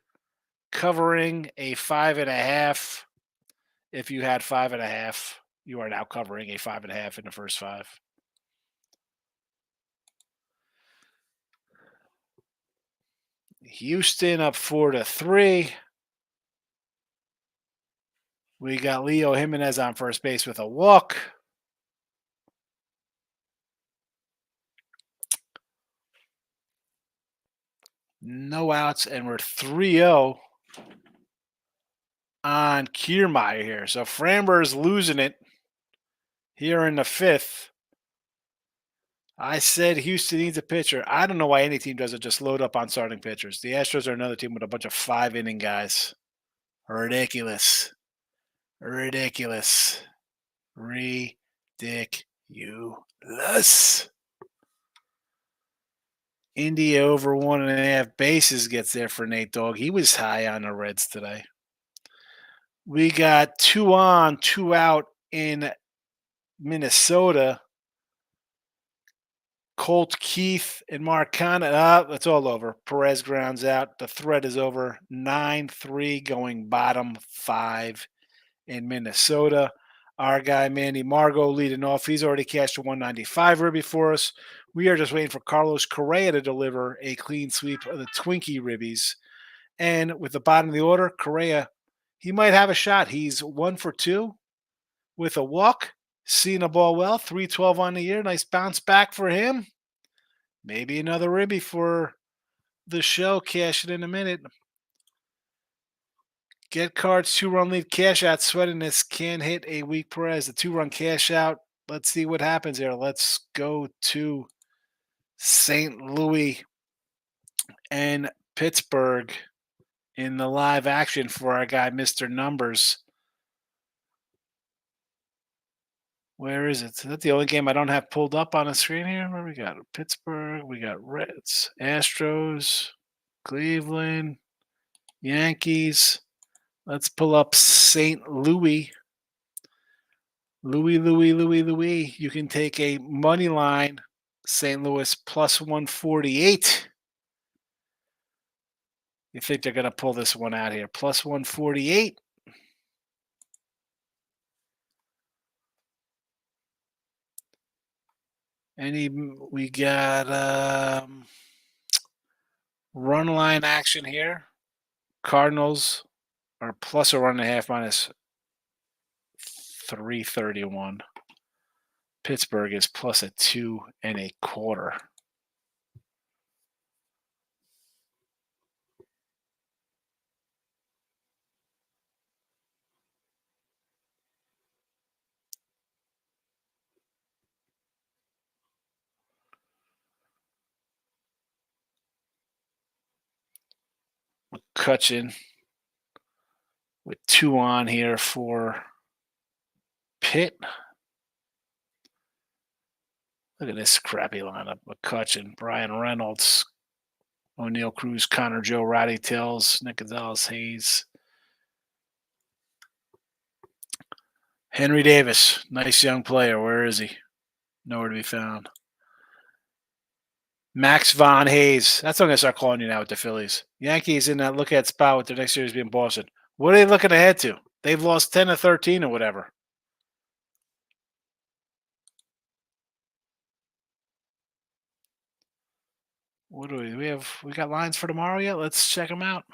covering a 5.5. If you had 5.5, you are now covering a 5.5 in the first 5. Houston up 4-3. We got Leo Jimenez on first base with a walk. No outs, and we're 3-0 on Kiermaier here. So Framber's losing it here in the 5th. I said Houston needs a pitcher. I don't know why any team doesn't just load up on starting pitchers. The Astros are another team with a bunch of 5-inning guys. Ridiculous. Ridiculous. Ridiculous. India over 1.5 bases gets there for Nate Dogg. He was high on the Reds today. We got 2 on, 2 out in Minnesota. Colt, Keith, and Marcana. That's all over. Perez grounds out. The threat is over. 9-3 going bottom 5 in Minnesota. Our guy, Manny Margot, leading off. He's already cashed a 195 ribby for us. We are just waiting for Carlos Correa to deliver a clean sweep of the Twinkie ribbies. And with the bottom of the order, Correa, he might have a shot. He's 1 for 2 with a walk. Seeing the ball well. 312 on the year. Nice bounce back for him. Maybe another ribby for the show. Cash it in a minute. Get cards, 2-run lead, cash out. Sweating this can hit a weak Perez. The 2-run cash out. Let's see what happens here. Let's go to St. Louis and Pittsburgh in the live action for our guy, Mr. Numbers. Where is it? Is that the only game I don't have pulled up on the screen here? Where we got? Pittsburgh. We got Reds, Astros, Cleveland, Yankees. Let's pull up St. Louis. Louis. You can take a money line, St. Louis plus 148. You think they're going to pull this one out here? Plus 148. We got run line action here. Cardinals are plus a 1.5 minus 331. Pittsburgh is plus a 2.25. McCutcheon with 2 on here for Pitt. Look at this crappy lineup. McCutcheon, Brian Reynolds, O'Neill Cruz, Connor Joe, Roddy Tills, Nick Gonzalez, Hayes. Henry Davis, nice young player. Where is he? Nowhere to be found. Max Von Hayes. That's what I'm going to start calling you now with the Phillies. Yankees in that look-ahead spot with their next series being Boston. What are they looking ahead to? They've lost 10 or 13 or whatever. What do we have? We got lines for tomorrow yet? Let's check them out.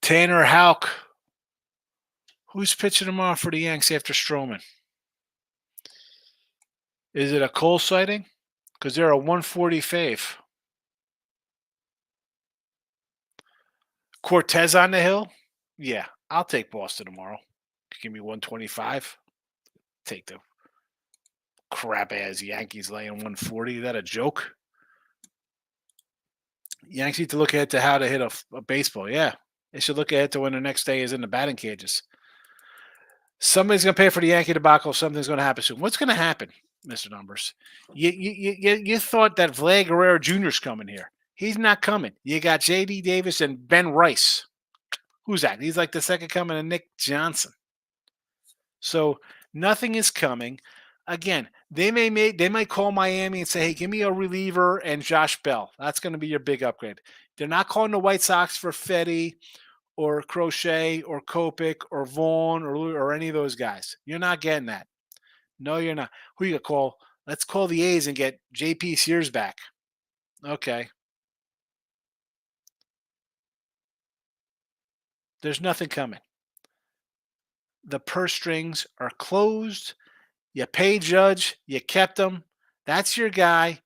Tanner Houck. Who's pitching tomorrow for the Yanks after Stroman? Is it a Cole sighting? Because they're a 140 fave. Cortez on the hill? Yeah, I'll take Boston tomorrow. Give me 125. Take the crap ass Yankees laying 140. Is that a joke? Yankees need to look ahead to how to hit a baseball. Yeah, they should look ahead to when the next day is in the batting cages. Somebody's going to pay for the Yankee debacle. Something's going to happen soon. What's going to happen, Mr. Numbers? You thought that Vlad Guerrero Jr. is coming here. He's not coming. You got J.D. Davis and Ben Rice. Who's that? He's like the second coming of Nick Johnson. So nothing is coming. Again, they might call Miami and say, hey, give me a reliever and Josh Bell. That's going to be your big upgrade. They're not calling the White Sox for Fetty or Crochet or Kopech or Vaughn or any of those guys. You're not getting that. No, you're not. Who you going to call? Let's call the A's and get JP Sears back. Okay. There's nothing coming. The purse strings are closed. You pay Judge. You kept him. That's your guy.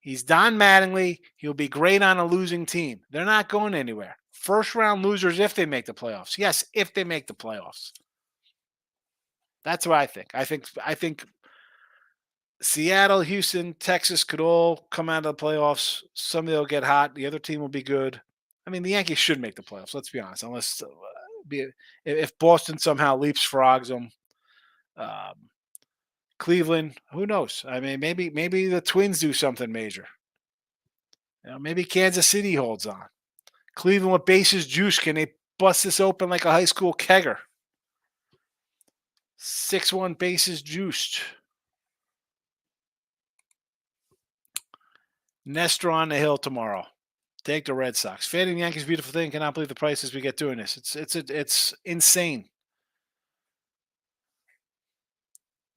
He's Don Mattingly. He'll be great on a losing team. They're not going anywhere. First round losers if they make the playoffs. Yes, if they make the playoffs. That's what I think. I think Seattle, Houston, Texas could all come out of the playoffs. Somebody will get hot. The other team will be good. I mean, the Yankees should make the playoffs. Let's be honest. Unless if Boston somehow leapfrogs them. Cleveland, who knows? I mean, maybe the Twins do something major. Maybe Kansas City holds on. Cleveland with bases juice. Can they bust this open like a high school kegger? 6-1 bases juiced. Nestor on the hill tomorrow. Take the Red Sox. Fading the Yankees, beautiful thing. Cannot believe the prices we get doing this. It's insane.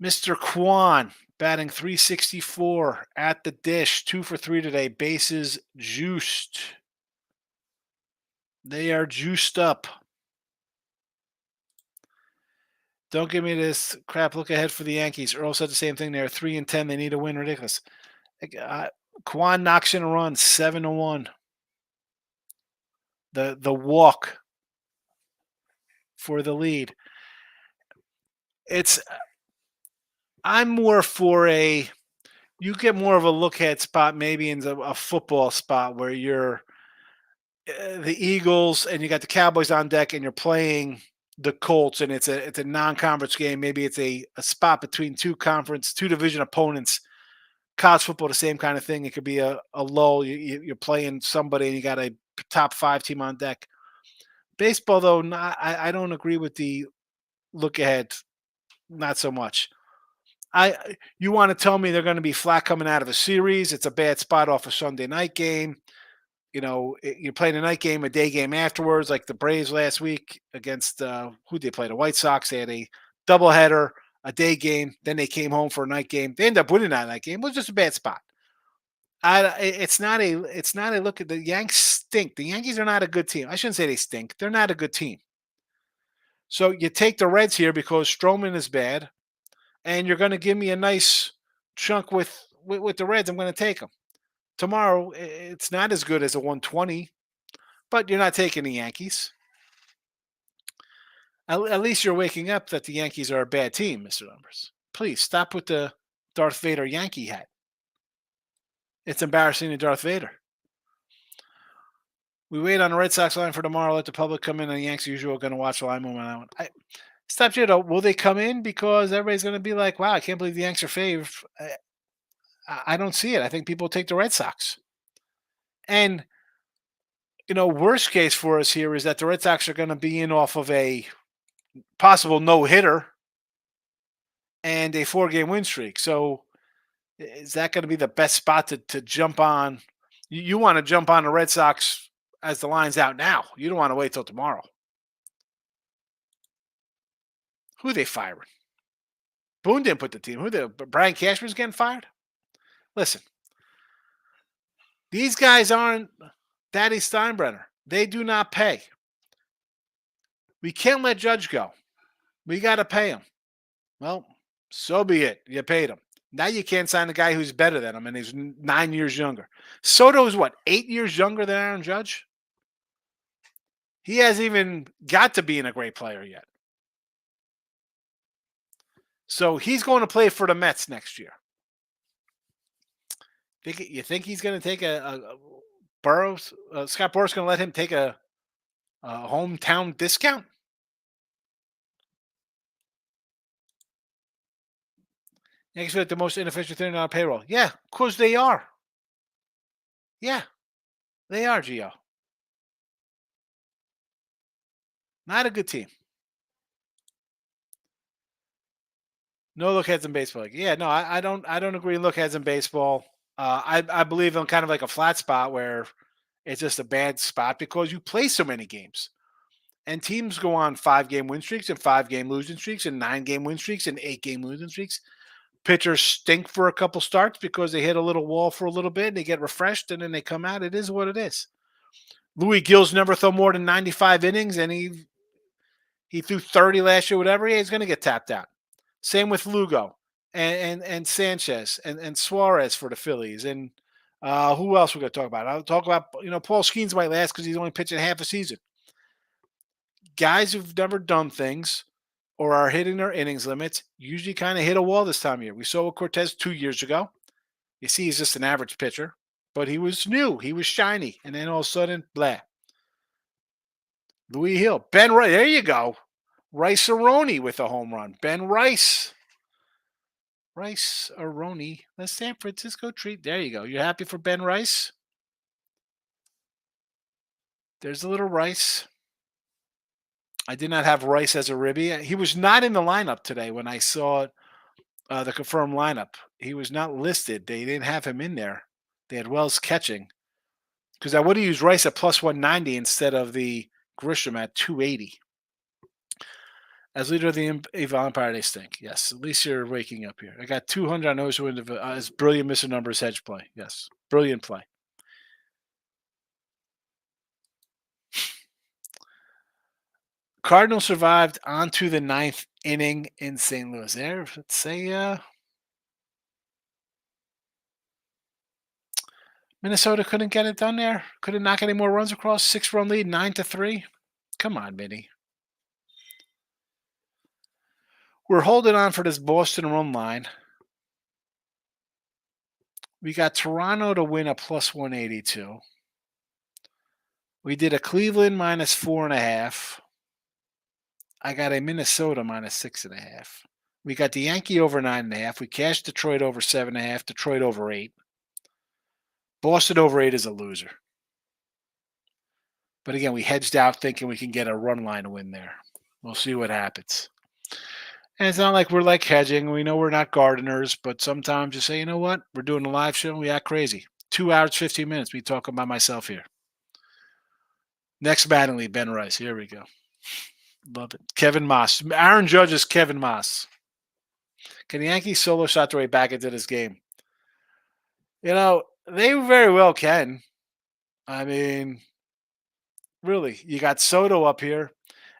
Mr. Kwan batting 364 at the dish. 2 for 3 today. Bases juiced. They are juiced up. Don't give me this crap. Look ahead for the Yankees. Earl said the same thing. They're 3-10. They need a win. Ridiculous. Kwan knocks in a run. 7-1. The walk for the lead. I'm more for you get more of a look ahead spot, maybe in a football spot where you're the Eagles and you got the Cowboys on deck and you're playing the Colts and it's a non-conference game. Maybe it's a spot between two division opponents. College football, the same kind of thing. It could be a lull. You're playing somebody and you got a top 5 team on deck. Baseball, though, I don't agree with the look ahead. Not so much. You want to tell me they're going to be flat coming out of a series? It's a bad spot off a Sunday night game. You're playing a night game, a day game afterwards, like the Braves last week against who they play? The White Sox. They had a doubleheader, a day game. Then they came home for a night game. They ended up winning that night game. It was just a bad spot. It's not a look at the Yanks stink. The Yankees are not a good team. I shouldn't say they stink. They're not a good team. So you take the Reds here because Stroman is bad, and you're going to give me a nice chunk with the Reds. I'm going to take them. Tomorrow, it's not as good as a 120, but you're not taking the Yankees. At least you're waking up that the Yankees are a bad team, Mr. Numbers. Please stop with the Darth Vader Yankee hat. It's embarrassing to Darth Vader. We wait on the Red Sox line for tomorrow. Let the public come in, and the Yanks usual going to watch the line move on that one. Stop, Jado. Will they come in? Because everybody's going to be like, wow, I can't believe the Yanks are fave. I don't see it. I think people take the Red Sox. And worst case for us here is that the Red Sox are going to be in off of a possible no-hitter and a 4-game win streak. So is that going to be the best spot to jump on? You want to jump on the Red Sox as the line's out now. You don't want to wait till tomorrow. Who are they firing? Boone didn't put the team. Brian Cashman's getting fired? Listen, these guys aren't Daddy Steinbrenner. They do not pay. We can't let Judge go. We got to pay him. Well, so be it. You paid him. Now you can't sign a guy who's better than him, and he's 9 years younger. Soto's what, 8 years younger than Aaron Judge? He hasn't even got to being a great player yet. So he's going to play for the Mets next year. You think he's going to take a Burrows? Scott Boras going to let him take a hometown discount? Yankees feel like the most inefficient thing on our payroll. Yeah, because they are. Yeah, they are, Gio. Not a good team. No look heads in baseball. Yeah, no, I don't agree. Look heads in baseball. I believe in kind of like a flat spot where it's just a bad spot because you play so many games, and teams go on 5-game win streaks and 5-game losing streaks and 9-game win streaks and 8-game losing streaks. Pitchers stink for a couple starts because they hit a little wall for a little bit and they get refreshed and then they come out. It is what it is. Louis Gills never threw more than 95 innings and he threw 30 last year, whatever. Yeah, he's going to get tapped out. Same with Lugo and Sanchez and Suarez for the Phillies. And who else we're going to talk about? I'll talk about, Paul Skeens might last because he's only pitching half a season. Guys who've never done things or are hitting their innings limits usually kind of hit a wall this time of year. We saw with Cortez 2 years ago. You see, he's just an average pitcher, but he was new. He was shiny. And then all of a sudden, blah. Louis Hill. Ben Rice. There you go. Rice-A-Roni with a home run. Ben Rice. Rice-A-Roni. The San Francisco treat. There you go. You happy for Ben Rice? There's a little Rice. I did not have Rice as a ribby. He was not in the lineup today when I saw the confirmed lineup. He was not listed. They didn't have him in there. They had Wells catching. Because I would have used Rice at plus 190 instead of the Grisham at 280. As leader of the Evil Empire, they stink. Yes, at least you're waking up here. I got 200 on those who it's brilliant Mr. Numbers hedge play. Yes, brilliant play. Cardinals survived onto the 9th inning in St. Louis. There, let's say Minnesota couldn't get it done there. Couldn't knock any more runs across. 6-run lead, 9-3. Come on, Minnie. We're holding on for this Boston run line. We got Toronto to win a plus 182. We did a Cleveland minus 4.5. I got a Minnesota minus 6.5. We got the Yankee over 9.5. We cashed Detroit over 7.5. Detroit over 8. Boston over 8 is a loser. But again, we hedged out thinking we can get a run line win there. We'll see what happens. And it's not like we're like hedging. We know we're not gardeners, but sometimes you say, you know what? We're doing a live show and we act crazy. 2 hours, 15 minutes. Me talking about myself here. Next batting lead, Ben Rice. Here we go. Love it. Kevin Moss. Aaron Judge is Kevin Moss. Can the Yankees solo shot their way back into this game? They very well can. I mean, really, you got Soto up here.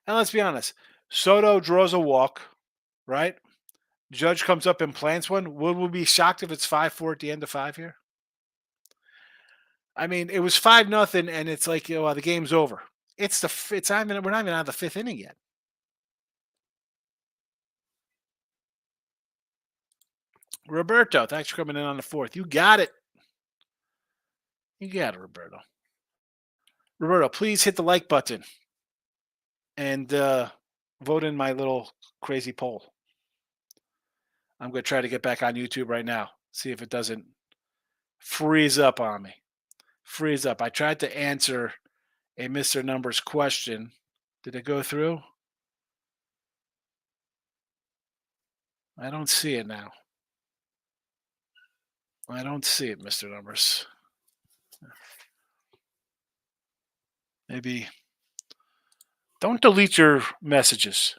And let's be honest. Soto draws a walk, right? Judge comes up and plants one. Would we be shocked if it's 5-4 at the end of 5 here? I mean, it was 5-0, and it's like, the game's over. We're not even out of the 5th inning yet. Roberto, thanks for coming in on the 4th. You got it. You got it, Roberto. Roberto, please hit the like button and vote in my little crazy poll. I'm going to try to get back on YouTube right now. See if it doesn't freeze up on me. Freeze up. I tried to answer a Mr. Numbers question. Did it go through? I don't see it now. I don't see it, Mr. Numbers. Maybe don't delete your messages.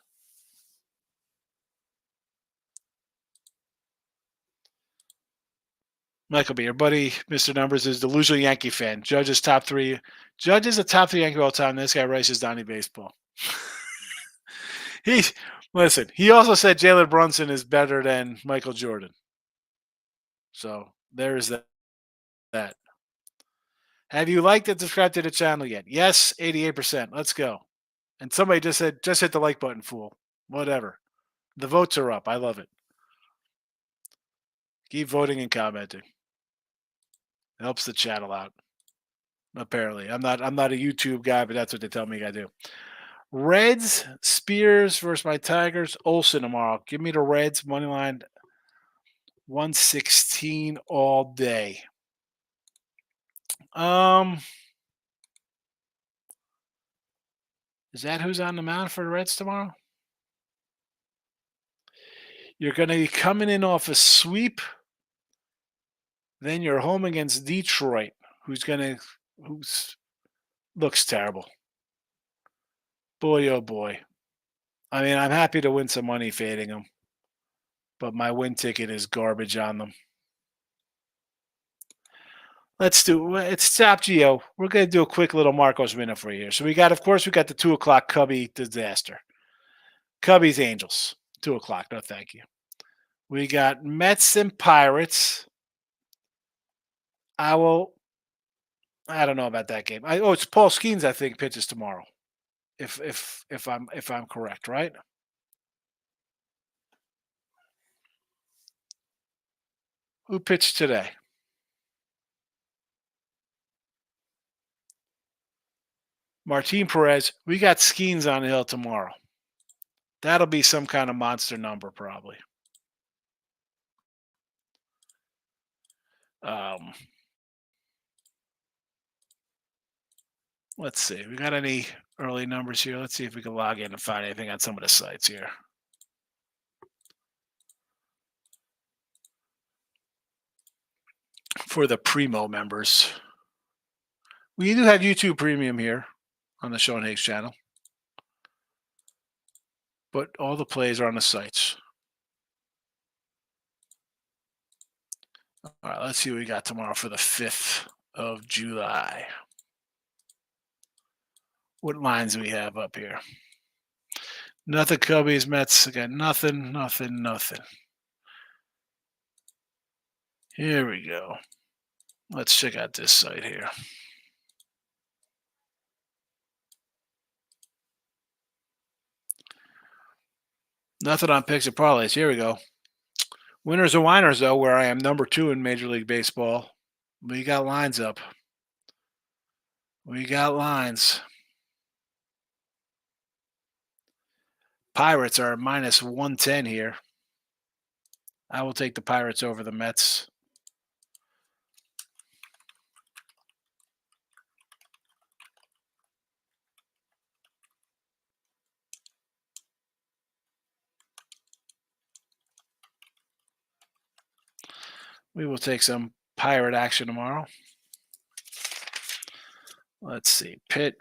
Michael B., your buddy, Mr. Numbers, is delusional Yankee fan. Judge is top three. Judge is a top three Yankee of all time. This guy writes his Donnie baseball. Listen, he also said Jalen Brunson is better than Michael Jordan. So there's that. Have you liked and subscribed to the channel yet? Yes, 88%. Let's go. And somebody just said, just hit the like button, fool. Whatever. The votes are up. I love it. Keep voting and commenting. It helps the channel out. Apparently. I'm not a YouTube guy, but that's what they tell me I do. Reds, Spears versus my Tigers. Olsen tomorrow. Give me the Reds. Money line 116 all day. Is that who's on the mound for the Reds tomorrow? You're going to be coming in off a sweep. Then you're home against Detroit, who's looks terrible. Boy, oh boy. I mean, I'm happy to win some money fading them, but my win ticket is garbage on them. It's Stop Geo. We're going to do a quick little Marcos minute for you here. So we got the 2 o'clock Cubby disaster. Cubbies Angels, 2 o'clock. No, thank you. We got Mets and Pirates. I don't know about that game. It's Paul Skeens, I think, pitches tomorrow. If I'm correct, right? Who pitched today? Martin Perez. We got Skeens on the hill tomorrow. That'll be some kind of monster number, probably. Let's see. We got any early numbers here? Let's see if we can log in and find anything on some of the sites here. For the Primo members. We do have YouTube Premium here on the Sean Higgs channel. But all the plays are on the sites. All right, let's see what we got tomorrow for the 5th of July. What lines do we have up here? Nothing Cubbies, Mets. Again, nothing. Here we go. Let's check out this site here. Nothing on picks and parlays. Here we go. Winners or whiners, though, where I am number 2 in Major League Baseball. We got lines up. We got lines. Pirates are minus 110 here. I will take the Pirates over the Mets. We will take some Pirate action tomorrow. Let's see. Pitt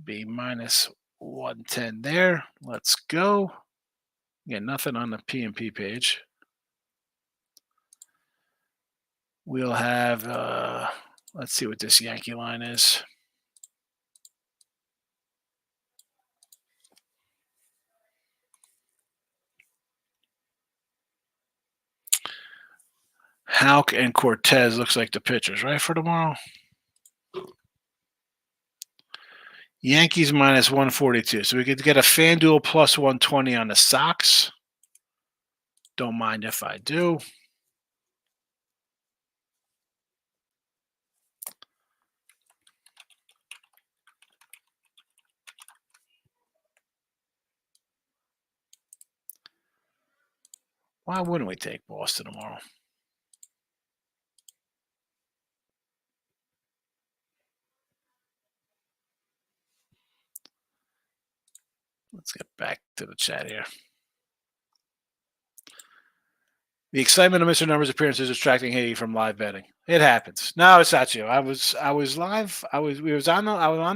be minus 110 there. Let's go. Again, nothing on the PMP page. We'll have, let's see what this Yankee line is. Houck and Cortez looks like the pitchers, right, for tomorrow? Yankees minus 142. So we could get a FanDuel plus 120 on the Sox. Don't mind if I do. Why wouldn't we take Boston tomorrow? Let's get back to the chat here. The excitement of Mr. Numbers' appearances is attracting hate from live betting. It happens. No, it's not you. I was live. I was on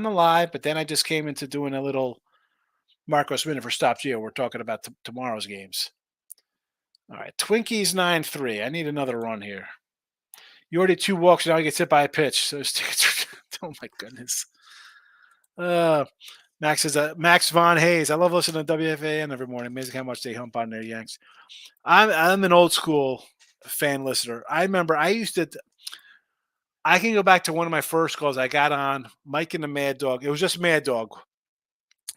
the live, but then I just came into doing a little Marcos Minute for Stop Geo. We're talking about tomorrow's games. All right, Twinkies 9-3. I need another run here. You already 2 walks, now he gets hit by a pitch. So oh my goodness. Max is Max Von Hayes. I love listening to WFAN every morning. Amazing how much they hump on their Yanks. I'm an old school fan listener. I remember I can go back to one of my first calls. I got on Mike and the Mad Dog. It was just Mad Dog.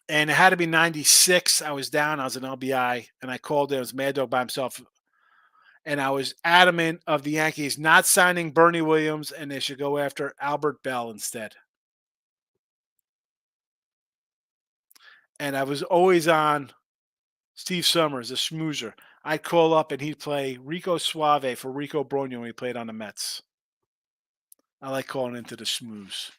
And it had to be 96. I was down. I was an LBI. And I called in. It was Mad Dog by himself. And I was adamant of the Yankees not signing Bernie Williams, and they should go after Albert Bell instead. And I was always on Steve Summers, the schmoozer. I'd call up and he'd play Rico Suave for Rico Brogno when he played on the Mets. I like calling into the schmooze.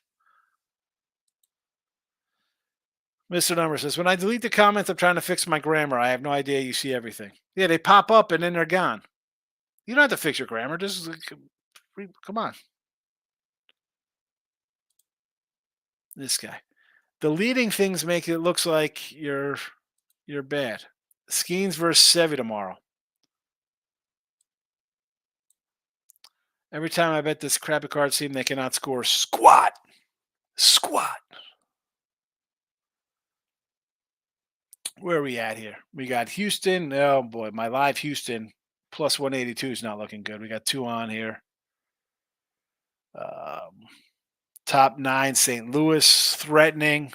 Mr. Number says, when I delete the comments, I'm trying to fix my grammar. I have no idea you see everything. Yeah, they pop up and then they're gone. You don't have to fix your grammar. Just come on. This guy. Deleting things make it looks like you're bad. Skeens versus Sevy tomorrow. Every time I bet this crappy card team, they cannot score squat. Where are we at here? We got Houston. Oh boy, my live Houston plus 182 is not looking good. We got 2 on here. Top 9, St. Louis threatening.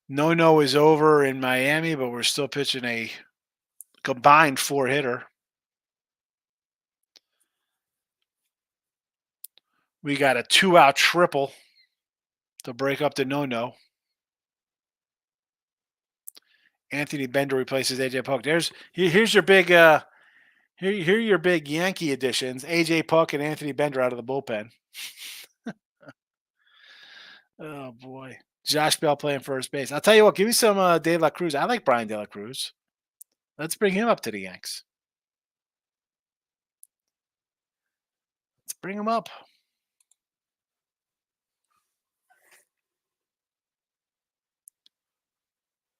No is over in Miami, but we're still pitching a combined 4-hitter. We got a 2-out triple to break up the no. Anthony Bender replaces AJ Puck. Here's your big here are your big Yankee additions. AJ Puck and Anthony Bender out of the bullpen. Oh boy. Josh Bell playing first base. I'll tell you what, give me some De La Cruz. I like Brian De La Cruz. Let's bring him up to the Yanks. Let's bring him up.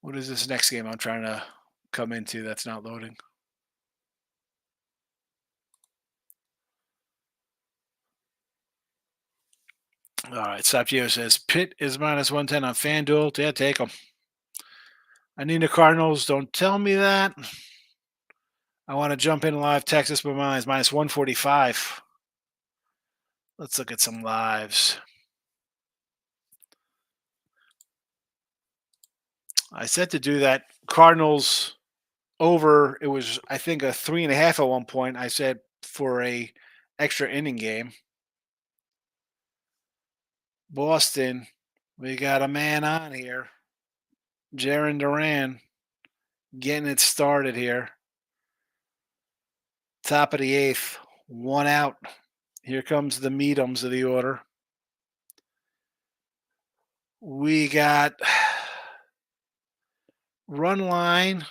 What is this next game I'm trying to come into that's not loading? All right, Sapio says Pitt is minus 110 on FanDuel. Yeah, take them. I need the Cardinals. Don't tell me that. I want to jump in live. Texas, but mine is minus 145. Let's look at some lives. I said to do that. Cardinals over. It was, I think, a 3.5 at one point. I said for a extra inning game. Boston, we got a man on here. Jarren Duran getting it started here. Top of the 8th, 1 out. Here comes the meetums of the order. We got run line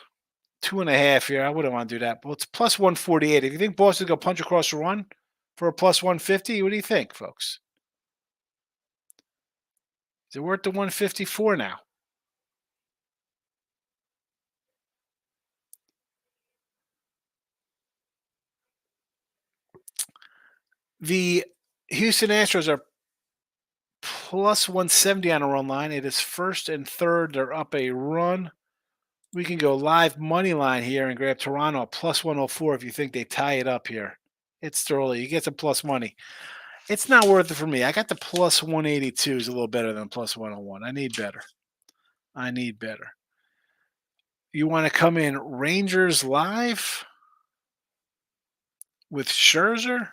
2.5 here. I wouldn't want to do that. Well, it's plus 148. If you think Boston's going to punch across the run for a plus 150, what do you think, folks? Is it worth the 154 now? The Houston Astros are plus 170 on a run line. It is first and third. They're up a run. We can go live money line here and grab Toronto plus 104 if you think they tie it up here. It's early. You get some plus money. It's not worth it for me. I got the plus 182 is a little better than plus 101. I need better. You want to come in Rangers live with Scherzer?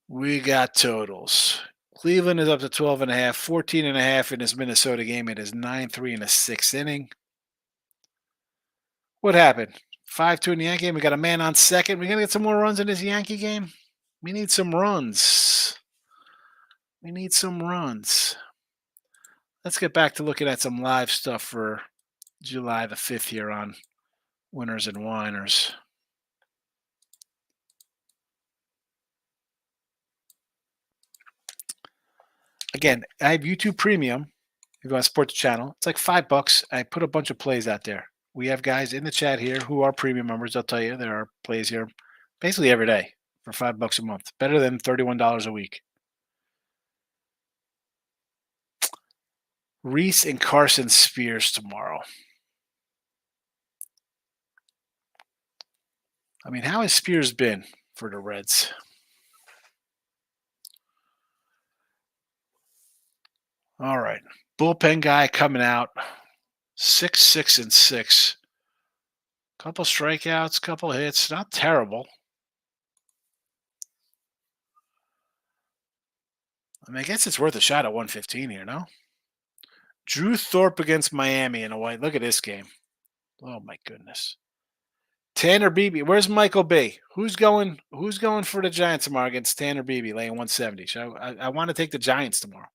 We got totals. Cleveland is up to 12.5, 14.5 in his Minnesota game. It is 9-3 in the 6th inning. What happened? 5-2 in the Yankee game. We got a man on second. We're going to get some more runs in this Yankee game. We need some runs. We need some runs. Let's get back to looking at some live stuff for July the 5th here on Winners and Whiners. Again, I have YouTube Premium. If you want to support the channel, it's like $5. I put a bunch of plays out there. We have guys in the chat here who are premium members. I'll tell you, there are plays here basically every day for $5 a month. Better than $31 a week. Reese and Carson Spears tomorrow. I mean, how has Spears been for the Reds? All right. Bullpen guy coming out. 6-6-6. Couple strikeouts, couple hits. Not terrible. I mean, I guess it's worth a shot at 115 here, no? Drew Thorpe against Miami in a white. Look at this game. Oh my goodness. Tanner Beebe. Where's Michael B? Who's going for the Giants tomorrow against Tanner Beebe laying 170? So I want to take the Giants tomorrow.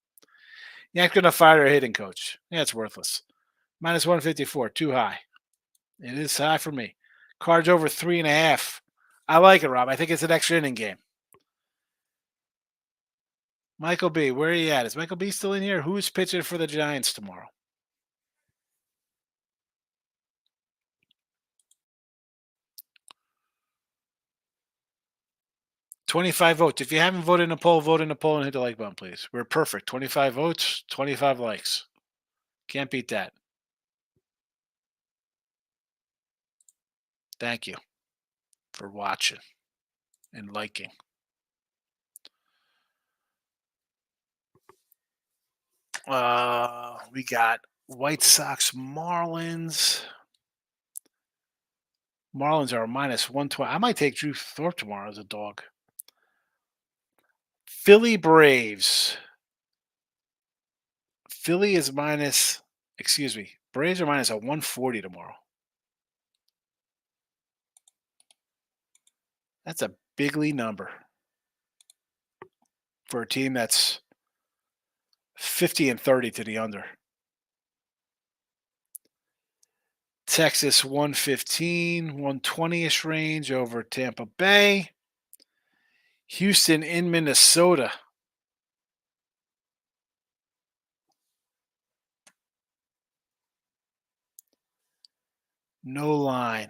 Yanks going to fire their hitting coach. Yeah, it's worthless. Minus 154, too high. It is high for me. Cards over 3.5. I like it, Rob. I think it's an extra inning game. Michael B, where are you at? Is Michael B still in here? Who's pitching for the Giants tomorrow? $25 votes. If you haven't voted in a poll, vote in a poll and hit the like button, please. We're perfect. 25 votes, 25 likes. Can't beat that. Thank you for watching and liking. We got White Sox, Marlins. Marlins are minus 120. I might take Drew Thorpe tomorrow as a dog. Philly Braves. Braves are minus a 140 tomorrow. That's a bigly number for a team that's 50-30 to the under. Texas 115, 120-ish range over Tampa Bay. Houston in Minnesota. No line.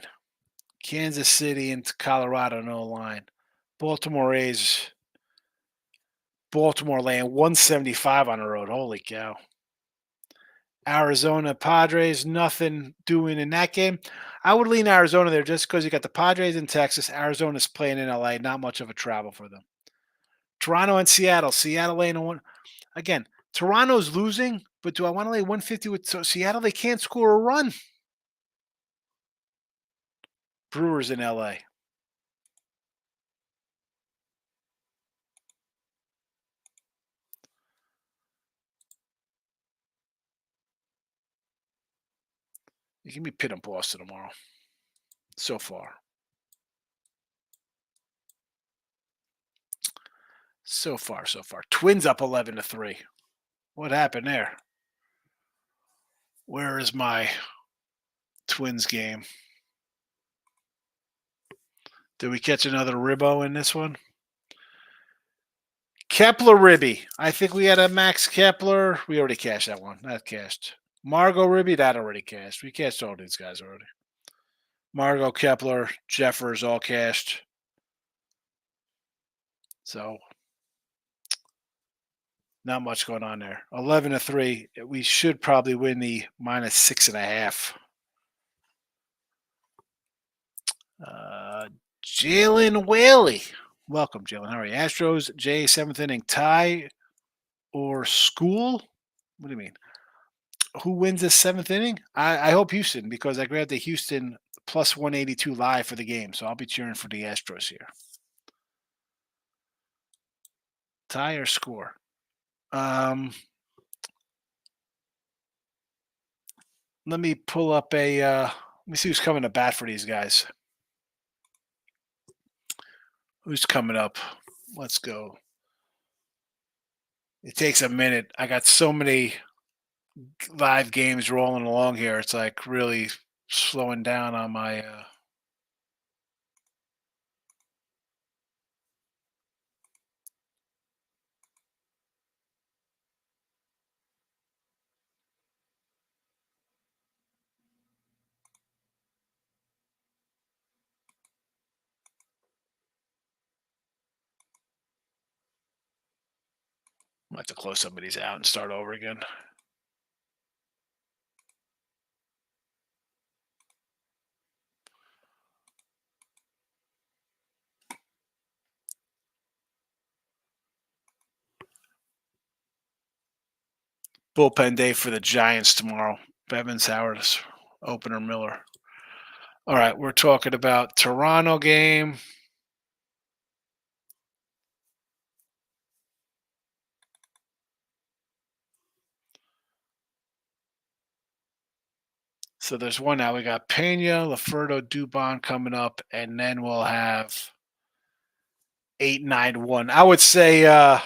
Kansas City into Colorado, no line. Baltimore A's. Baltimore laying 175 on the road. Holy cow. Arizona Padres, nothing doing in that game. I would lean Arizona there just because you got the Padres in Texas. Arizona's playing in LA. Not much of a travel for them. Toronto and Seattle. Seattle laying one. Again, Toronto's losing, but do I want to lay 150 with Seattle? They can't score a run. Brewers in LA. You can be Pitt and Boston tomorrow. So far. So far. Twins up 11-3. What happened there? Where is my Twins game? Did we catch another Ribbo in this one? Kepler Ribby. I think we had a Max Kepler. We already cashed that one. That cashed. Margot Ribby, that already cashed. We cashed all these guys already. Margot, Kepler, Jeffers, all cashed. So, not much going on there. 11-3. We should probably win the minus 6.5. Jalen Whaley. Welcome, Jalen. How are you? Astros, J, 7th inning tie or school? What do you mean? Who wins the 7th inning? I hope Houston, because I grabbed the Houston plus 182 live for the game. So I'll be cheering for the Astros here. Tie or score? Let me pull up a Let me see who's coming to bat for these guys. Who's coming up? Let's go. It takes a minute. I got so many live games rolling along here. It's like really slowing down on my. I have to close some of these out and start over again. Bullpen day for the Giants tomorrow. Bevins, Howard, opener, Miller. All right, we're talking about Toronto game. So there's one now. We got Pena, Laferto, Dubon coming up, and then we'll have 8-9-1. I would say I'd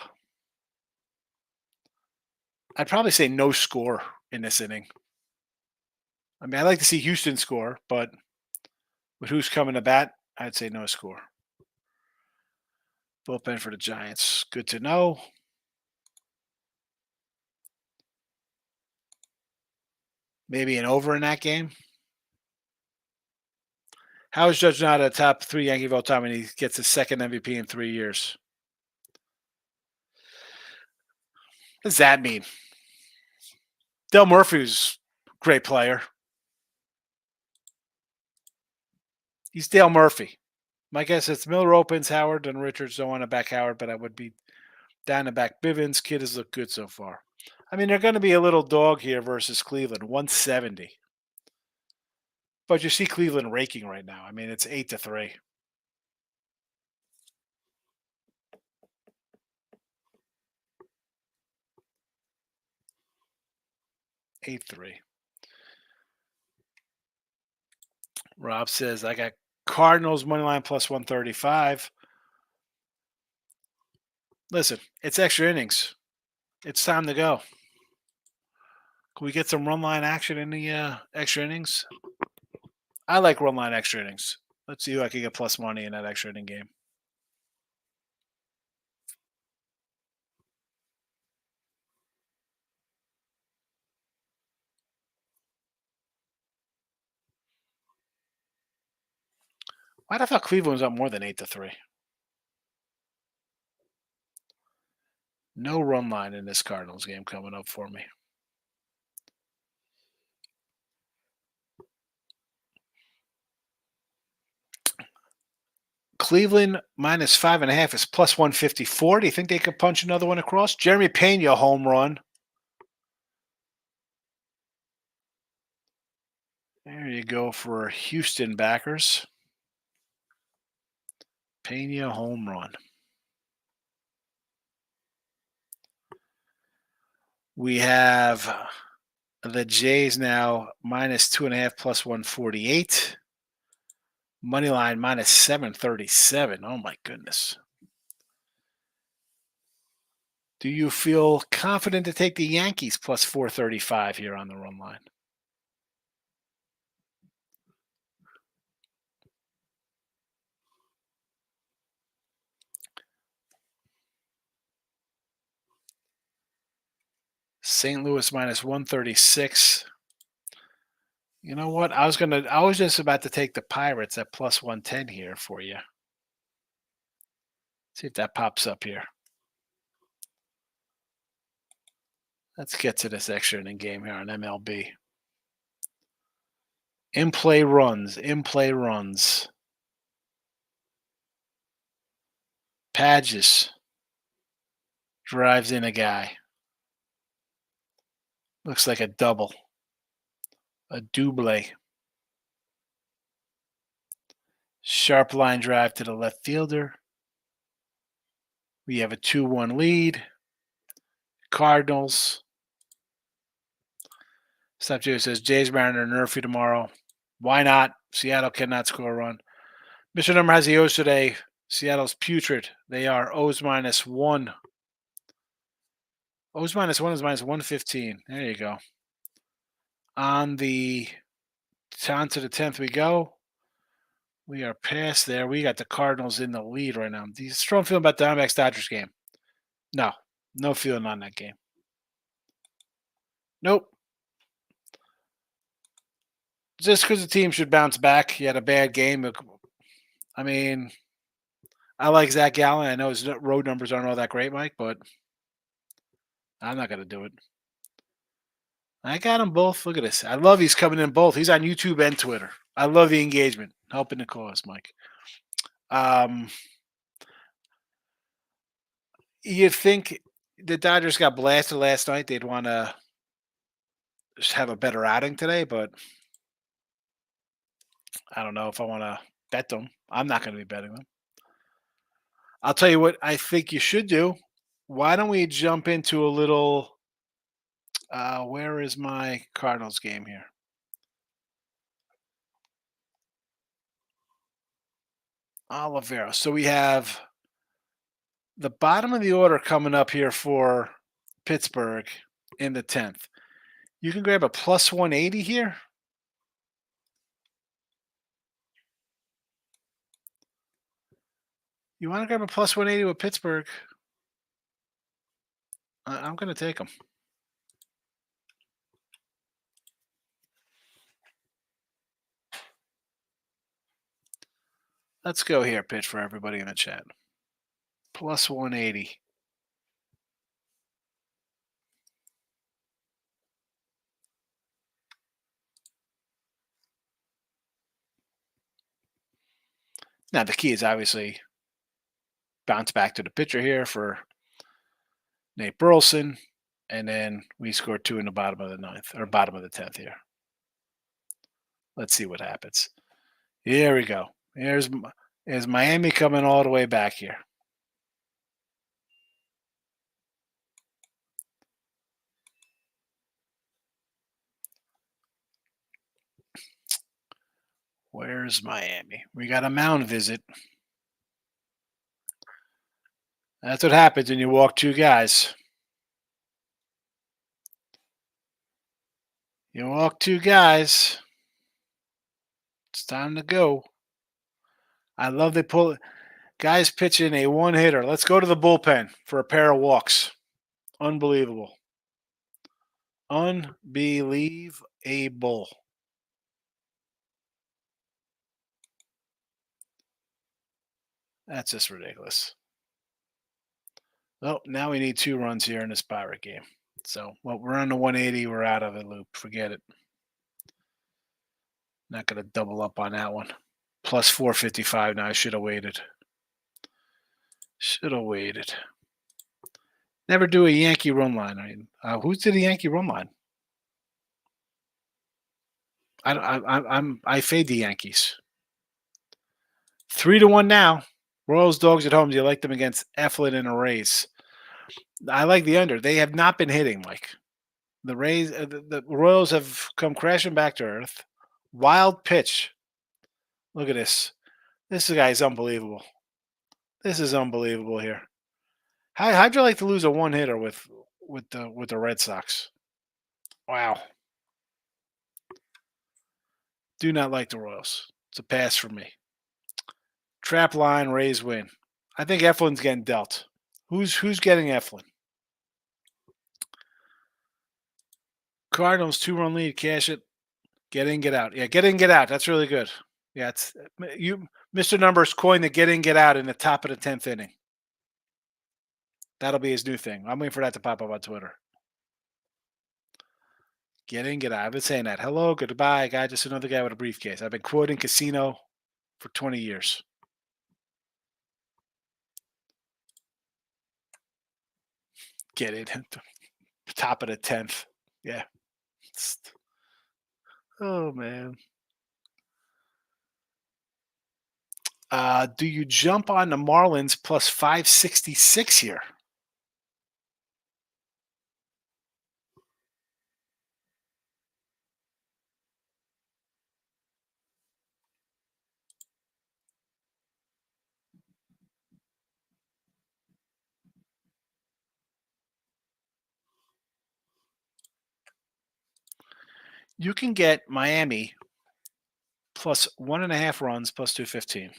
probably say no score in this inning. I mean, I'd like to see Houston score, but with who's coming to bat, I'd say no score. Bullpen for the Giants. Good to know. Maybe an over in that game. How is Judge not a top 3 Yankee of all time and he gets his second MVP in 3 years? What does that mean? Del Murphy's a great player. He's Dale Murphy. My guess is Miller opens, Howard and Richards don't want to back Howard, but I would be down to back Bivens. Kid has looked good so far. I mean, they're going to be a little dog here versus Cleveland, 170. But you see Cleveland raking right now. I mean, it's 8-3. Rob says, I got Cardinals money line plus 135. Listen, it's extra innings. It's time to go. Can we get some run line action in the extra innings? I like run line extra innings. Let's see who I can get plus money in that extra inning game. Why'd I thought Cleveland was up more than 8-3? No run line in this Cardinals game coming up for me. Cleveland minus 5.5 is plus 154. Do you think they could punch another one across? Jeremy Pena home run. There you go for Houston backers. Pena home run. We have the Jays now minus 2.5 plus 148. Money line minus 737. Oh my goodness. Do you feel confident to take the Yankees plus 435 here on the run line? St. Louis minus 136. You know what? I was just about to take the Pirates at plus 110 here for you. See if that pops up here. Let's get to this extra inning game here on MLB. In play runs. Padges drives in a guy. Looks like a double. A double. Sharp line drive to the left fielder. We have a 2-1 lead. Cardinals. Stop Joe says Jays Mariner Nerfy tomorrow. Why not? Seattle cannot score a run. Mr. Number has the O's today. Seattle's putrid. They are O's -1. O's -1 is -115. There you go. On the down to the 10th we go. We are past there. We got the Cardinals in the lead right now. Do you strong feeling about the Diamondbacks Dodgers game? No. No feeling on that game. Nope. Just because the team should bounce back. He had a bad game. I mean, I like Zach Gallen. I know his road numbers aren't all that great, Mike, but I'm not going to do it. I got them both. Look at this. I love he's coming in both. He's on YouTube and Twitter. I love the engagement. Helping the cause, Mike. You think the Dodgers got blasted last night? They'd want to have a better outing today, but I don't know if I want to bet them. I'm not going to be betting them. I'll tell you what I think you should do. Why don't we jump into a little where is my Cardinals game here? Oliveira. So we have the bottom of the order coming up here for Pittsburgh in the 10th. You can grab a plus 180 here. You want to grab a plus 180 with Pittsburgh? I'm going to take them. Let's go here, pitch for everybody in the chat. Plus 180. Now, the key is obviously bounce back to the pitcher here for Nate Burleson, and then we scored 2 in the bottom of the 9th, or bottom of the 10th here. Let's see what happens. Here we go. Here's Miami coming all the way back here. Where's Miami? We got a mound visit. That's what happens when you walk 2 guys. You walk 2 guys. It's time to go. I love they pull guys pitching a 1-hitter. Let's go to the bullpen for a pair of walks. Unbelievable. Unbelievable. That's just ridiculous. Well, now we need 2 runs here in this Pirate game. So, well, we're on the 180. We're out of the loop. Forget it. Not going to double up on that one. Plus 455. Now I should have waited. Should have waited. Never do a Yankee run line. Who's did a Yankee run line? I fade the Yankees. 3-1 now. Royals dogs at home. Do you like them against Eflin and the Rays? I like the under. They have not been hitting, Mike. The Rays, the Royals have come crashing back to earth. Wild pitch. Look at this. This guy is unbelievable. This is unbelievable here. How'd you like to lose a 1-hitter with the Red Sox? Wow. Do not like the Royals. It's a pass for me. Trap line, Rays win. I think Eflin's getting dealt. Who's getting Eflin? Cardinals 2-run lead. Cash it. Get in, get out. Yeah, get in, get out. That's really good. Yeah, it's you. Mr. Numbers coined the get in, get out in the top of the 10th inning. That'll be his new thing. I'm waiting for that to pop up on Twitter. Get in, get out. I've been saying that. Hello, goodbye, guy. Just another guy with a briefcase. I've been quoting Casino for 20 years. Get in. Top of the 10th. Yeah. Oh, man. Do you jump on the Marlins plus 566 here? You can get Miami plus 1.5 runs plus 215.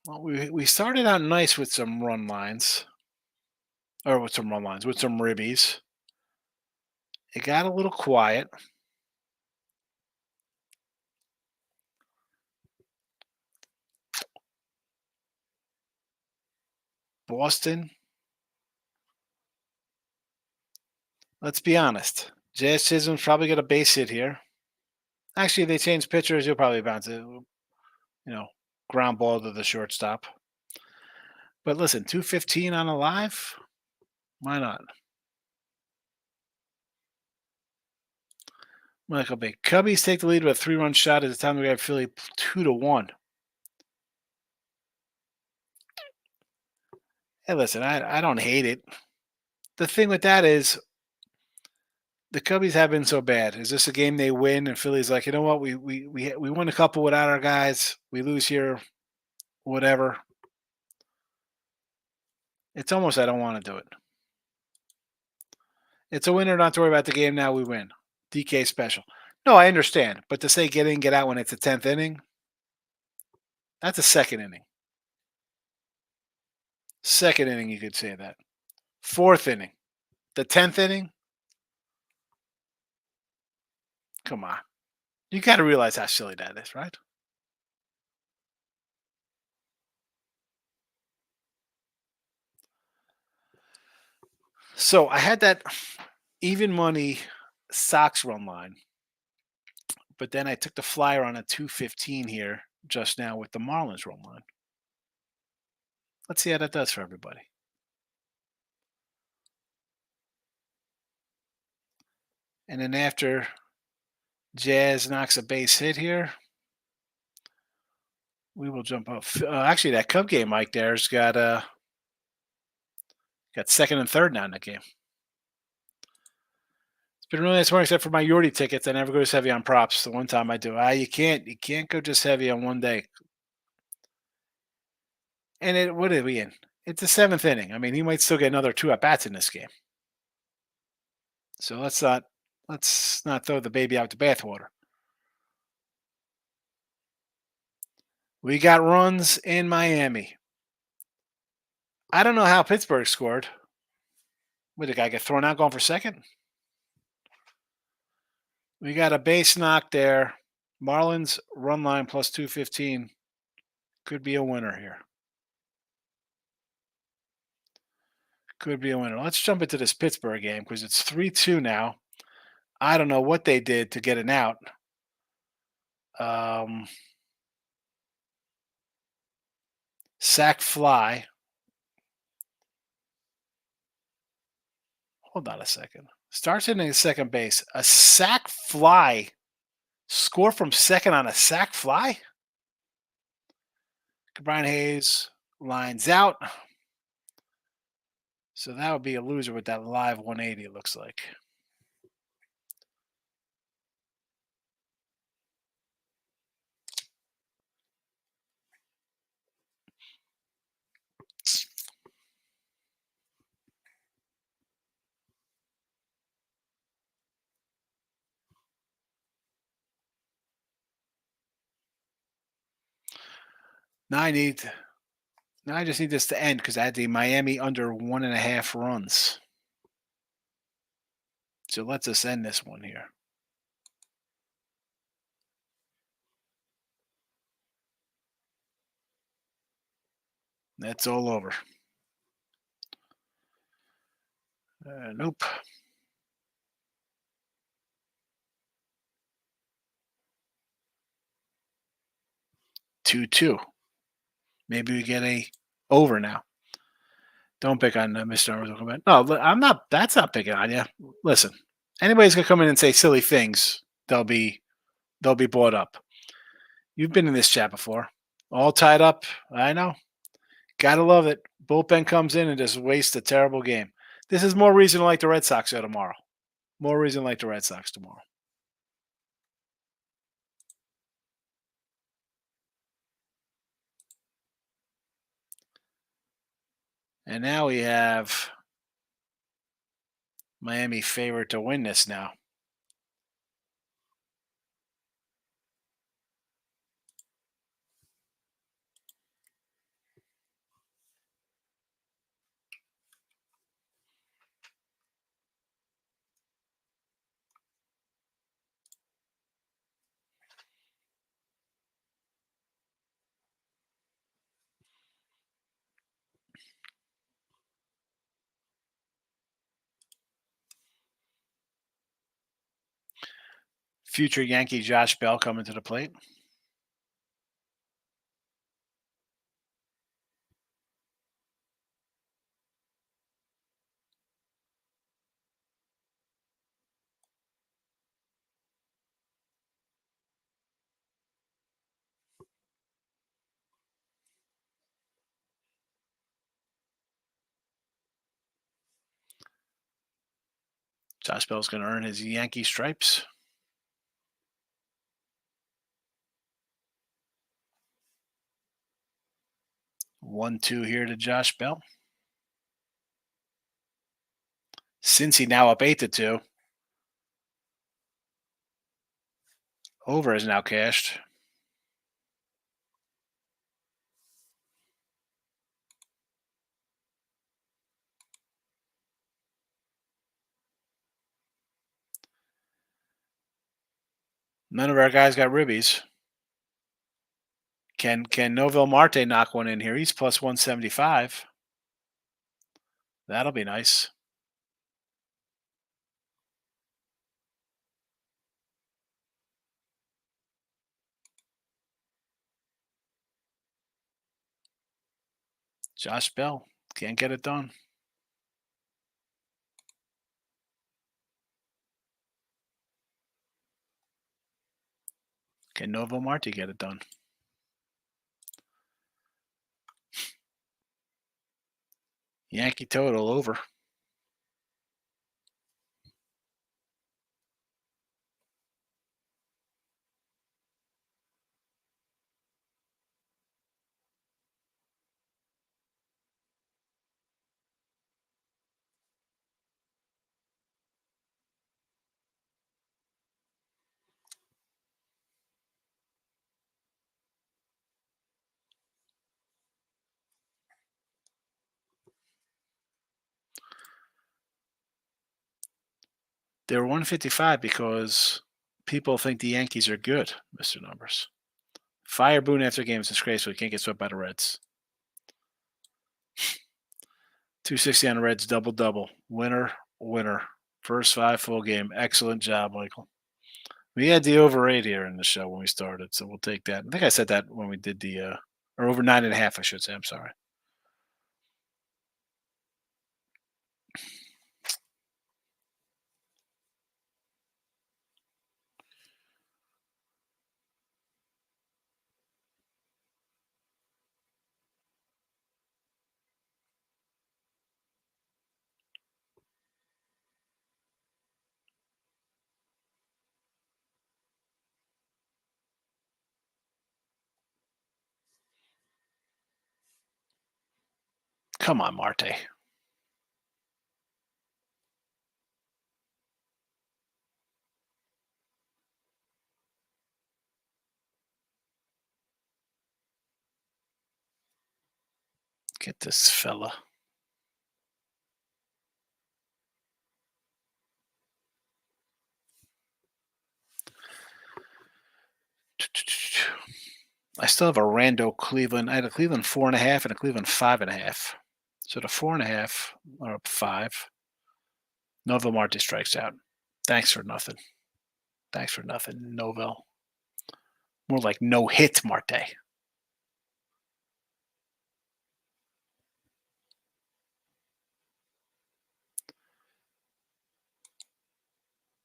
Well, we started out nice with some run lines, or with some run lines, with some ribbies. It got a little quiet. Boston, let's be honest. Jazz Chisholm's probably got a base hit here. Actually, if they change pitchers, you'll probably bounce it. Ground ball to the shortstop. But listen, 215 on a live? Why not? Michael Bay. Cubbies take the lead with a 3-run shot at the time we got Philly 2-1. Hey, listen, I don't hate it. The thing with that is the Cubbies have been so bad. Is this a game they win and Philly's like, you know what, we won a couple without our guys. We lose here, whatever. It's almost I don't want to do it. It's a winner, not to worry about the game now. We win. DK special. No, I understand. But to say get in, get out when it's the 10th inning, that's a second inning. Second inning, you could say that. Fourth inning. The 10th inning? Come on. You got to realize how silly that is, right? So I had that even money Sox run line, but then I took the flyer on a 215 here just now with the Marlins run line. Let's see how that does for everybody. And then after Jazz knocks a base hit here, we will jump up. Actually, that Cub game, Mike, there's got second and third now in that game. It's been really nice morning, except for my Yorty tickets. I never go as heavy on props. The one time I do, you can't go just heavy on one day. And what are we in? It's the 7th inning. I mean, he might still get another 2 at bats in this game. So let's not throw the baby out the bathwater. We got runs in Miami. I don't know how Pittsburgh scored. Did the guy get thrown out going for second? We got a base knock there. Marlins run line plus 215. Could be a winner here. Could be a winner. Let's jump into this Pittsburgh game because it's 3-2 now. I don't know what they did to get an out. Sack fly. Hold on a second. Starts in second base. A sack fly. Score from second on a sack fly? Brian Hayes lines out. So that would be a loser with that live 180, it looks like. Now I just need this to end because I had the Miami under 1.5 runs. So let's us end this one here. That's all over. Nope. Two. Maybe we get a over now. Don't pick on Mr. Arnold. No, I'm not. That's not picking on you. Listen, anybody's gonna come in and say silly things. They'll be brought up. You've been in this chat before. All tied up. I know. Gotta love it. Bullpen comes in and just wastes a terrible game. This is more reason to like the Red Sox tomorrow. More reason to like the Red Sox tomorrow. And now we have Miami favorite to win this now. Future Yankee Josh Bell coming to the plate. Josh Bell's going to earn his Yankee stripes. One, two here to Josh Bell. Cincy now up 8-2. Over is now cashed. None of our guys got ribbies. Can Novel Marte knock one in here? He's plus 175. That'll be nice. Josh Bell can't get it done. Can Novo Marte get it done? Yankee total over. They're 155 because people think the Yankees are good, Mr. Numbers. Fire Boone after game is disgraceful. He can't get swept by the Reds. 260 on the Reds, double-double. Winner, winner. First 5 full game. Excellent job, Michael. We had the over 8 here in the show when we started, so we'll take that. I think I said that when we did the or over 9.5, I should say. I'm sorry. Come on, Marte. Get this fella. I still have a rando Cleveland. I had a Cleveland 4.5 and a Cleveland 5.5. So the 4.5 are up 5. Novo Marte strikes out. Thanks for nothing. Thanks for nothing, Novel. More like no hit Marte.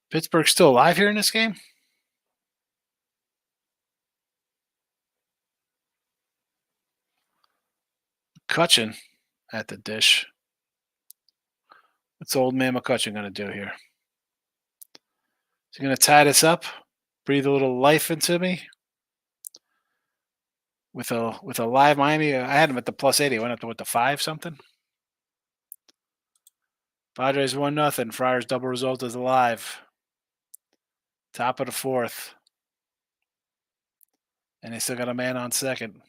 Pittsburgh's still alive here in this game? Cutchin at the dish. What's old man McCutcheon going to do here? Is he going to tie this up? Breathe a little life into me? With a live Miami? I had him at the +80. I went up to what, the 5 something? Padres 1-0. Friars double result is alive. Top of the 4th. And they still got a man on second.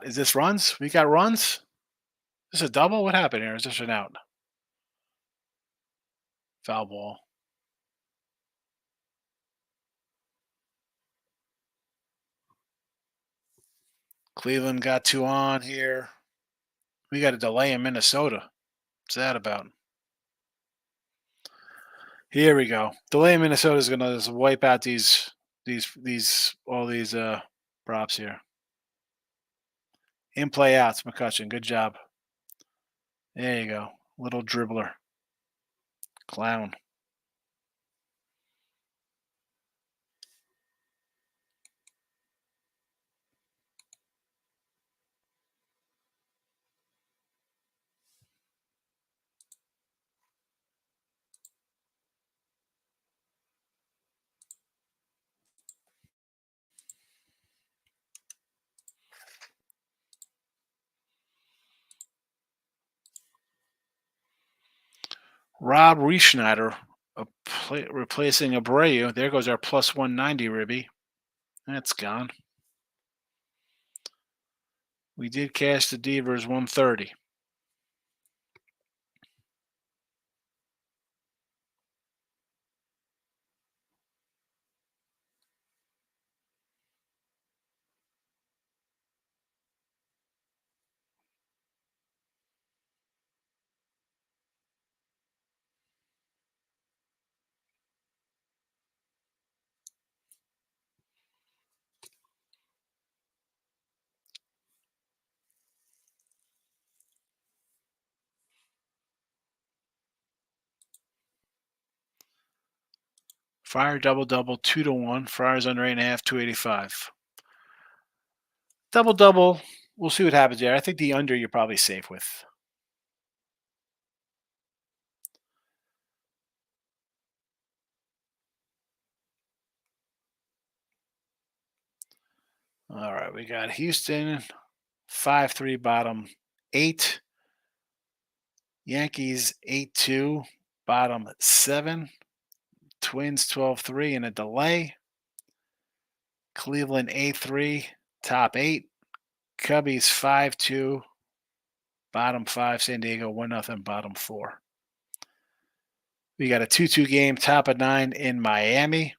Is this runs? We got runs? Is this a double? What happened here? Is this an out? Foul ball. Cleveland got 2 on here. We got a delay in Minnesota. What's that about? Here we go. Delay in Minnesota is going to just wipe out all these props here. In play outs, McCutcheon. Good job. There you go. Little dribbler. Clown. Rob Reschneider replacing Abreu. There goes our +190 Ribby. That's gone. We did cash the Devers 130. Friar double, 2-1. Friars under 8.5, 285. Double. We'll see what happens there. I think the under you're probably safe with. All right, we got Houston 5-3 bottom 8. Yankees 8-2 bottom 7. Twins 12-3 and a delay. Cleveland 8-3 top 8. Cubbies 5-2 bottom 5. San Diego 1-0 bottom 4. We got a 2-2 game top of 9 in Miami.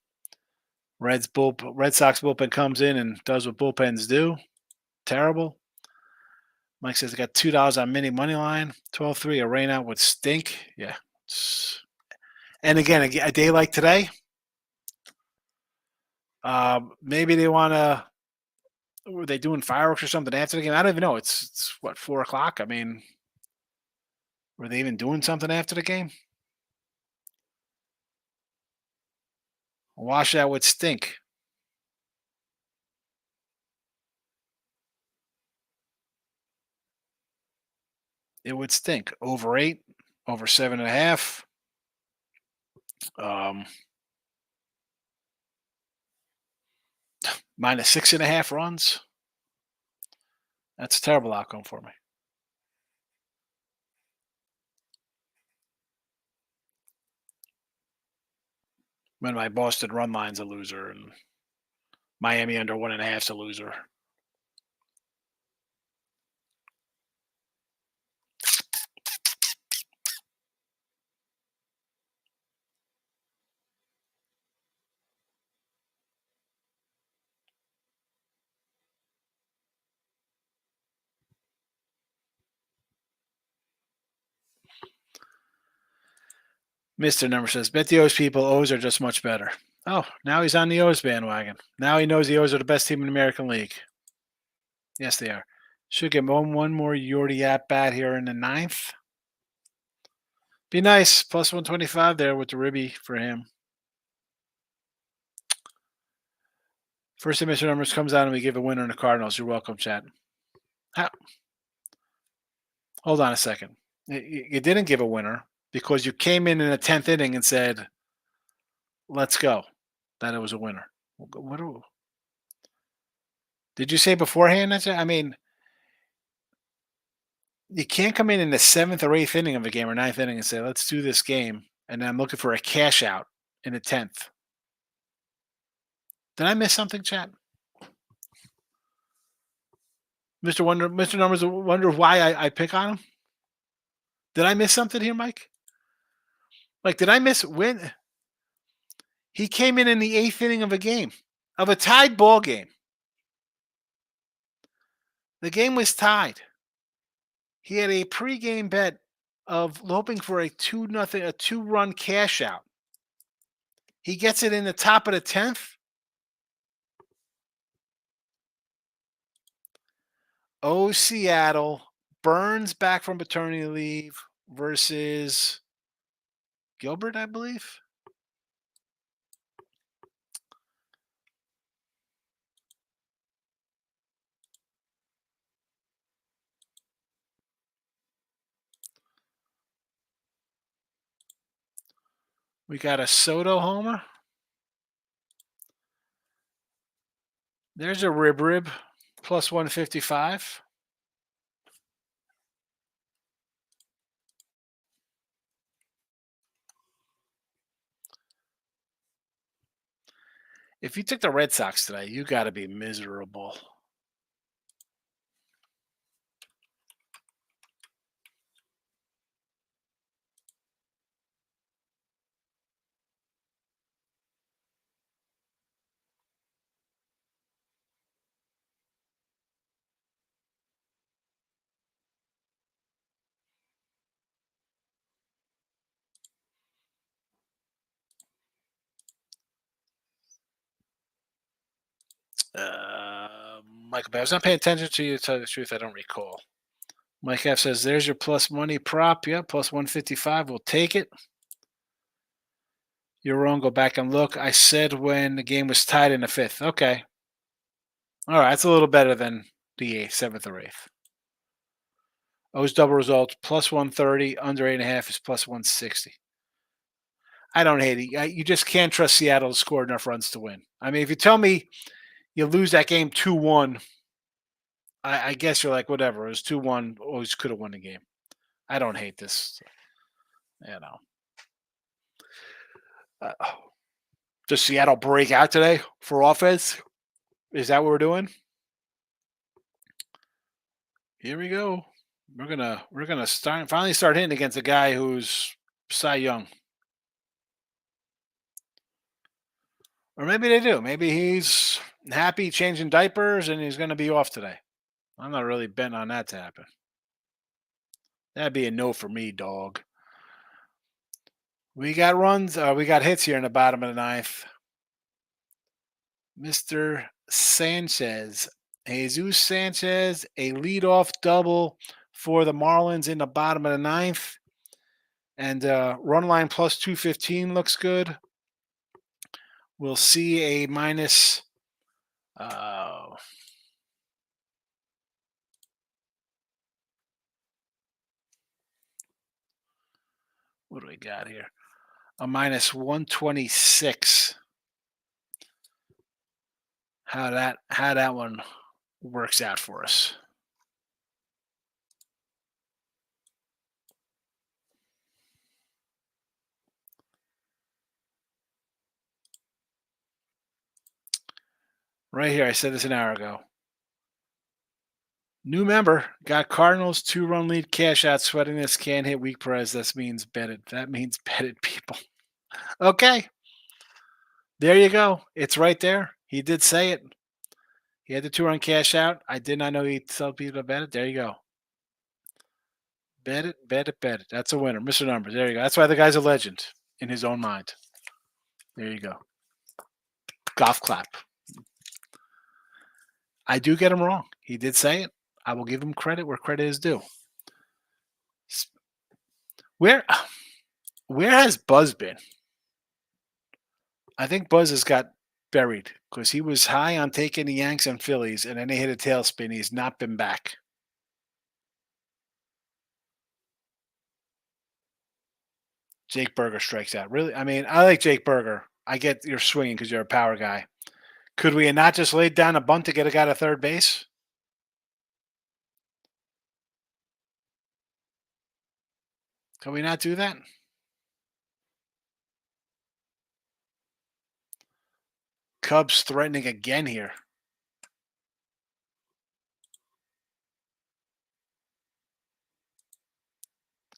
Red Sox bullpen comes in and does what bullpens do. Terrible. Mike says I got $2 on mini money line. 12-3. A rain out would stink. Yeah. And again, a day like today, maybe they want to. Were they doing fireworks or something after the game? I don't even know. It's what, 4 o'clock? I mean, were they even doing something after the game? A washout would stink. It would stink. Over 8, over 7.5. Minus 6.5 runs. That's a terrible outcome for me. When my Boston run line's a loser and Miami under 1.5 is a loser. Mr. Number says, bet the O's people, O's are just much better. Oh, now he's on the O's bandwagon. Now he knows the O's are the best team in the American League. Yes, they are. Should get one more Yordi at bat here in the 9th. Be nice. Plus 125 there with the ribby for him. First time Mr. Numbers comes out and we give a winner in the Cardinals. You're welcome, chat. Hold on a second. You didn't give a winner because you came in the 10th inning and said, let's go. That it was a winner. Did you say beforehand? I mean, you can't come in the 7th or 8th inning of a game or 9th inning and say, let's do this game. And I'm looking for a cash out in the 10th. Did I miss something, chat? Mr. Numbers wonder why I pick on him? Did I miss something here, Mike? Like, did I miss when? He came in the 8th inning of a game, of a tied ball game. The game was tied. He had a pregame bet of hoping for a 2-run cash out. He gets it in the top of the 10th. Oh, Seattle. Burns back from paternity leave versus Gilbert, I believe. We got a Soto homer. There's a rib plus 155. If you took the Red Sox today, you got to be miserable. Michael, I was not paying attention to you. To tell you the truth, I don't recall. Mike F says, "There's your plus money prop. Yeah, plus 155. We'll take it." You're wrong. Go back and look. I said when the game was tied in the 5th. Okay. All right, that's a little better than the 8th, 7th, or 8th. O's double results plus 130. Under 8.5 is plus 160. I don't hate it. You just can't trust Seattle to score enough runs to win. I mean, if you tell me you lose that game 2-1, I guess you're like, whatever. It was 2-1. Always could have won the game. I don't hate this. You know. Does Seattle break out today for offense? Is that what we're doing? Here we go. We're gonna finally start hitting against a guy who's Cy Young. Or maybe they do. Maybe he's happy changing diapers and he's going to be off today. I'm not really betting on that to happen. That'd be a no for me, dog. We got runs. We got hits here in the bottom of the 9th. Mr. Sanchez. Jesus Sanchez, a leadoff double for the Marlins in the bottom of the 9th. And run line plus 215 looks good. We'll see a minus. What do we got here? A minus 126. How that one works out for us. Right here, I said this an hour ago. New member, got Cardinals 2-run lead, cash out, sweating this, can't hit weak price. That means betted. That means betted, people. Okay. There you go. It's right there. He did say it. He had the 2-run cash out. I did not know he'd tell people to bet it. There you go. Bet it, bet it, bet it. That's a winner. Mr. Numbers. There you go. That's why the guy's a legend in his own mind. There you go. Golf clap. I do get him wrong. He did say it. I will give him credit where credit is due. Where has Buzz been? I think Buzz has got buried because he was high on taking the Yanks and Phillies, and then they hit a tailspin. He's not been back. Jake Berger strikes out. Really? I mean, I like Jake Berger. I get you're swinging because you're a power guy. Could we have not just laid down a bunt to get a guy to third base? Can we not do that? Cubs threatening again here.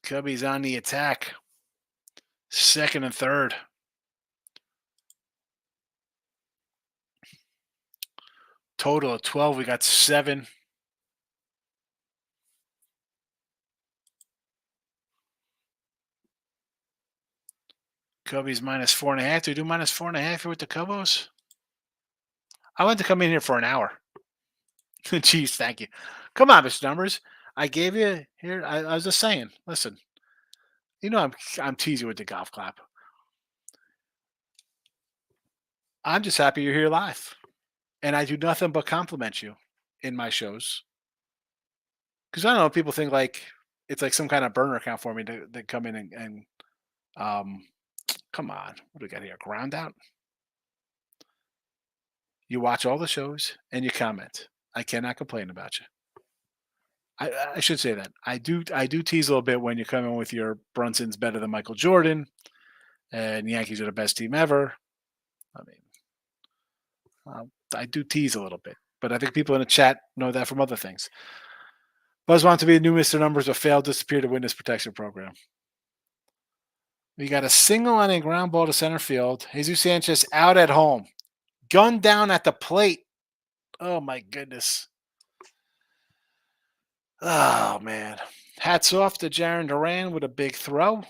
Cubbies on the attack. Second and third. Total of 12. We got 7. Cubbies minus 4.5. Do we do minus 4.5 here with the Cubos? I want to come in here for an hour. Jeez, thank you. Come on, Mr. Numbers. I gave you here. I was just saying. Listen, you know I'm teasing with the golf clap. I'm just happy you're here live, and I do nothing but compliment you in my shows. Because I don't know, people think like it's like some kind of burner account for me to come in and come on. What do we got here? Ground out. You watch all the shows and you comment. I cannot complain about you. I should say that. I do tease a little bit when you come in with your Brunson's better than Michael Jordan and Yankees are the best team ever. I mean, I do tease a little bit, but I think people in the chat know that from other things. Buzz wants to be the new Mr. Numbers, but failed to disappear to witness protection program. We got a single on a ground ball to center field. Jesus Sanchez out at home. Gunned down at the plate. Oh, my goodness. Oh, man. Hats off to Jaron Duran with a big throw.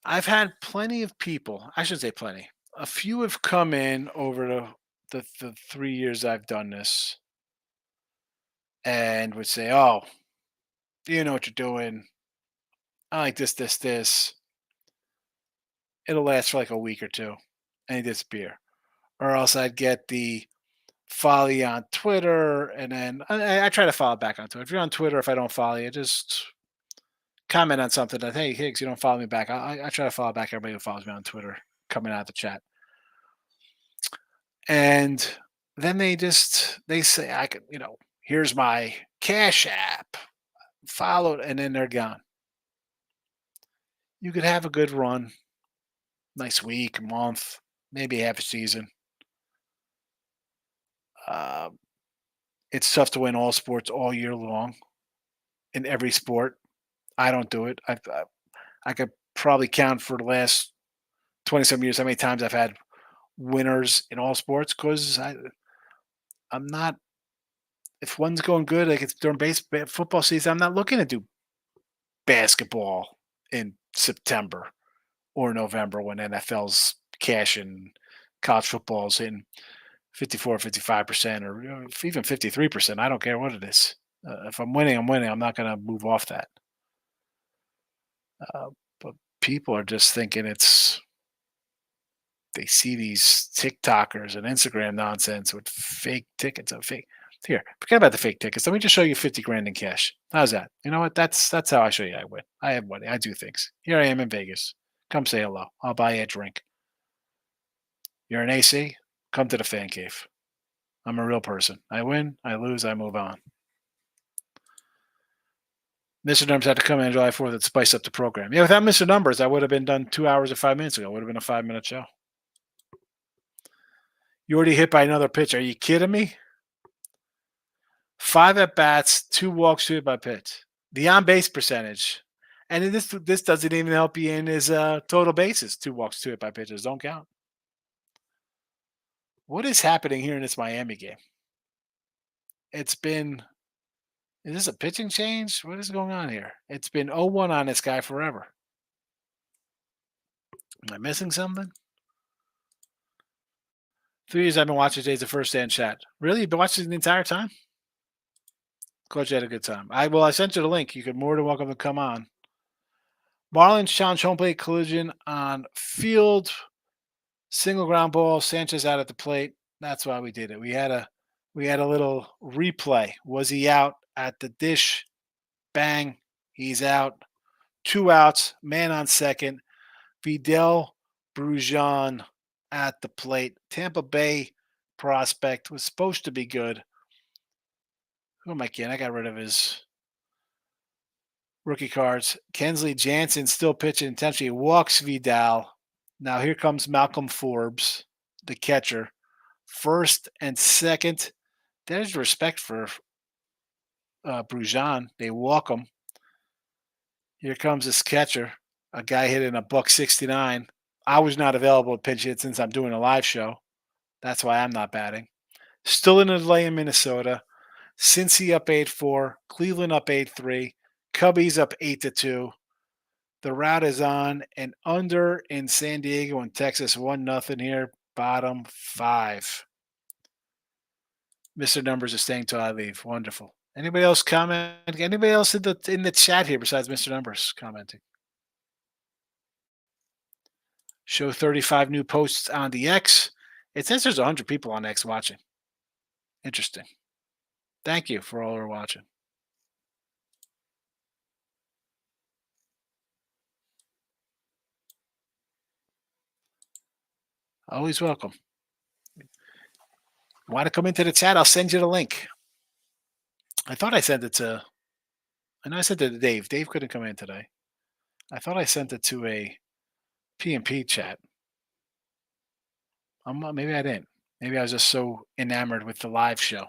I've had plenty of people. I should say plenty. A few have come in over the 3 years I've done this and would say, oh, you know what you're doing. I like this, this, this. It'll last for like a week or two and he disappear. Or else I'd get the follow you on Twitter and then I try to follow back on Twitter. If you're on Twitter, if I don't follow you, just comment on something that, hey, Higgs, you don't follow me back. I try to follow back everybody who follows me on Twitter coming out of the chat. And then they say, I could, here's my Cash App, followed, and then they're gone. You could have a good run, nice week, month, maybe half a season. It's tough to win all sports all year long in every sport. I don't do it. I could probably count for the last 20-some years how many times I've had winners in all sports because I'm not. If one's going good, like it's during football season, I'm not looking to do basketball in September or November when NFL's cashing college football's in 54, 55%, or even 53%. I don't care what it is. If I'm winning, I'm winning. I'm not going to move off that. But people are just thinking they see these TikTokers and Instagram nonsense with fake tickets. Here, forget about the fake tickets. Let me just show you 50 grand in cash. How's that? You know what? That's how I show you I win. I have money. I do things. Here I am in Vegas. Come say hello. I'll buy you a drink. You're an AC? Come to the fan cave. I'm a real person. I win, I lose, I move on. Mr. Numbers had to come in on July 4th and spice up the program. Yeah, without Mr. Numbers, I would have been done 2 hours or 5 minutes ago. It would have been a 5-minute show. You already hit by another pitch. Are you kidding me? 5 at-bats, 2 walks, 2 hit by pitch. The on-base percentage. And this doesn't even help you in his total bases. 2 walks, 2 hit by pitches. Don't count. What is happening here in this Miami game? It's been – is this a pitching change? What is going on here? It's been 0-1 on this guy forever. Am I missing something? 3 years I've been watching today's the first day in chat. Really? You've been watching the entire time? Glad you had a good time. I sent you the link. You could more than welcome to come on. Marlins challenge home plate collision on field. Single ground ball. Sanchez out at the plate. That's why we did it. We had a little replay. Was he out at the dish? Bang. He's out. 2 outs. Man on second. Vidal Brujan at the plate. Tampa Bay prospect was supposed to be good. Who am I kidding? I got rid of his rookie cards. Kensley Jansen still pitching intentionally. Walks Vidal. Now here comes Malcolm Forbes, the catcher. First and second. There's respect for Brujan. They walk him. Here comes this catcher, a guy hitting a $169. I was not available to pinch hit since I'm doing a live show. That's why I'm not batting. Still in a delay in Minnesota. Cincy up 8-4. Cleveland up 8-3. Cubbies up 8-2. The route is on and under in San Diego and Texas. 1-0 here. Bottom 5. Mr. Numbers is staying till I leave. Wonderful. Anybody else comment? Anybody else in the chat here besides Mr. Numbers commenting? Show 35 new posts on the X. It says there's 100 people on X watching. Interesting. Thank you for all who are watching. Always welcome. Want to come into the chat? I'll send you the link. I thought I sent it to, I know I sent it to Dave. Dave couldn't come in today. I thought I sent it to a P&P chat. Maybe I didn't. Maybe I was just so enamored with the live show.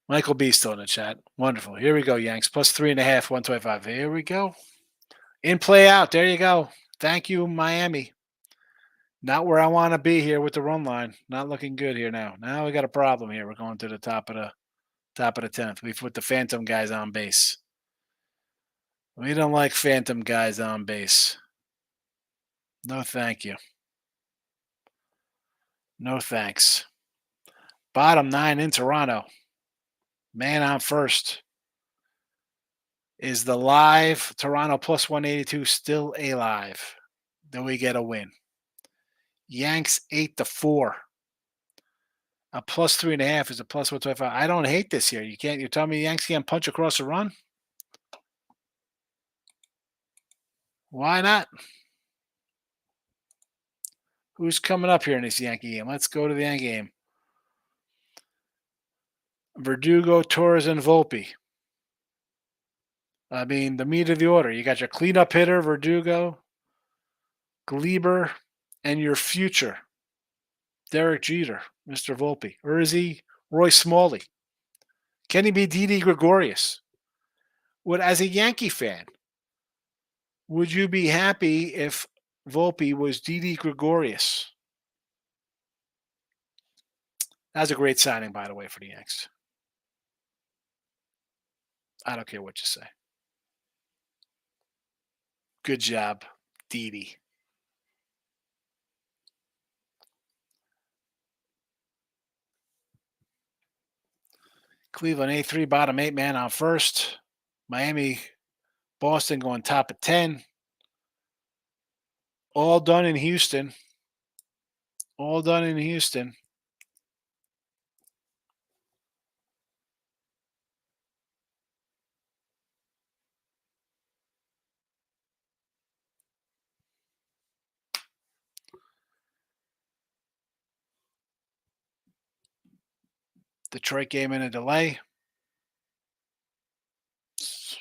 Michael B still in the chat. Wonderful. Here we go, Yanks. Plus 3.5, 125. Here we go. In, play out. There you go. Thank you, Miami. Not where I want to be here with the run line. Not looking good here now. Now we got a problem here. We're going to the top of the 10th. We've put the phantom guys on base. We don't like phantom guys on base. No, thank you. No thanks. Bottom 9 in Toronto. Man on first. Is the live Toronto plus 182 still alive? Then we get a win. Yanks 8-4. A plus 3.5 is a plus 125. I don't hate this here. You're telling me the Yanks can't punch across a run? Why not? Who's coming up here in this Yankee game? Let's go to the Yankee game. Verdugo, Torres, and Volpe. I mean, the meat of the order. You got your cleanup hitter, Verdugo, Gleber, and your future, Derek Jeter, Mr. Volpe. Or is he Roy Smalley? Can he be Didi Gregorius? As a Yankee fan, would you be happy if Volpe was Didi Gregorius? That's a great signing, by the way, for the Yanks. I don't care what you say. Good job, Didi. Cleveland 8-3, bottom 8 man on first. Miami, Boston going top of 10. All done in Houston. All done in Houston. Detroit game in a delay. It's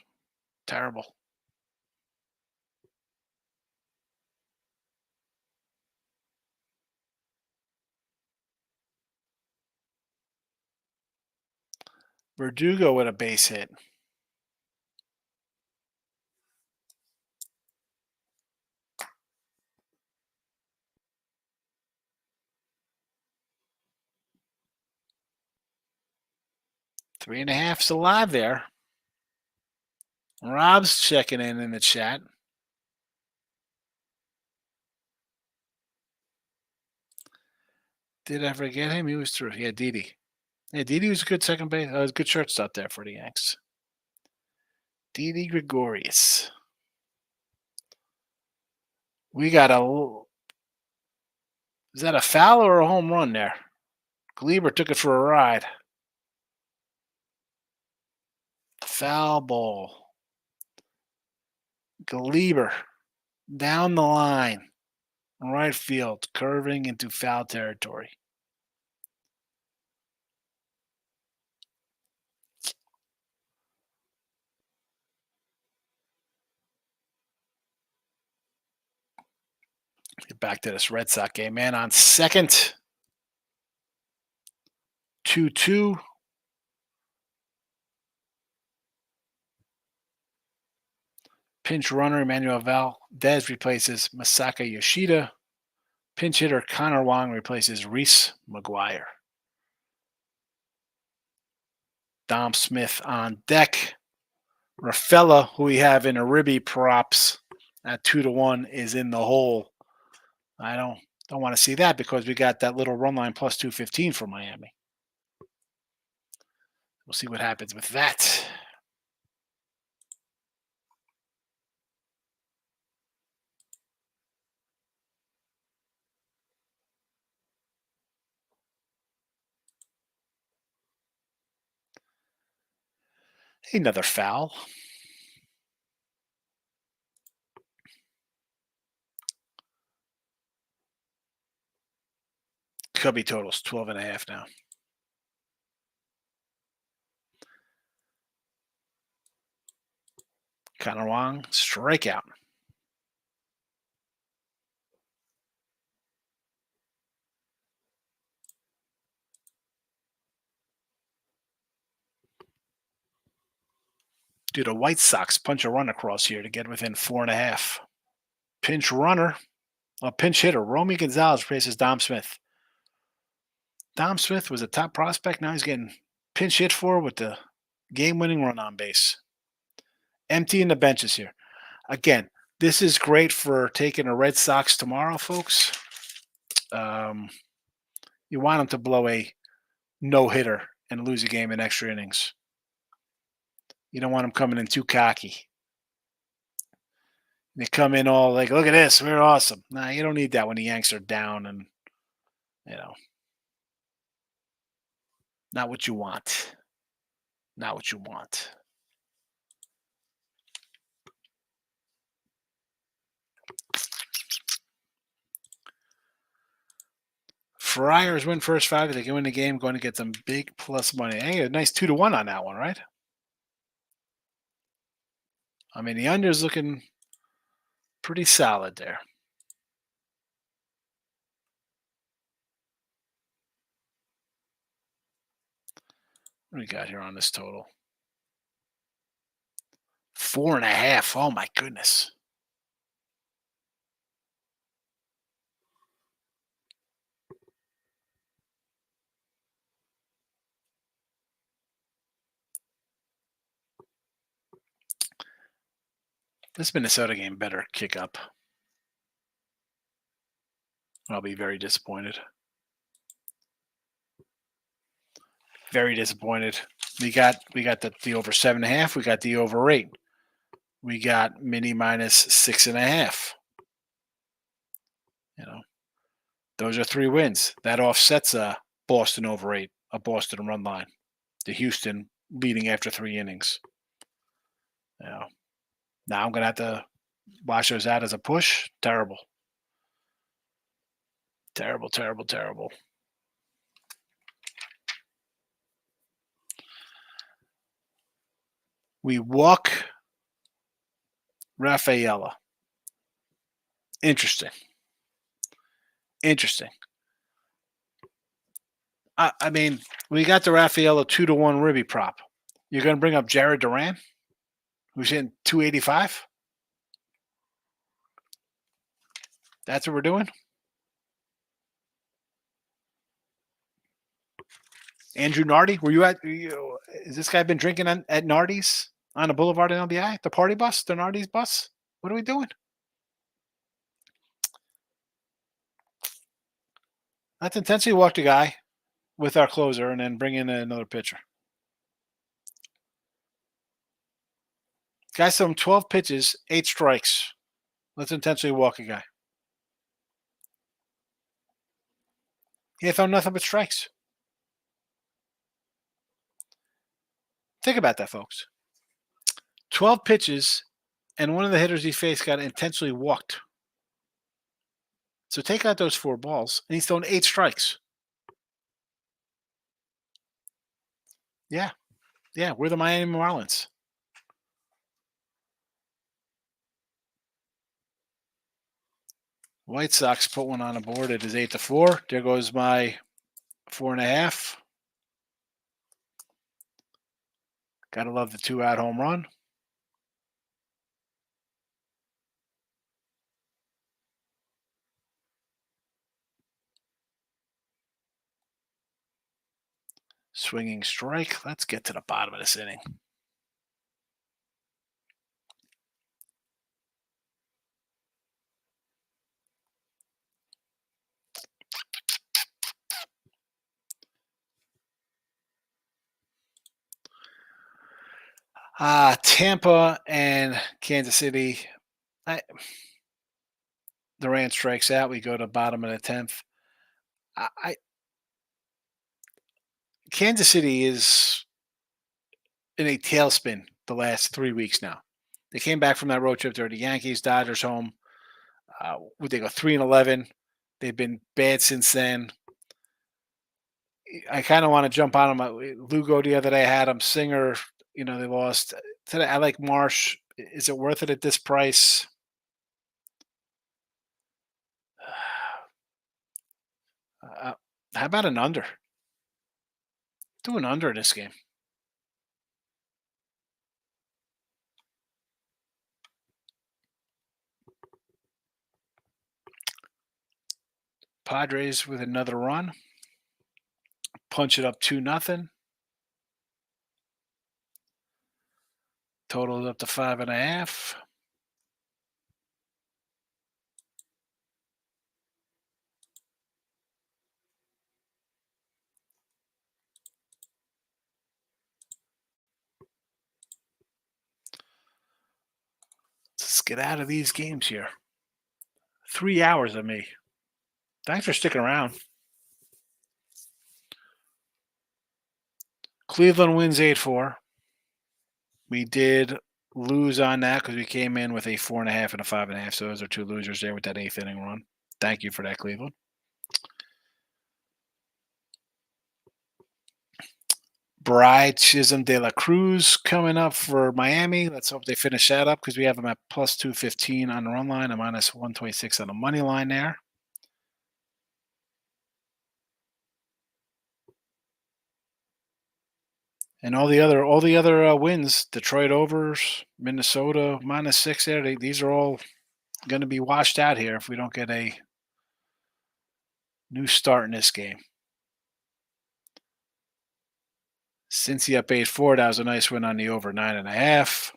terrible. Verdugo with a base hit. Three and a half's alive there. Rob's checking in the chat. Did I forget him? He was through. Yeah, Didi. Yeah, Didi was a good second base. Good shortstop there for the Yanks. Didi Gregorius. We got is that a foul or a home run there? Gleber took it for a ride. Foul ball. Gleber down the line. Right field, curving into foul territory. Get back to this Red Sox game, man. On second, 2-2. Pinch runner Emmanuel Valdez replaces Masaka Yoshida. Pinch hitter Connor Wong replaces Reese McGuire. Dom Smith on deck. Rafaela, who we have in a ribby props at 2-1, is in the hole. I don't want to see that because we got that little run line plus 215 for Miami. We'll see what happens with that. Another foul. Cubby totals 12.5 now. Connor Wong, strikeout. Do the White Sox punch a run across here to get within 4.5? Pinch runner, a pinch hitter, Romy Gonzalez replaces Dom Smith. Dom Smith was a top prospect. Now he's getting pinch hit for with the game-winning run on base. Emptying the benches here. Again, this is great for taking the Red Sox tomorrow, folks. You want them to blow a no-hitter and lose a game in extra innings. You don't want them coming in too cocky. They come in all like, look at this, we're awesome. Nah, you don't need that when the Yanks are down and, not what you want. Not what you want. Friars win first 5. They can win the game, going to get some big plus money. Hey, a nice 2-1 on that one, right? I mean, the under's looking pretty solid there. What do we got here on this total? 4.5. Oh, my goodness. This Minnesota game better kick up. I'll be very disappointed. Very disappointed. We got the over 7.5. We got the over 8. We got mini minus 6.5. Those are 3 wins. That offsets a Boston over 8, a Boston run line. The Houston leading after 3 innings. Now I'm going to have to wash those out as a push. Terrible. Terrible, terrible, terrible. We walk Rafaela. Interesting. I mean, we got the Rafaela 2-1 ribby prop. You're going to bring up Jared Duran, who's hitting 285? That's what we're doing? Andrew Nardi, were you at? Has this guy been drinking at Nardi's on a boulevard in LBI? The party bus, the Nardi's bus? What are we doing? Let's intensely walk the guy. with our closer and then bring in another pitcher. Guys, throw him 12 pitches, 8 strikes. Let's intentionally walk a guy. He throw nothing but strikes. Think about that, folks. 12 pitches, and one of the hitters he faced got intentionally walked. So take out those 4 balls, and he's thrown 8 strikes. Yeah. Yeah, we're the Miami Marlins. White Sox put one on the board. It is 8-4. There goes my 4.5. Gotta love the 2-out home run. Swinging strike. Let's get to the bottom of this inning. Tampa and Kansas City. Durant strikes out. We go to bottom of the 10th. Kansas City is in a tailspin the last 3 weeks now. They came back from that road trip. They're the Yankees, Dodgers home. They go 3-11. They've been bad since then. I kind of want to jump on them. Lugo the other day had them. Singer, they lost. Today, I like Marsh. Is it worth it at this price? How about an under? Do an under in this game. Padres with another run. Punch it up 2-0. Total up to 5.5. Let's get out of these games here. 3 hours of me. Thanks for sticking around. Cleveland wins 8-4. We did lose on that because we came in with a 4.5 and a 5.5. So those are 2 losers there with that 8th inning run. Thank you for that, Cleveland. Bride, Chisholm, De La Cruz coming up for Miami. Let's hope they finish that up because we have them at plus 215 on the run line and minus 126 on the money line there. And all the other wins, Detroit overs, Minnesota -6 there. These are all going to be washed out here if we don't get a new start in this game. Cincy up 8-4. That was a nice win on the over 9.5.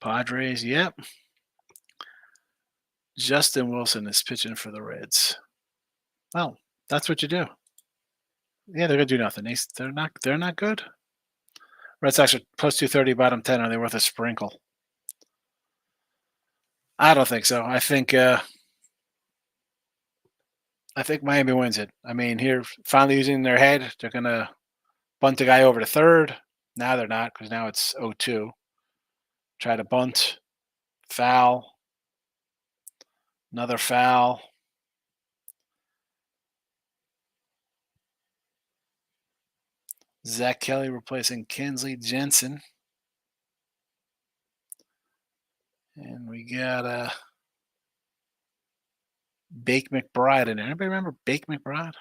Padres, yep. Justin Wilson is pitching for the Reds. Well, that's what you do. Yeah, they're gonna do nothing. They're not good. Red Sox are plus 230, bottom 10. Are they worth a sprinkle? I don't think so. I think Miami wins it. I mean, here finally using their head, they're gonna bunt the guy over to third. Now they're not because now it's 0-2. Try to bunt, foul, another foul. Zach Kelly replacing Kensley Jensen. And we got Bake McBride in there. Anybody remember Bake McBride?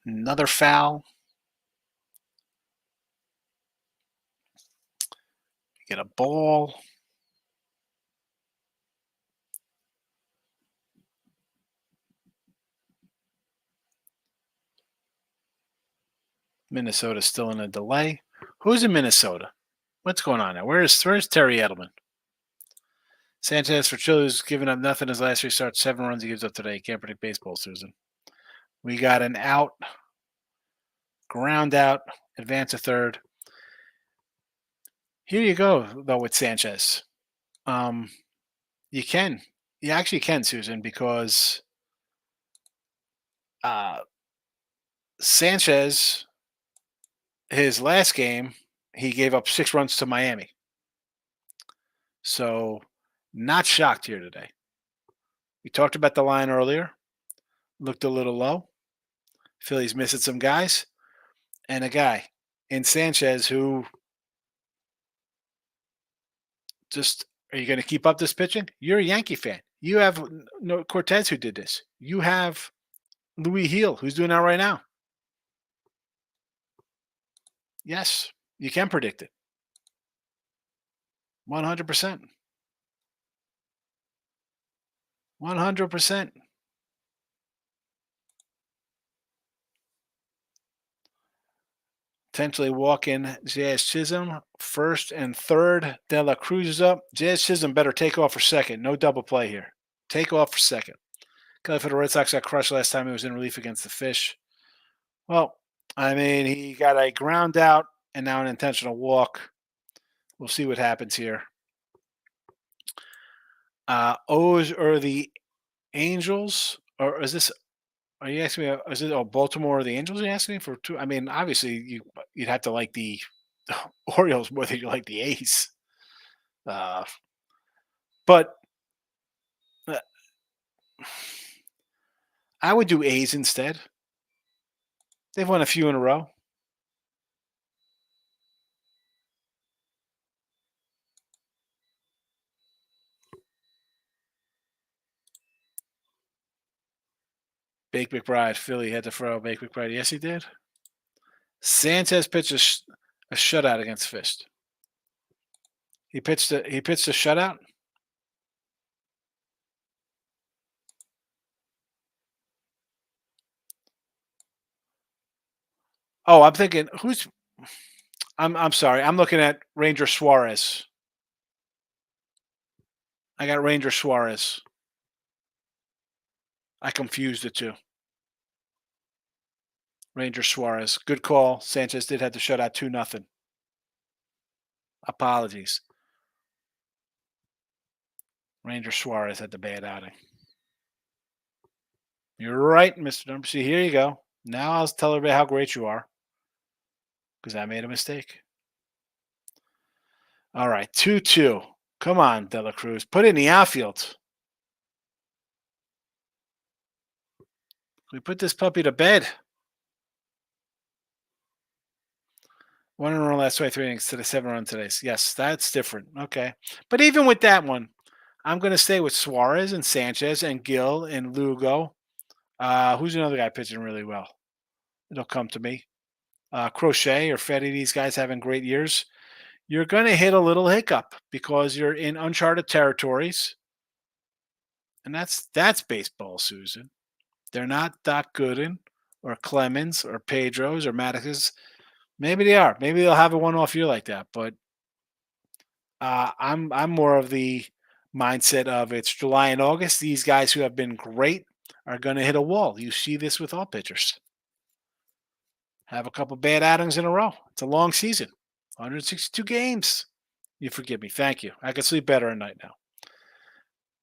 Another foul. Get a ball. Minnesota's still in a delay. Who's in Minnesota? What's going on there? Where's Terry Edelman? Sanchez for Chili's giving up nothing his last 3 starts. 7 runs he gives up today. Can't predict baseball, Susan. We got an out, ground out, advance a third. Here you go, though, with Sanchez. You actually can, Susan, because Sanchez, his last game, he gave up 6 runs to Miami. So, not shocked here today. We talked about the line earlier. Looked a little low. Philly's missing some guys. And a guy in Sanchez who just, are you going to keep up this pitching? You're a Yankee fan. You have no Cortez who did this. You have Louis Heel who's doing that right now. Yes, you can predict it. 100%. 100%. Potentially walk in Jazz Chisholm, first and third. De La Cruz is up. Jazz Chisholm better take off for second. No double play here. Take off for second. Guy for the Red Sox got crushed last time he was in relief against the Fish. Well, I mean, he got a ground out and now an intentional walk. We'll see what happens here. O's or the Angels, or is this? Are you asking me? Is it Baltimore or the Angels? Are you asking me for 2? I mean, obviously you'd have to like the Orioles more than you like the A's. But I would do A's instead. They've won a few in a row. Bake McBride, Philly had to throw Bake McBride. Yes, he did. Sanchez pitched a shutout against Fist. He pitched a shutout. Oh, I'm thinking who's. I'm sorry. I'm looking at Ranger Suarez. I got Ranger Suarez. I confused the two. Ranger Suarez. Good call. Sanchez did have to shut out 2-0. Apologies. Ranger Suarez had the bad outing. You're right, Mr. Number. See, here you go. Now I'll tell everybody how great you are. Because I made a mistake. All right, 2-2. Come on, De La Cruz. Put it in the outfield. We put this puppy to bed. 1 in a row last 23 innings to the 7-run today. Yes, that's different. Okay. But even with that one, I'm going to stay with Suarez and Sanchez and Gill and Lugo. Who's another guy pitching really well? It'll come to me. Crochet or Fetty, these guys having great years. You're going to hit a little hiccup because you're in uncharted territories. And that's baseball, Susan. They're not Doc Gooden or Clemens or Pedro's or Maddox's. Maybe they are. Maybe they'll have a one-off year like that. But I'm more of the mindset of it's July and August. These guys who have been great are going to hit a wall. You see this with all pitchers. Have a couple bad outings in a row. It's a long season, 162 games. You forgive me. Thank you. I can sleep better at night now.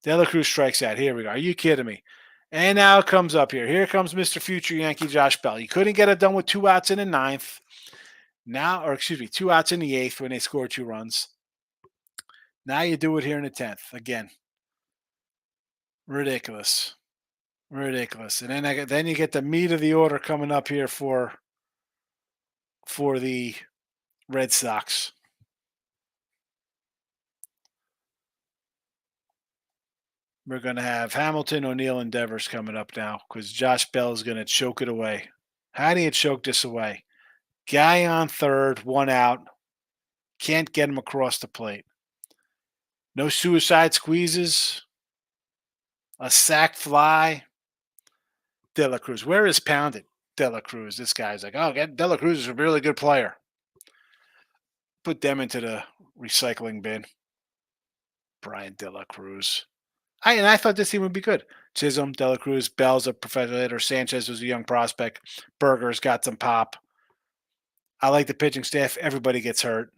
De La Cruz strikes out. Here we go. Are you kidding me? And now it comes up here. Here comes Mr. Future Yankee Josh Bell. You couldn't get it done with 2 outs in the 9th. Now, or excuse me, 2 outs in the 8th when they scored 2 runs. Now you do it here in the 10th. Again, ridiculous. Ridiculous. And then you get the meat of the order coming up here for the Red Sox. We're going to have Hamilton, O'Neill, and Devers coming up now because Josh Bell is going to choke it away. How do you choke this away? Guy on third, one out. Can't get him across the plate. No suicide squeezes. A sac fly. De La Cruz. Where is pounded? De La Cruz. This guy's like, oh, De La Cruz is a really good player. Put them into the recycling bin. Brian De La Cruz. I thought this team would be good. Chisholm, De La Cruz, Bell's a professional hitter. Sanchez was a young prospect. Berger's got some pop. I like the pitching staff. Everybody gets hurt.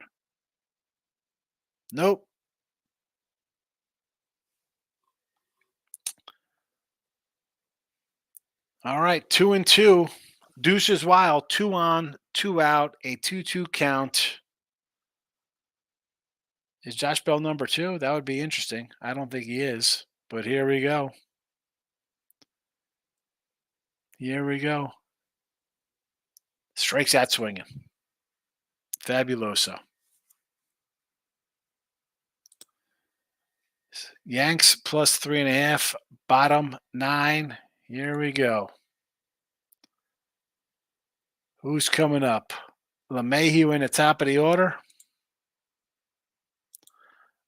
Nope. All right, 2-2. Deuce is wild. 2 on, 2 out, a 2-2 count. Is Josh Bell number 2? That would be interesting. I don't think he is, but here we go. Here we go. Strikes out swinging. Fabuloso. Yanks plus 3.5. Bottom 9. Here we go. Who's coming up? LeMahieu in the top of the order.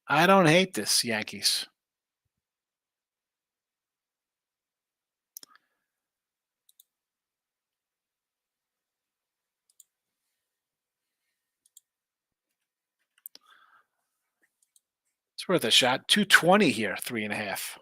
I don't hate this, Yankees. It's worth a shot. 220 here, 3.5.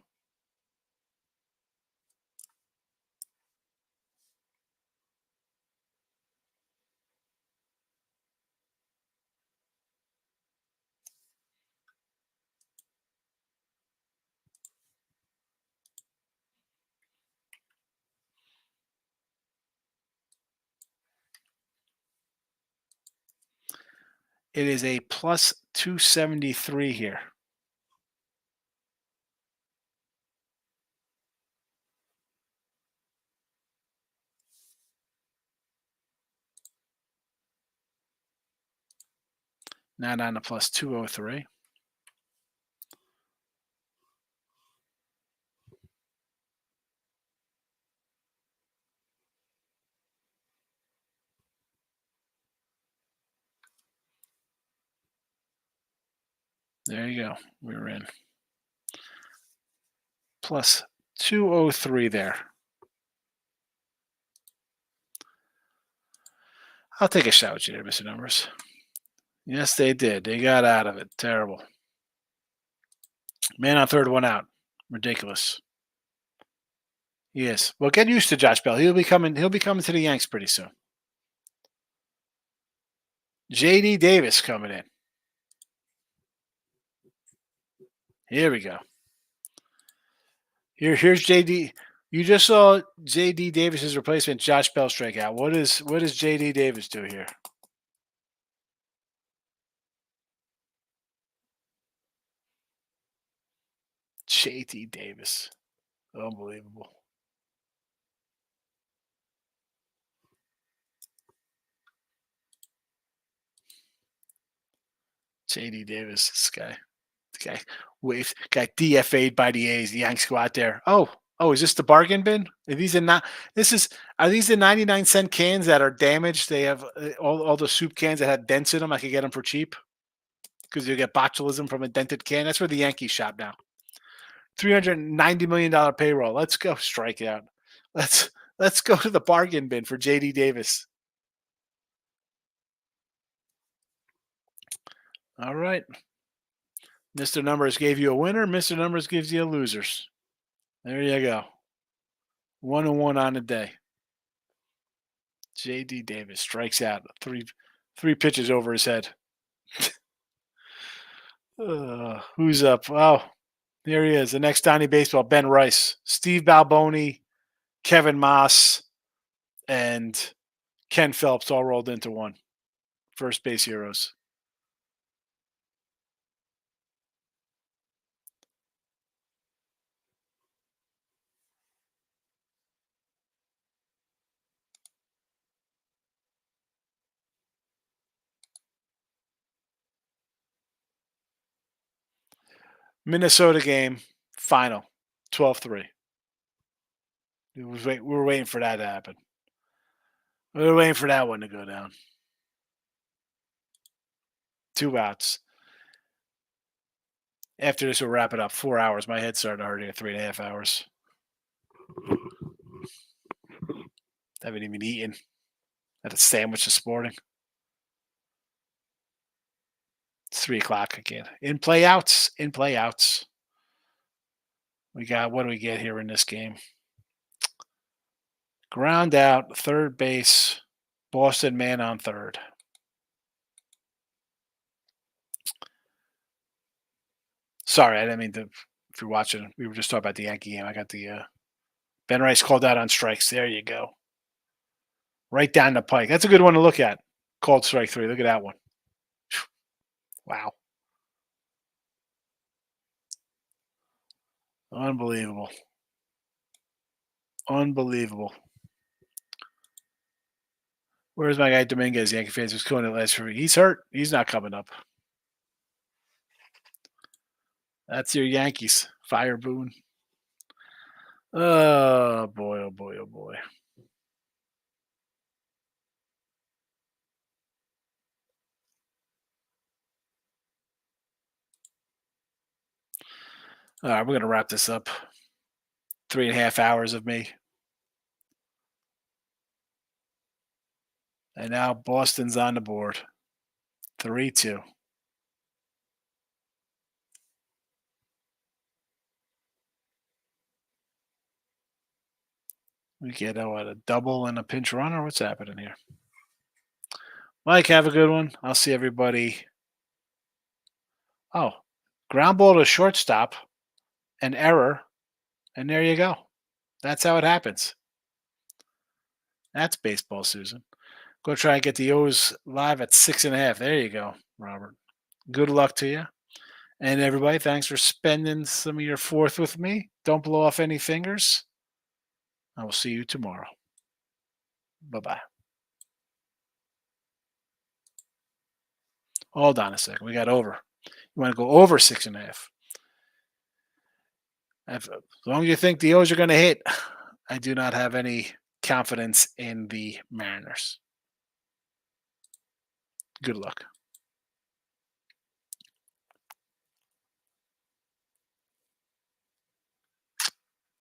It is a plus 273 here. Not on the plus 203. There you go. We're in. Plus 203 there. I'll take a shot with you there, Mr. Numbers. Yes, they did. They got out of it. Terrible. Man on third, one out. Ridiculous. Yes. Well, get used to Josh Bell. He'll be coming to the Yanks pretty soon. JD Davis coming in. Here we go. Here's JD. You just saw JD Davis's replacement, Josh Bell, strike out. What does JD Davis do here? JD Davis. Unbelievable. JD Davis, this guy got DFA'd by the A's. The Yanks go out there. Oh, is this the bargain bin? Are these the 99-cent cans that are damaged? They have all the soup cans that had dents in them. I could get them for cheap because you get botulism from a dented can. That's where the Yankees shop now. $390 million payroll. Let's go strikeout. Let's go to the bargain bin for JD Davis. All right. Mr. Numbers gave you a winner. Mr. Numbers gives you a losers. There you go. 1-1 on the day. JD Davis strikes out. Three pitches over his head. Who's up? Oh, there he is. The next Donnie Baseball, Ben Rice, Steve Balboni, Kevin Moss, and Ken Phelps all rolled into one. First base heroes. Minnesota game, final, 12-3. We were waiting for that to happen. We're waiting for that one to go down. 2 outs. After this, we'll wrap it up. 4 hours. My head started hurting at 3.5 hours. Haven't even eaten. Had a sandwich this morning. It's 3 o'clock again. In play outs. In play outs. We got, what do we get here in this game? Ground out, third base. Boston man on third. Sorry, I didn't mean to. If you're watching, we were just talking about the Yankee game. I got the Ben Rice called out on strikes. There you go. Right down the pike. That's a good one to look at. Called strike 3. Look at that one. Wow. Unbelievable. Unbelievable. Where's my guy Dominguez? Yankee fans was killing it last week. He's hurt. He's not coming up. That's your Yankees. Fire Boone. Oh, boy, oh, boy, oh, boy. All right, we're going to wrap this up. 3.5 hours of me. And now Boston's on the board. 3-2. We get a double and a pinch runner. What's happening here? Mike, have a good one. I'll see everybody. Oh, ground ball to shortstop, an error, and there you go. That's how it happens. That's baseball, Susan. Go try and get the O's live at 6.5. There you go, Robert. Good luck to you. And everybody, thanks for spending some of your 4th with me. Don't blow off any fingers. I will see you tomorrow. Bye-bye. Hold on a second. We got over. You want to go over 6.5. As long as you think the O's are going to hit, I do not have any confidence in the Mariners. Good luck.